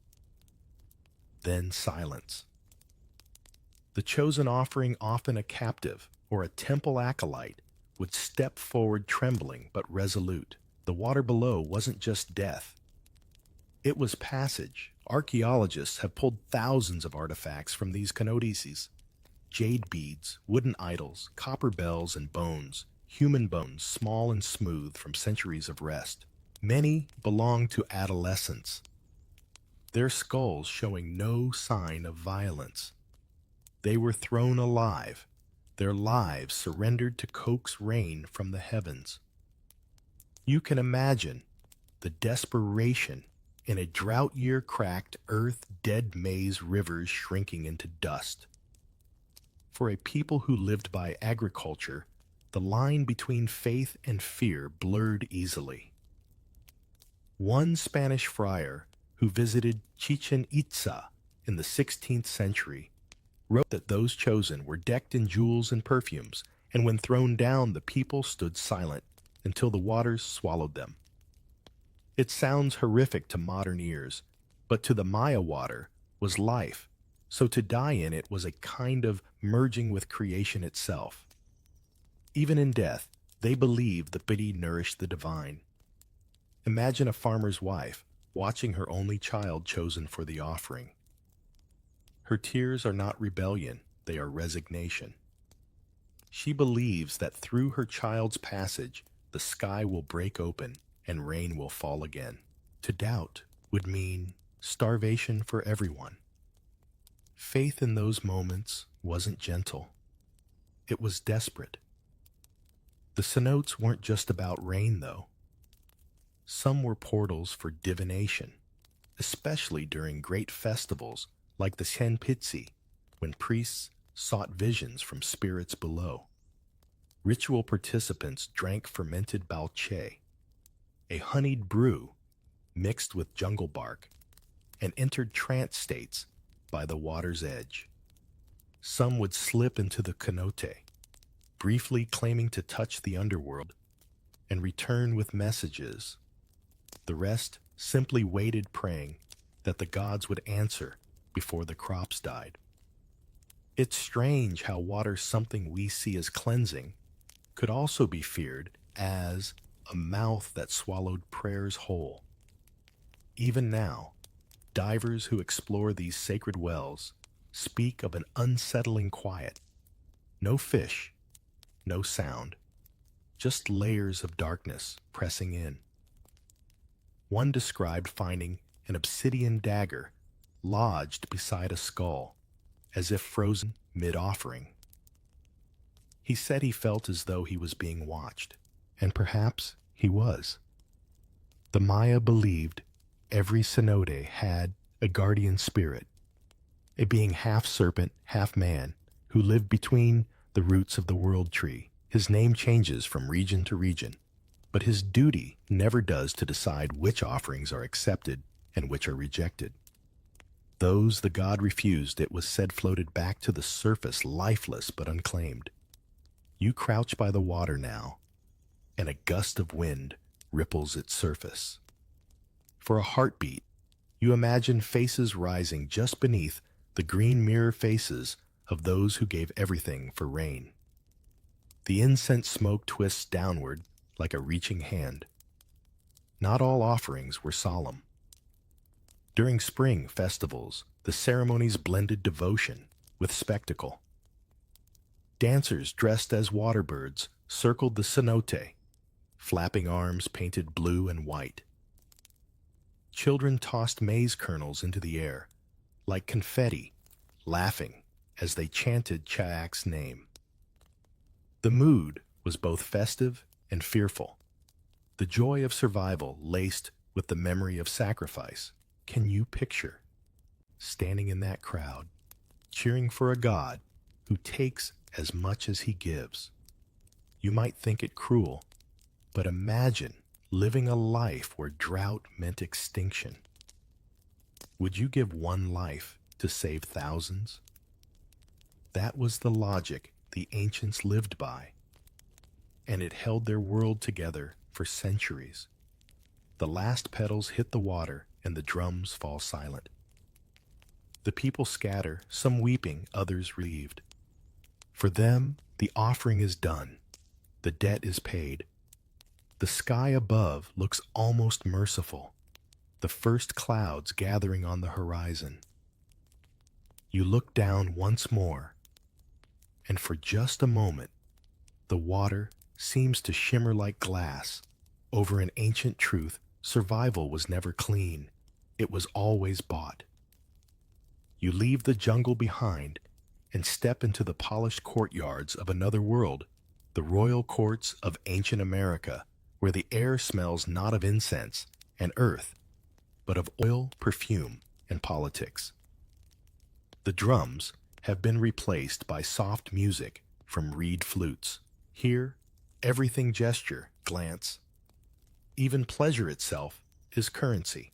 then silence. The chosen offering, often a captive or a temple acolyte, would step forward trembling but resolute. The water below wasn't just death, it was passage. Archaeologists have pulled thousands of artifacts from these cenotes: jade beads, wooden idols, copper bells, and bones, human bones, small and smooth from centuries of rest. Many belong to adolescents, their skulls showing no sign of violence. They were thrown alive, their lives surrendered to coax rain from the heavens. You can imagine the desperation in a drought year, cracked earth, dead maize rivers shrinking into dust. For a people who lived by agriculture, the line between faith and fear blurred easily. One Spanish friar who visited Chichen Itza in the 16th century wrote that those chosen were decked in jewels and perfumes, and when thrown down, the people stood silent until the waters swallowed them. It sounds horrific to modern ears, but to the Maya, water was life, so to die in it was a kind of merging with creation itself. Even in death, they believed the pity nourished the divine. Imagine a farmer's wife watching her only child chosen for the offering. Her tears are not rebellion, they are resignation. She believes that through her child's passage, the sky will break open and rain will fall again. To doubt would mean starvation for everyone. Faith in those moments wasn't gentle. It was desperate. The cenotes weren't just about rain, though. Some were portals for divination, especially during great festivals like the Shenpitsi, when priests sought visions from spirits below. Ritual participants drank fermented balche, a honeyed brew mixed with jungle bark, and entered trance states by the water's edge. Some would slip into the cenote, briefly claiming to touch the underworld, and return with messages. The rest simply waited, praying that the gods would answer before the crops died. It's strange how water, something we see as cleansing, could also be feared as a mouth that swallowed prayers whole. Even now, divers who explore these sacred wells speak of an unsettling quiet. No fish, no sound, just layers of darkness pressing in. One described finding an obsidian dagger lodged beside a skull, as if frozen mid-offering. He said he felt as though he was being watched, and perhaps he was. The Maya believed every cenote had a guardian spirit, a being half serpent, half man, who lived between the roots of the world tree. His name changes from region to region, but his duty never does to decide which offerings are accepted and which are rejected. Those the god refused, it was said, floated back to the surface, lifeless but unclaimed. You crouch by the water now, and a gust of wind ripples its surface. For a heartbeat, you imagine faces rising just beneath the green mirror faces of those who gave everything for rain. The incense smoke twists downward like a reaching hand. Not all offerings were solemn. During spring festivals, the ceremonies blended devotion with spectacle. Dancers dressed as water birds circled the cenote, flapping arms painted blue and white. Children tossed maize kernels into the air, like confetti, laughing as they chanted Chaak's name. The mood was both festive and fearful, the joy of survival laced with the memory of sacrifice. Can you picture standing in that crowd, cheering for a god who takes as much as he gives? You might think it cruel, but imagine living a life where drought meant extinction. Would you give one life to save thousands? That was the logic the ancients lived by, and it held their world together for centuries. The last petals hit the water and the drums fall silent. The people scatter, some weeping, others relieved. For them, the offering is done. The debt is paid. The sky above looks almost merciful, the first clouds gathering on the horizon. You look down once more, and for just a moment, the water seems to shimmer like glass over an ancient truth: survival was never clean, it was always bought. You leave the jungle behind and step into the polished courtyards of another world, the royal courts of ancient America, where the air smells not of incense and earth, but of oil, perfume, and politics. The drums have been replaced by soft music from reed flutes. Here, everything gesture, glance, even pleasure itself is currency.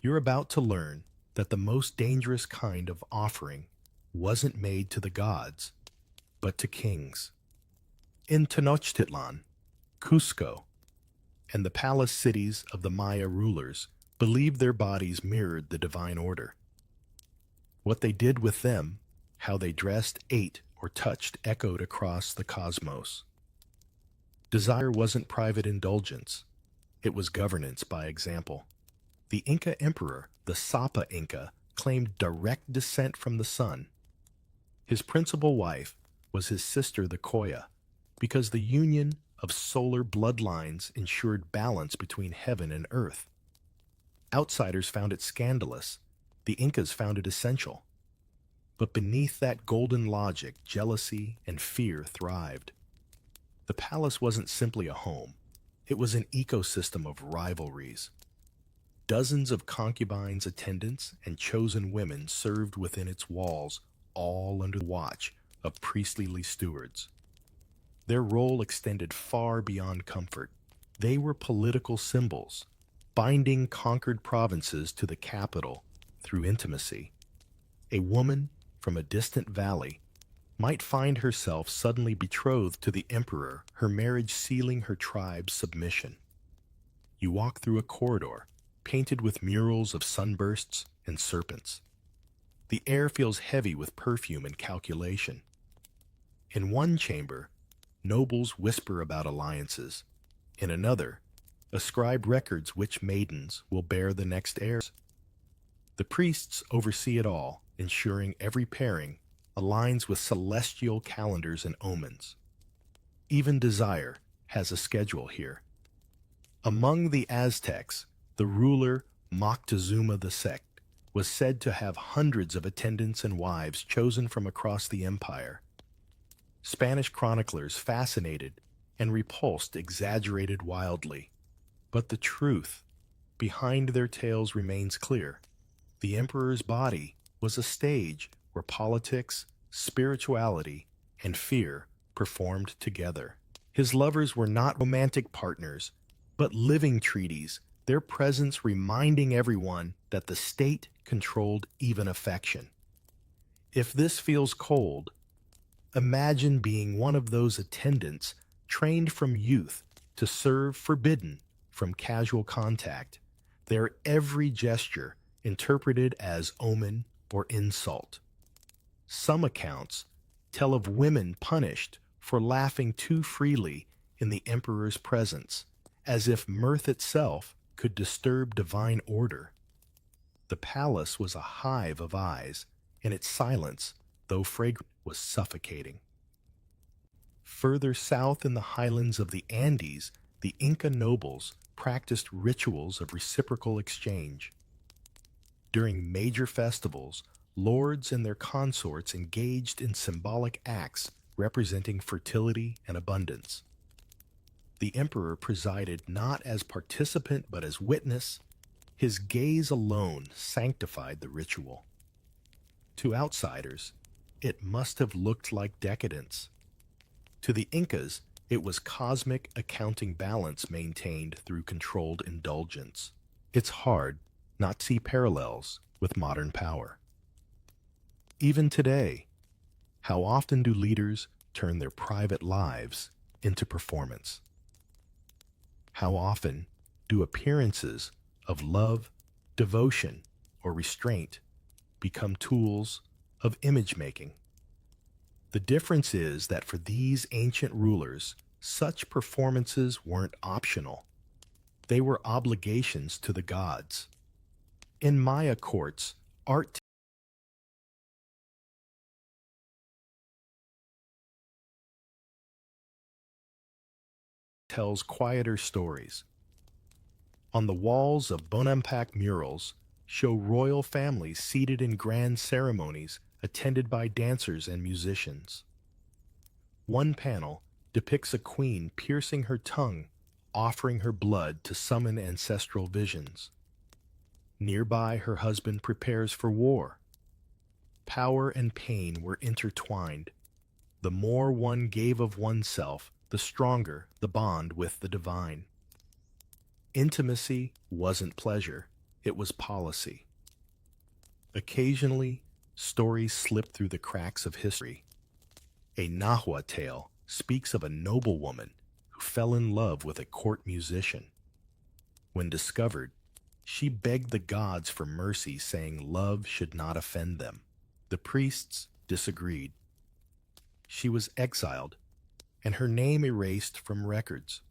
You're about to learn that the most dangerous kind of offering wasn't made to the gods, but to kings. In Tenochtitlan, Cusco, and the palace cities of the Maya rulers believed their bodies mirrored the divine order. What they did with them, how they dressed, ate, or touched echoed across the cosmos. Desire wasn't private indulgence, it was governance by example. The Inca emperor, the Sapa Inca, claimed direct descent from the sun. His principal wife was his sister, the Koya, because the union of solar bloodlines ensured balance between heaven and earth. Outsiders found it scandalous. The Incas found it essential. But beneath that golden logic, jealousy and fear thrived. The palace wasn't simply a home. It was an ecosystem of rivalries. Dozens of concubines, attendants, and chosen women served within its walls, all under the watch of priestly stewards. Their role extended far beyond comfort. They were political symbols, binding conquered provinces to the capital through intimacy. A woman from a distant valley might find herself suddenly betrothed to the emperor, her marriage sealing her tribe's submission. You walk through a corridor painted with murals of sunbursts and serpents. The air feels heavy with perfume and calculation. In one chamber, nobles whisper about alliances. In another, ascribe records which maidens will bear the next heirs. The priests oversee it all, ensuring every pairing aligns with celestial calendars and omens. Even desire has a schedule here. Among the Aztecs, the ruler Moctezuma II was said to have hundreds of attendants and wives chosen from across the empire. Spanish chroniclers, fascinated and repulsed, exaggerated wildly. But the truth behind their tales remains clear. The emperor's body was a stage where politics, spirituality, and fear performed together. His lovers were not romantic partners, but living treaties, their presence reminding everyone that the state controlled even affection. If this feels cold, imagine being one of those attendants trained from youth to serve forbidden from casual contact, their every gesture interpreted as omen or insult. Some accounts tell of women punished for laughing too freely in the emperor's presence, as if mirth itself could disturb divine order. The palace was a hive of eyes, and its silence, though fragrant, was suffocating. Further south in the highlands of the Andes, the Inca nobles practiced rituals of reciprocal exchange. During major festivals, lords and their consorts engaged in symbolic acts representing fertility and abundance. The emperor presided not as participant but as witness. His gaze alone sanctified the ritual. To outsiders, it must have looked like decadence. To the Incas, it was cosmic accounting balance maintained through controlled indulgence. It's hard not to see parallels with modern power. Even today, how often do leaders turn their private lives into performance? How often do appearances of love, devotion, or restraint become tools of image making. The difference is that for these ancient rulers, such performances weren't optional. They were obligations to the gods. In Maya courts, art tells quieter stories. On the walls of Bonampak murals show royal families seated in grand ceremonies attended by dancers and musicians. One panel depicts a queen piercing her tongue, offering her blood to summon ancestral visions. Nearby, her husband prepares for war. Power and pain were intertwined. The more one gave of oneself, the stronger the bond with the divine. Intimacy wasn't pleasure, it was policy. Occasionally, stories slip through the cracks of history. A Nahua tale speaks of a noblewoman who fell in love with a court musician. When discovered, she begged the gods for mercy, saying love should not offend them. The priests disagreed. She was exiled, and her name erased from records.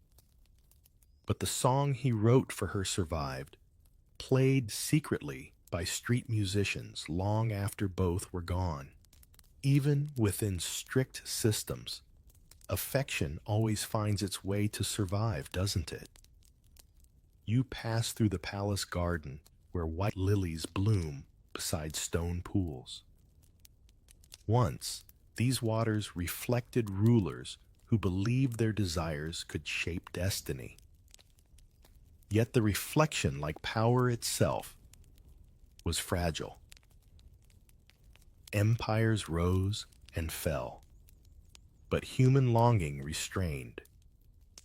But the song he wrote for her survived, played secretly by street musicians long after both were gone. Even within strict systems, affection always finds its way to survive, doesn't it? You pass through the palace garden where white lilies bloom beside stone pools. Once, these waters reflected rulers who believed their desires could shape destiny. Yet the reflection, like power itself, was fragile. Empires rose and fell, but human longing restrained.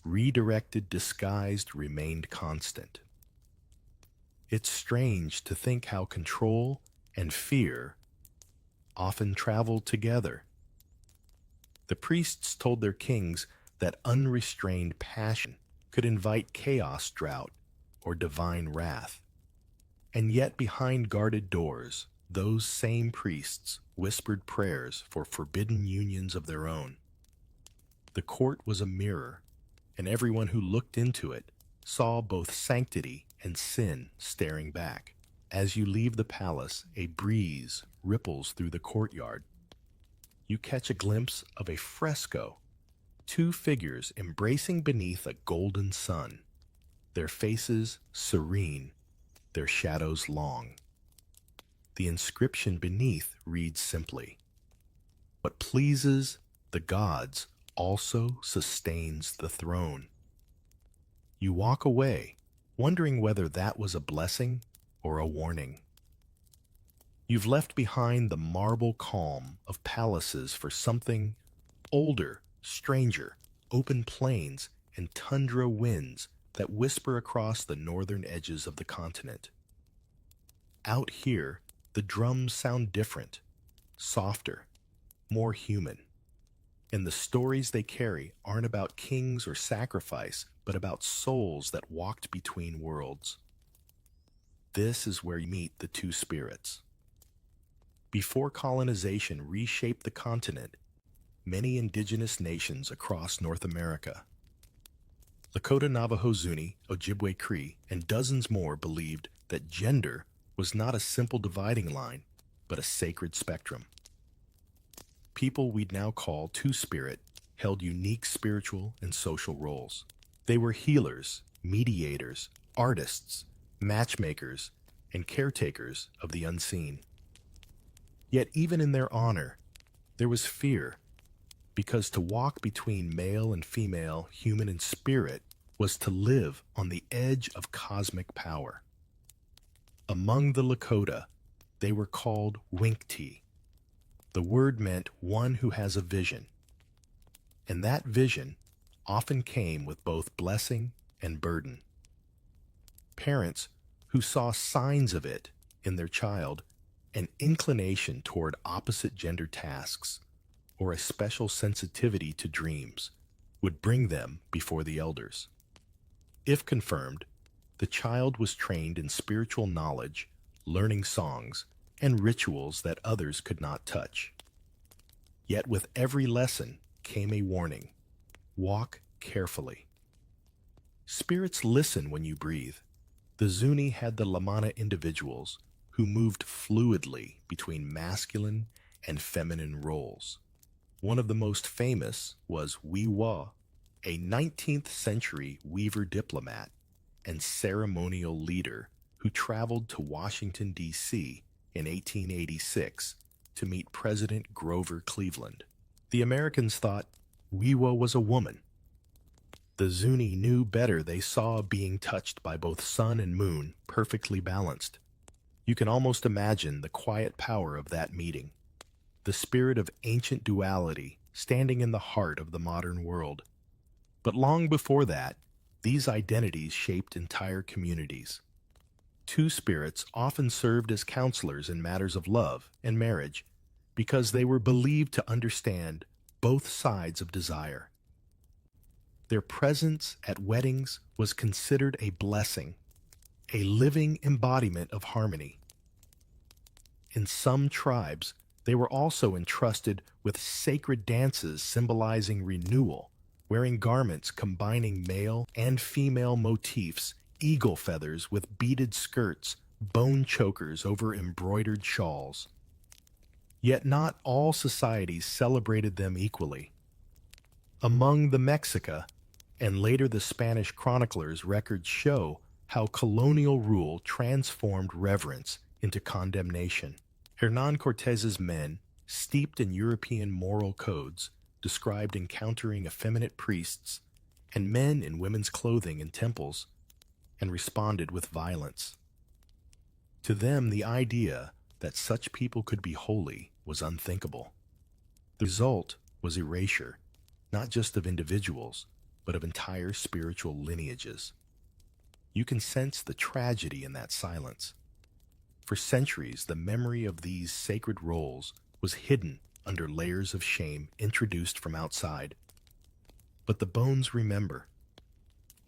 Redirected, disguised, remained constant. It's strange to think how control and fear often traveled together. The priests told their kings that unrestrained passion could invite chaos, drought, or divine wrath. And yet behind guarded doors, those same priests whispered prayers for forbidden unions of their own. The court was a mirror, and everyone who looked into it saw both sanctity and sin staring back. As you leave the palace, a breeze ripples through the courtyard. You catch a glimpse of a fresco, two figures embracing beneath a golden sun, their faces serene, their shadows long. The inscription beneath reads simply, "What pleases the gods also sustains the throne." You walk away, wondering whether that was a blessing or a warning. You've left behind the marble calm of palaces for something older, stranger, open plains and tundra winds that whisper across the northern edges of the continent. Out here, the drums sound different, softer, more human. And the stories they carry aren't about kings or sacrifice, but about souls that walked between worlds. This is where you meet the two spirits. Before colonization reshaped the continent, many indigenous nations across North America, Lakota, Navajo, Zuni, Ojibwe, Cree, and dozens more believed that gender was not a simple dividing line, but a sacred spectrum. People we'd now call Two-Spirit held unique spiritual and social roles. They were healers, mediators, artists, matchmakers, and caretakers of the unseen. Yet even in their honor, there was fear, because to walk between male and female, human and spirit, was to live on the edge of cosmic power. Among the Lakota, they were called Winkte. The word meant one who has a vision, and that vision often came with both blessing and burden. Parents who saw signs of it in their child, an inclination toward opposite gender tasks, or a special sensitivity to dreams, would bring them before the elders. If confirmed, the child was trained in spiritual knowledge, learning songs, and rituals that others could not touch. Yet with every lesson came a warning: walk carefully. Spirits listen when you breathe. The Zuni had the Lamana individuals who moved fluidly between masculine and feminine roles. One of the most famous was Wiwa, a 19th century weaver diplomat and ceremonial leader who traveled to Washington, D.C. in 1886 to meet President Grover Cleveland. The Americans thought Wiwa was a woman. The Zuni knew better. They saw a being touched by both sun and moon, perfectly balanced. You can almost imagine the quiet power of that meeting. The spirit of ancient duality standing in the heart of the modern world. But long before that, these identities shaped entire communities. Two spirits often served as counselors in matters of love and marriage because they were believed to understand both sides of desire. Their presence at weddings was considered a blessing, a living embodiment of harmony. In some tribes, they were also entrusted with sacred dances symbolizing renewal, wearing garments combining male and female motifs, eagle feathers with beaded skirts, bone chokers over embroidered shawls. Yet not all societies celebrated them equally. Among the Mexica, and later the Spanish chroniclers' records show how colonial rule transformed reverence into condemnation. Hernán Cortés's men, steeped in European moral codes, described encountering effeminate priests and men in women's clothing in temples, and responded with violence. To them, the idea that such people could be holy was unthinkable. The result was erasure, not just of individuals, but of entire spiritual lineages. You can sense the tragedy in that silence. For centuries, the memory of these sacred roles was hidden under layers of shame introduced from outside. But the bones remember.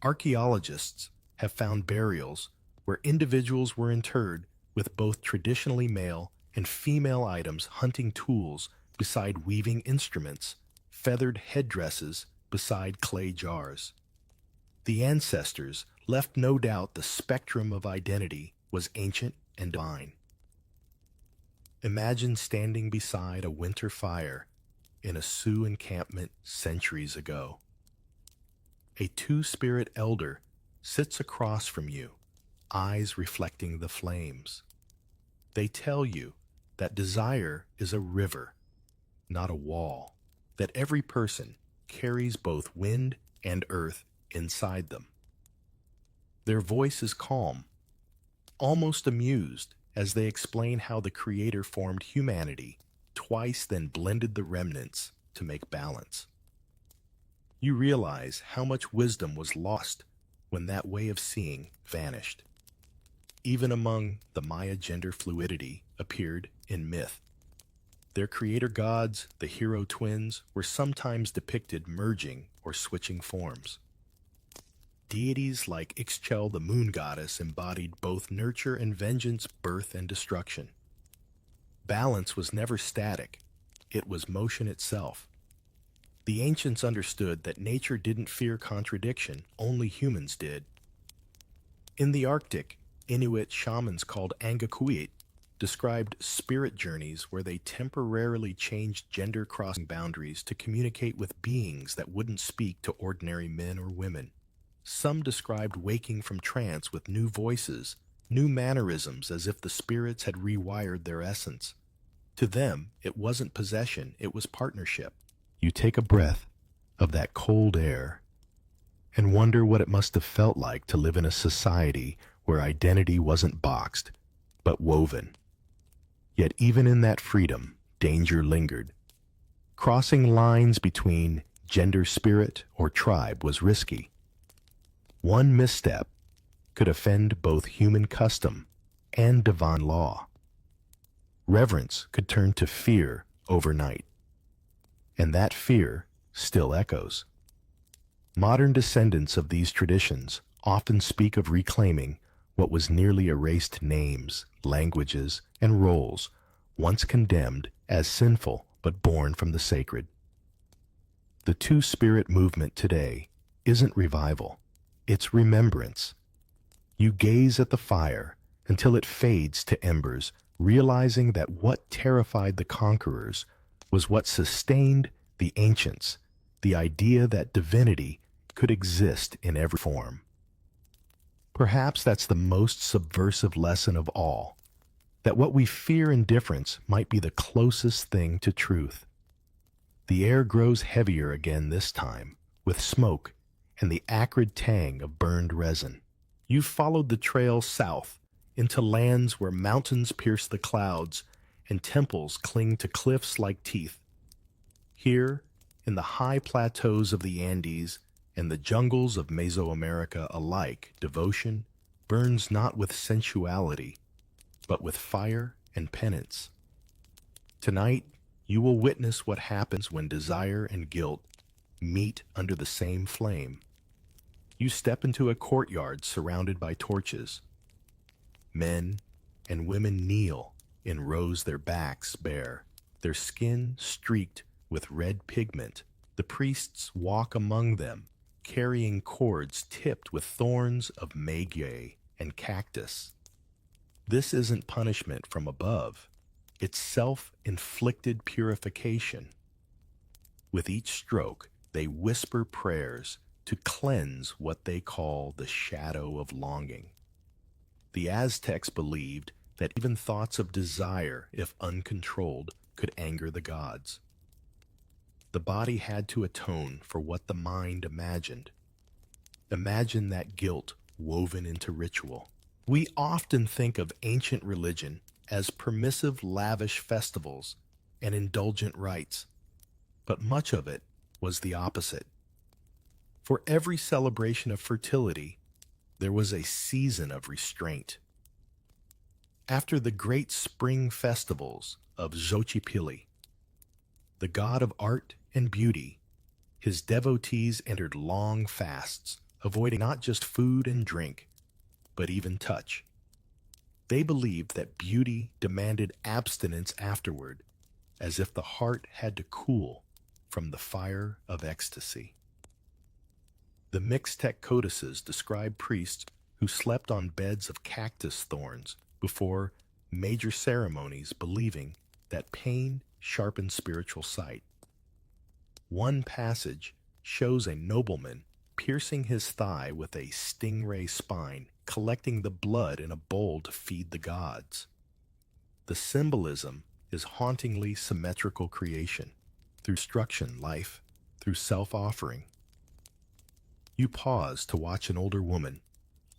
Archaeologists have found burials where individuals were interred with both traditionally male and female items, hunting tools beside weaving instruments, feathered headdresses beside clay jars. The ancestors left no doubt the spectrum of identity was ancient and divine. Imagine standing beside a winter fire in a Sioux encampment centuries ago. A two-spirit elder sits across from you, eyes reflecting the flames. They tell you that desire is a river, not a wall, that every person carries both wind and earth inside them. Their voice is calm, almost amused, as they explain how the Creator formed humanity twice, then blended the remnants to make balance. You realize how much wisdom was lost when that way of seeing vanished. Even among the Maya, gender fluidity appeared in myth. Their creator gods, the hero twins, were sometimes depicted merging or switching forms. Deities like Ixchel, the moon goddess, embodied both nurture and vengeance, birth and destruction. Balance was never static, it was motion itself. The ancients understood that nature didn't fear contradiction, only humans did. In the Arctic, Inuit shamans called Angakuit described spirit journeys where they temporarily changed gender-crossing boundaries to communicate with beings that wouldn't speak to ordinary men or women. Some described waking from trance with new voices, new mannerisms, as if the spirits had rewired their essence. To them, it wasn't possession, it was partnership. You take a breath of that cold air and wonder what it must have felt like to live in a society where identity wasn't boxed, but woven. Yet even in that freedom, danger lingered. Crossing lines between gender, spirit, or tribe was risky. One misstep could offend both human custom and divine law. Reverence could turn to fear overnight, and that fear still echoes. Modern descendants of these traditions often speak of reclaiming what was nearly erased names, languages, and roles, once condemned as sinful but born from the sacred. The Two-Spirit movement today isn't revival, it's remembrance. You gaze at the fire until it fades to embers, realizing that what terrified the conquerors was what sustained the ancients, the idea that divinity could exist in every form. Perhaps that's the most subversive lesson of all, that what we fear in difference might be the closest thing to truth. The air grows heavier again this time, with smoke and the acrid tang of burned resin. You've followed the trail south into lands where mountains pierce the clouds and temples cling to cliffs like teeth. Here, in the high plateaus of the Andes and the jungles of Mesoamerica alike, devotion burns not with sensuality, but with fire and penance. Tonight, you will witness what happens when desire and guilt meet under the same flame. You step into a courtyard surrounded by torches. Men and women kneel in rows, their backs bare, their skin streaked with red pigment. The priests walk among them, carrying cords tipped with thorns of maguey and cactus. This isn't punishment from above. It's self-inflicted purification. With each stroke, they whisper prayers to cleanse what they call the shadow of longing. The Aztecs believed that even thoughts of desire, if uncontrolled, could anger the gods. The body had to atone for what the mind imagined. Imagine that guilt woven into ritual. We often think of ancient religion as permissive, lavish festivals and indulgent rites, but much of it was the opposite. For every celebration of fertility, there was a season of restraint. After the great spring festivals of Xochipilli, the god of art and beauty, his devotees entered long fasts, avoiding not just food and drink, but even touch. They believed that beauty demanded abstinence afterward, as if the heart had to cool from the fire of ecstasy. The Mixtec codices describe priests who slept on beds of cactus thorns before major ceremonies, believing that pain sharpened spiritual sight. One passage shows a nobleman piercing his thigh with a stingray spine, collecting the blood in a bowl to feed the gods. The symbolism is hauntingly symmetrical creation, through destruction, life, through self-offering. You pause to watch an older woman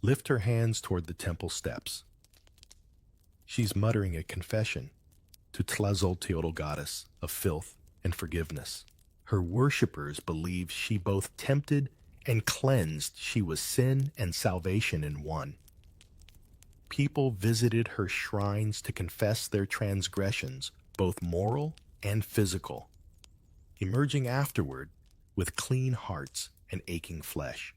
lift her hands toward the temple steps. She's muttering a confession to Tlazolteotl, goddess of filth and forgiveness. Her worshippers believe she both tempted and cleansed. She was sin and salvation in one. People visited her shrines to confess their transgressions, both moral and physical, emerging afterward with clean hearts and aching flesh.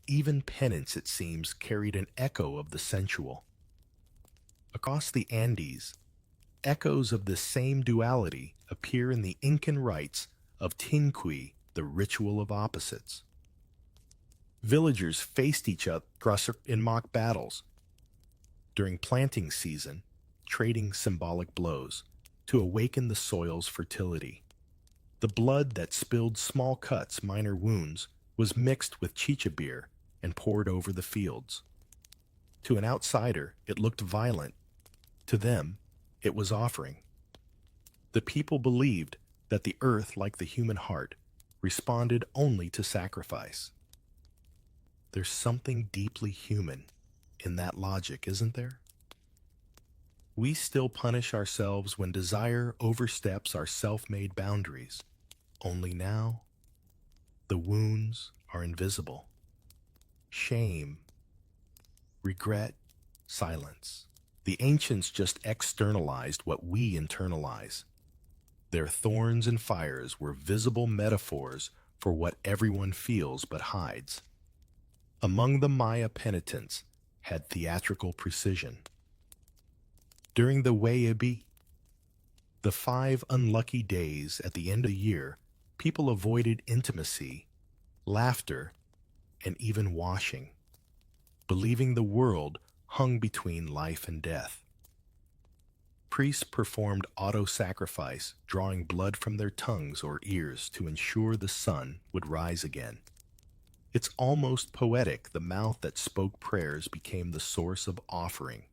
Even penance, it seems, carried an echo of the sensual. Across the Andes, echoes of this same duality appear in the Incan rites of Tinqui, the ritual of opposites. Villagers faced each other in mock battles during planting season, trading symbolic blows to awaken the soil's fertility. The blood that spilled small cuts, minor wounds, was mixed with chicha beer and poured over the fields. To an outsider, it looked violent. To them, it was offering. The people believed that the earth, like the human heart, responded only to sacrifice. There's something deeply human in that logic, isn't there? We still punish ourselves when desire oversteps our self-made boundaries. Only now, the wounds are invisible. Shame, regret, silence. The ancients just externalized what we internalize. Their thorns and fires were visible metaphors for what everyone feels but hides. Among the Maya penitents, had theatrical precision. During the Weibi, the 5 unlucky days at the end of the year, people avoided intimacy, laughter, and even washing, believing the world hung between life and death. Priests performed auto-sacrifice, drawing blood from their tongues or ears to ensure the sun would rise again. It's almost poetic. The mouth that spoke prayers became the source of offering.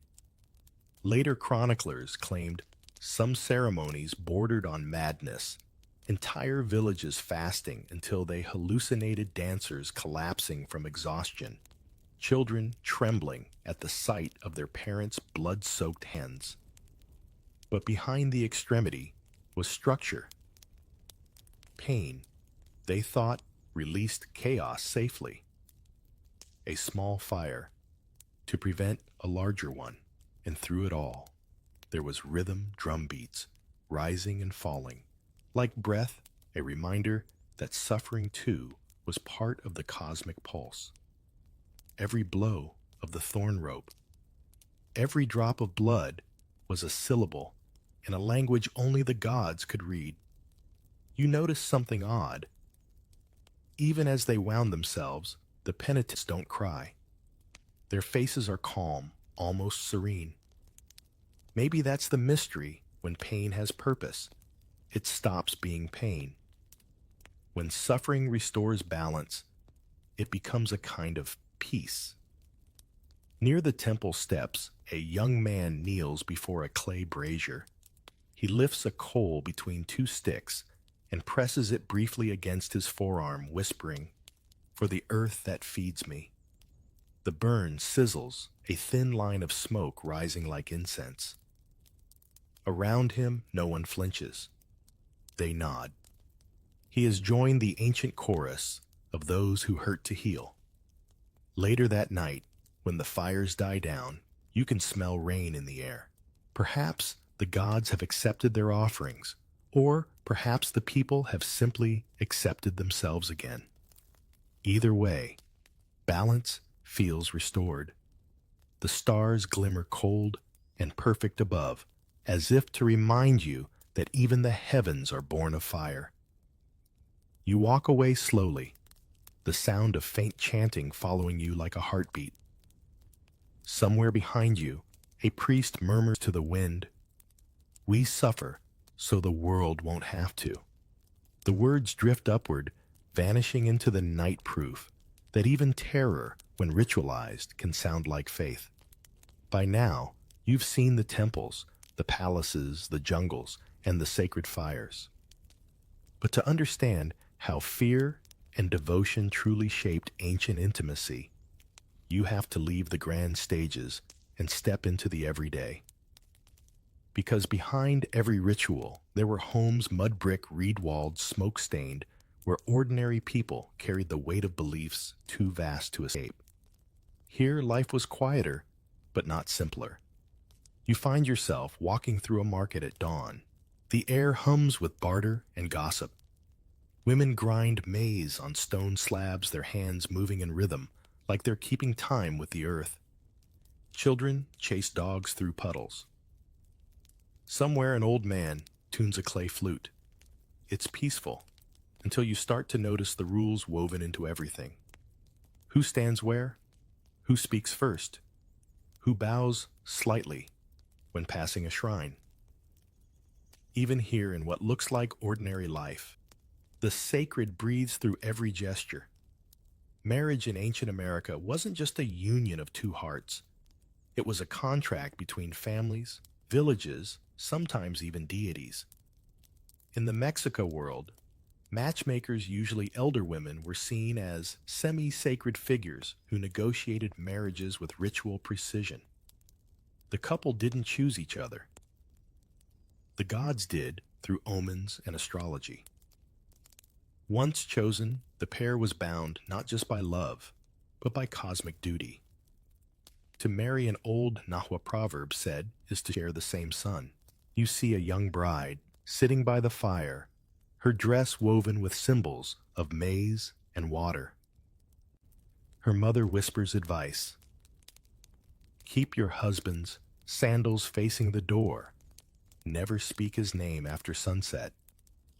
Later chroniclers claimed some ceremonies bordered on madness, entire villages fasting until they hallucinated dancers collapsing from exhaustion, children trembling at the sight of their parents' blood-soaked hands. But behind the extremity was structure. Pain, they thought, released chaos safely. A small fire to prevent a larger one, and through it all, there was rhythm, drum beats, rising and falling. Like breath, a reminder that suffering too was part of the cosmic pulse. Every blow of the thorn rope, every drop of blood was a syllable in a language only the gods could read. You notice something odd. Even as they wound themselves, the penitents don't cry. Their faces are calm, almost serene. Maybe that's the mystery. When pain has purpose, it stops being pain. When suffering restores balance, it becomes a kind of peace. Near the temple steps, a young man kneels before a clay brazier. He lifts a coal between 2 sticks and presses it briefly against his forearm, whispering, "For the earth that feeds me." The burn sizzles, a thin line of smoke rising like incense. Around him, no one flinches. They nod. He has joined the ancient chorus of those who hurt to heal. Later that night, when the fires die down, you can smell rain in the air. Perhaps the gods have accepted their offerings, or perhaps the people have simply accepted themselves again. Either way, balance feels restored. The stars glimmer cold and perfect above, as if to remind you that even the heavens are born of fire. You walk away slowly, the sound of faint chanting following you like a heartbeat. Somewhere behind you, a priest murmurs to the wind, "We suffer so the world won't have to." The words drift upward, vanishing into the night, proof that even terror, when ritualized, can sound like faith. By now, you've seen the temples, the palaces, the jungles, and the sacred fires. But to understand how fear and devotion truly shaped ancient intimacy, you have to leave the grand stages and step into the everyday. Because behind every ritual, there were homes, mud brick, reed-walled, smoke-stained, where ordinary people carried the weight of beliefs too vast to escape. Here, life was quieter, but not simpler. You find yourself walking through a market at dawn. The air hums with barter and gossip. Women grind maize on stone slabs, their hands moving in rhythm, like they're keeping time with the earth. Children chase dogs through puddles. Somewhere an old man tunes a clay flute. It's peaceful, until you start to notice the rules woven into everything. Who stands where? Who speaks first? Who bows slightly when passing a shrine? Even here, in what looks like ordinary life, the sacred breathes through every gesture. Marriage in ancient America wasn't just a union of two hearts. It was a contract between families, villages, sometimes even deities. In the Mexico world, matchmakers, usually elder women, were seen as semi-sacred figures who negotiated marriages with ritual precision. The couple didn't choose each other. The gods did through omens and astrology. Once chosen, the pair was bound not just by love, but by cosmic duty. To marry, an old Nahua proverb said, is to share the same sun. You see a young bride sitting by the fire, her dress woven with symbols of maize and water. Her mother whispers advice. Keep your husband's sandals facing the door. Never speak his name after sunset.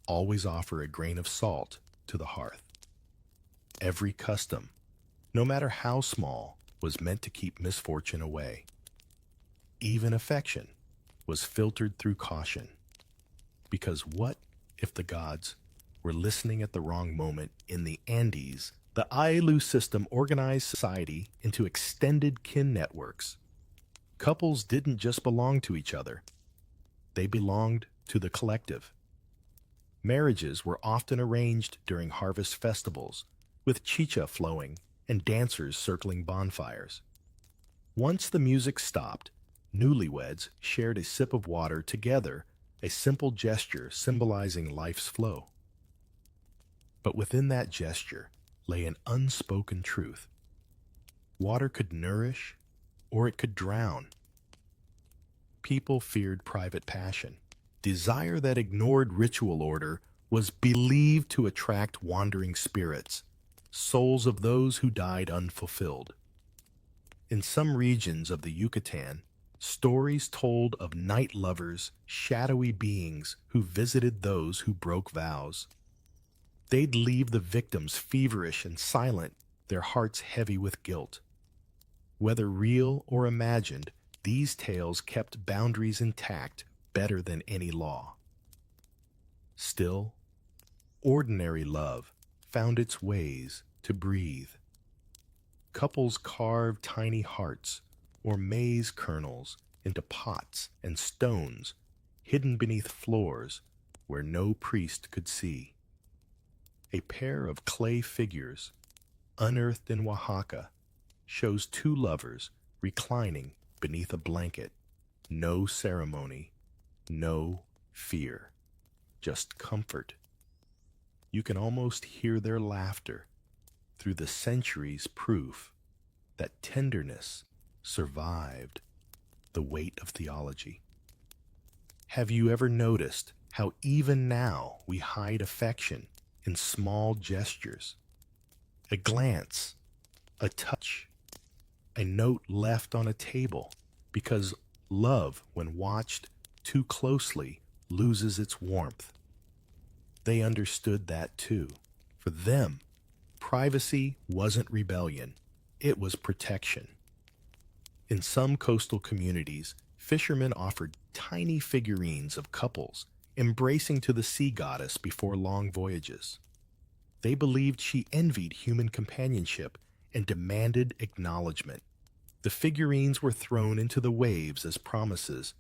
Always offer a grain of salt to the hearth. Every custom, no matter how small, was meant to keep misfortune away. Even affection was filtered through caution. Because what if the gods were listening at the wrong moment? In the Andes, the Ailu system organized society into extended kin networks. Couples didn't just belong to each other, they belonged to the collective. Marriages were often arranged during harvest festivals, with chicha flowing and dancers circling bonfires. Once the music stopped, newlyweds shared a sip of water together, a simple gesture symbolizing life's flow. But within that gesture lay an unspoken truth. Water could nourish, or it could drown. People feared private passion. Desire that ignored ritual order was believed to attract wandering spirits, souls of those who died unfulfilled. In some regions of the Yucatan, stories told of night lovers, shadowy beings who visited those who broke vows. They'd leave the victims feverish and silent, their hearts heavy with guilt. Whether real or imagined, these tales kept boundaries intact better than any law. Still, ordinary love found its ways to breathe. Couples carved tiny hearts or maize kernels into pots and stones hidden beneath floors where no priest could see. A pair of clay figures, unearthed in Oaxaca, shows two lovers reclining beneath a blanket. No ceremony, no fear, just comfort. You can almost hear their laughter through the centuries, proof that tenderness survived the weight of theology. Have you ever noticed how even now we hide affection in small gestures? A glance, a touch, a note left on a table, because love, when watched too closely, loses its warmth. They understood that too. For them, privacy wasn't rebellion, it was protection. In some coastal communities, fishermen offered tiny figurines of couples embracing to the sea goddess before long voyages. They believed she envied human companionship and demanded acknowledgement. The figurines were thrown into the waves as promises.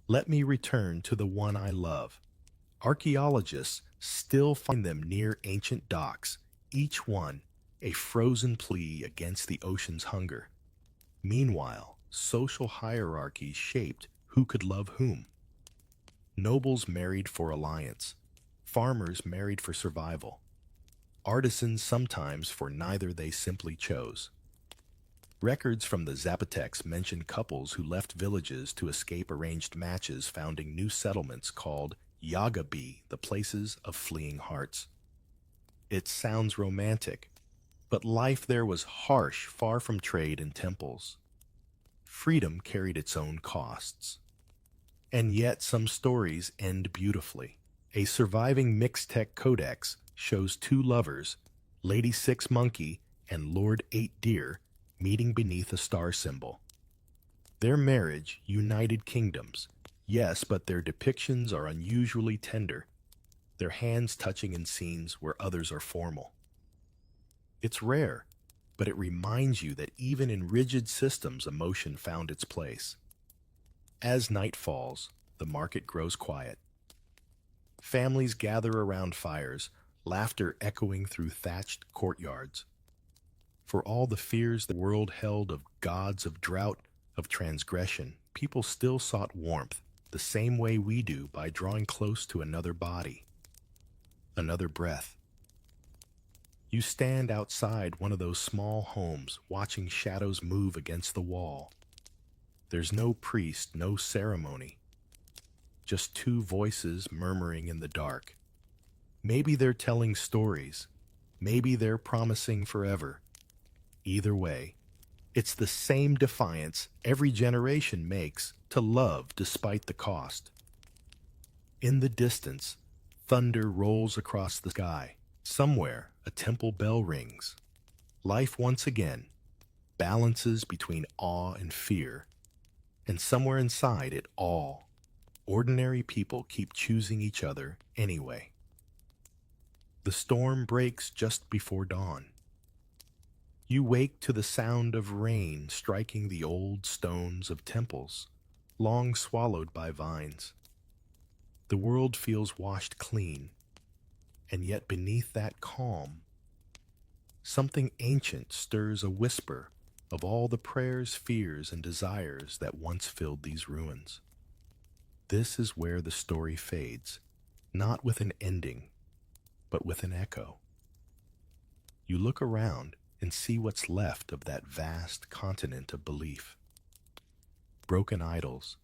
Let me return to the one I love. Archaeologists still find them near ancient docks, each one a frozen plea against the ocean's hunger. Meanwhile, social hierarchies shaped who could love whom. Nobles married for alliance, farmers married for survival, artisans sometimes for neither, they simply chose. Records from the Zapotecs mention couples who left villages to escape arranged matches, founding new settlements called Yagabi, the places of fleeing hearts. It sounds romantic, but life there was harsh, far from trade and temples. Freedom carried its own costs. And yet some stories end beautifully. A surviving Mixtec codex shows two lovers, Lady Six Monkey and Lord Eight Deer, meeting beneath a star symbol. Their marriage united kingdoms, yes, but their depictions are unusually tender, their hands touching in scenes where others are formal. It's rare, but it reminds you that even in rigid systems, emotion found its place. As night falls, the market grows quiet. Families gather around fires, laughter echoing through thatched courtyards. For all the fears the world held of gods, of drought, of transgression, people still sought warmth, the same way we do, by drawing close to another body, another breath. You stand outside one of those small homes, watching shadows move against the wall. There's no priest, no ceremony, just two voices murmuring in the dark. Maybe they're telling stories, maybe they're promising forever. Either way, It's the same defiance every generation makes to love despite the cost. In the distance, thunder rolls across the sky. Somewhere, a temple bell rings. Life once again balances between awe and fear, and somewhere inside it all, ordinary people keep choosing each other anyway. The storm breaks just before dawn. You wake to the sound of rain striking the old stones of temples, long swallowed by vines. The world feels washed clean, and yet beneath that calm, something ancient stirs a whisper of all the prayers, fears, and desires that once filled these ruins. This is where the story fades, not with an ending, but with an echo. You look around and see what's left of that vast continent of belief. Broken idols,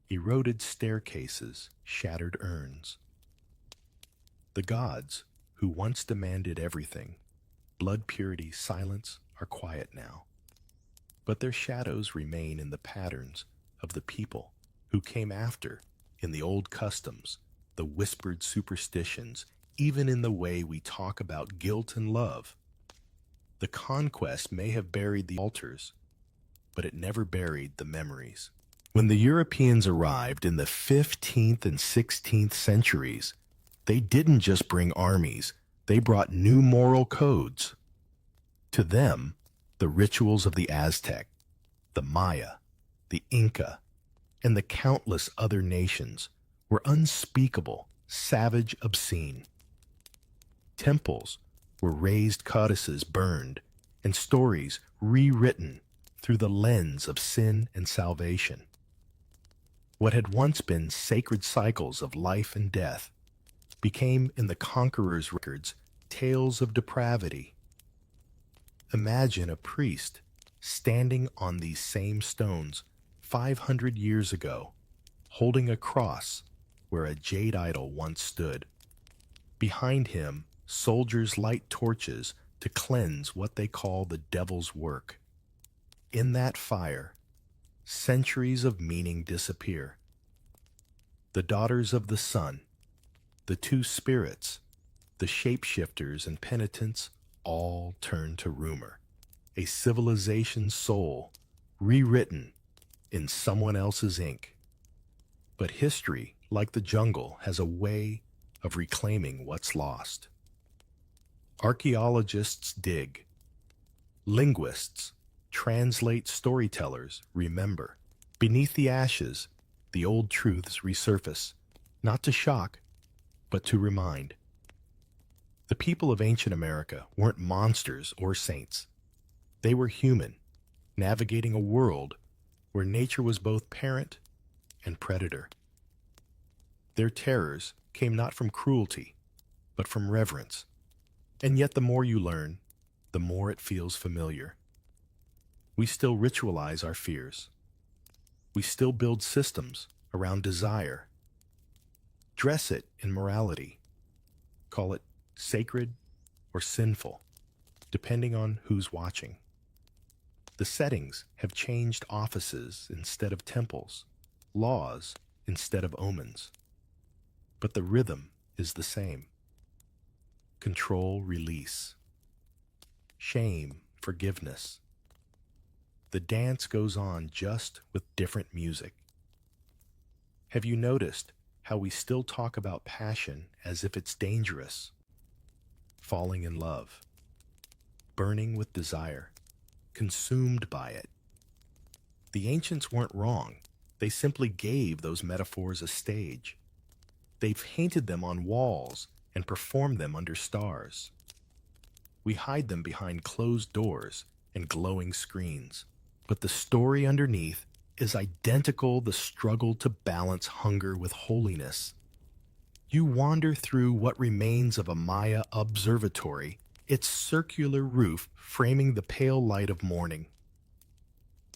eroded staircases, shattered urns. The gods, who once demanded everything, blood purity, silence, are quiet now. But their shadows remain in the patterns of the people who came after, in the old customs, the whispered superstitions, even in the way we talk about guilt and love. The conquest may have buried the altars, but it never buried the memories. When the Europeans arrived in the 15th and 16th centuries, they didn't just bring armies, they brought new moral codes. To them, the rituals of the Aztec, the Maya, the Inca, and the countless other nations were unspeakable, savage, obscene. Temples were raised codices burned, and stories rewritten through the lens of sin and salvation. What had once been sacred cycles of life and death became, in the conqueror's records, tales of depravity. Imagine a priest standing on these same stones 500 years ago, holding a cross where a jade idol once stood. Behind him, soldiers light torches to cleanse what they call the devil's work. In that fire, centuries of meaning disappear. The daughters of the sun, the two spirits, the shapeshifters and penitents all turn to rumor. A civilization's soul, rewritten in someone else's ink. But history, like the jungle, has a way of reclaiming what's lost. Archaeologists dig. Linguists translate, storytellers remember. Beneath the ashes, the old truths resurface, not to shock, but to remind. The people of ancient America weren't monsters or saints. They were human, navigating a world where nature was both parent and predator. Their terrors came not from cruelty, but from reverence. And yet the more you learn, the more it feels familiar. We still ritualize our fears. We still build systems around desire. Dress it in morality. Call it sacred or sinful, depending on who's watching. The settings have changed: offices instead of temples, laws instead of omens. But the rhythm is the same. Control, release. Shame, forgiveness. The dance goes on, just with different music. Have you noticed how we still talk about passion as if it's dangerous? Falling in love, burning with desire, consumed by it. The ancients weren't wrong. They simply gave those metaphors a stage. They painted them on walls and performed them under stars. We hide them behind closed doors and glowing screens. But the story underneath is identical: the struggle to balance hunger with holiness. You wander through what remains of a Maya observatory, its circular roof framing the pale light of morning.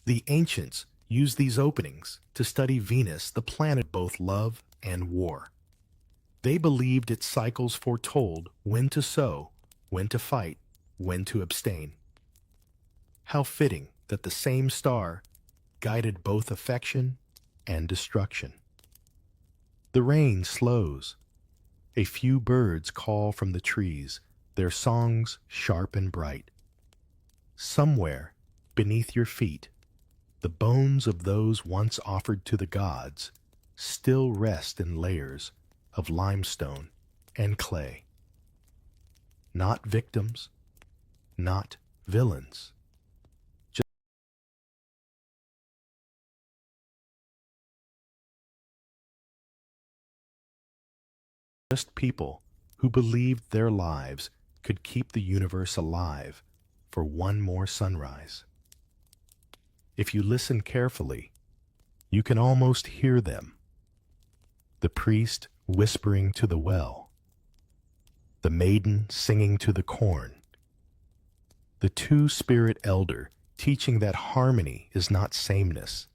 The ancients used these openings to study Venus, the planet of both love and war. They believed its cycles foretold when to sow, when to fight, when to abstain. How fitting that the same star guided both affection and destruction. The rain slows. A few birds call from the trees, their songs sharp and bright. Somewhere, beneath your feet, the bones of those once offered to the gods still rest in layers of limestone and clay. Not victims, not villains, just people who believed their lives could keep the universe alive for one more sunrise. If you listen carefully, you can almost hear them. The priest whispering to the well, the maiden singing to the corn, the two-spirit elder teaching that harmony is not sameness,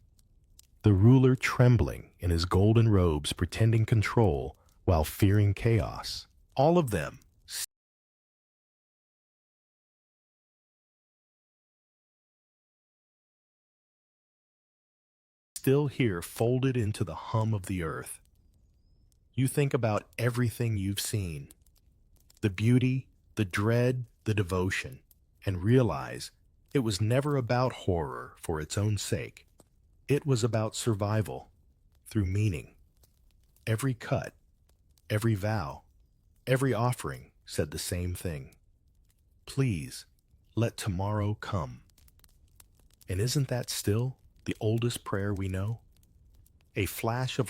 the ruler trembling in his golden robes pretending control while fearing chaos. All of them still here folded into the hum of the earth. You think about everything you've seen, the beauty, the dread, the devotion, and realize it was never about horror for its own sake. It was about survival through meaning. Every cut, every vow, every offering said the same thing. Please, let tomorrow come. And isn't that still the oldest prayer we know? A flash of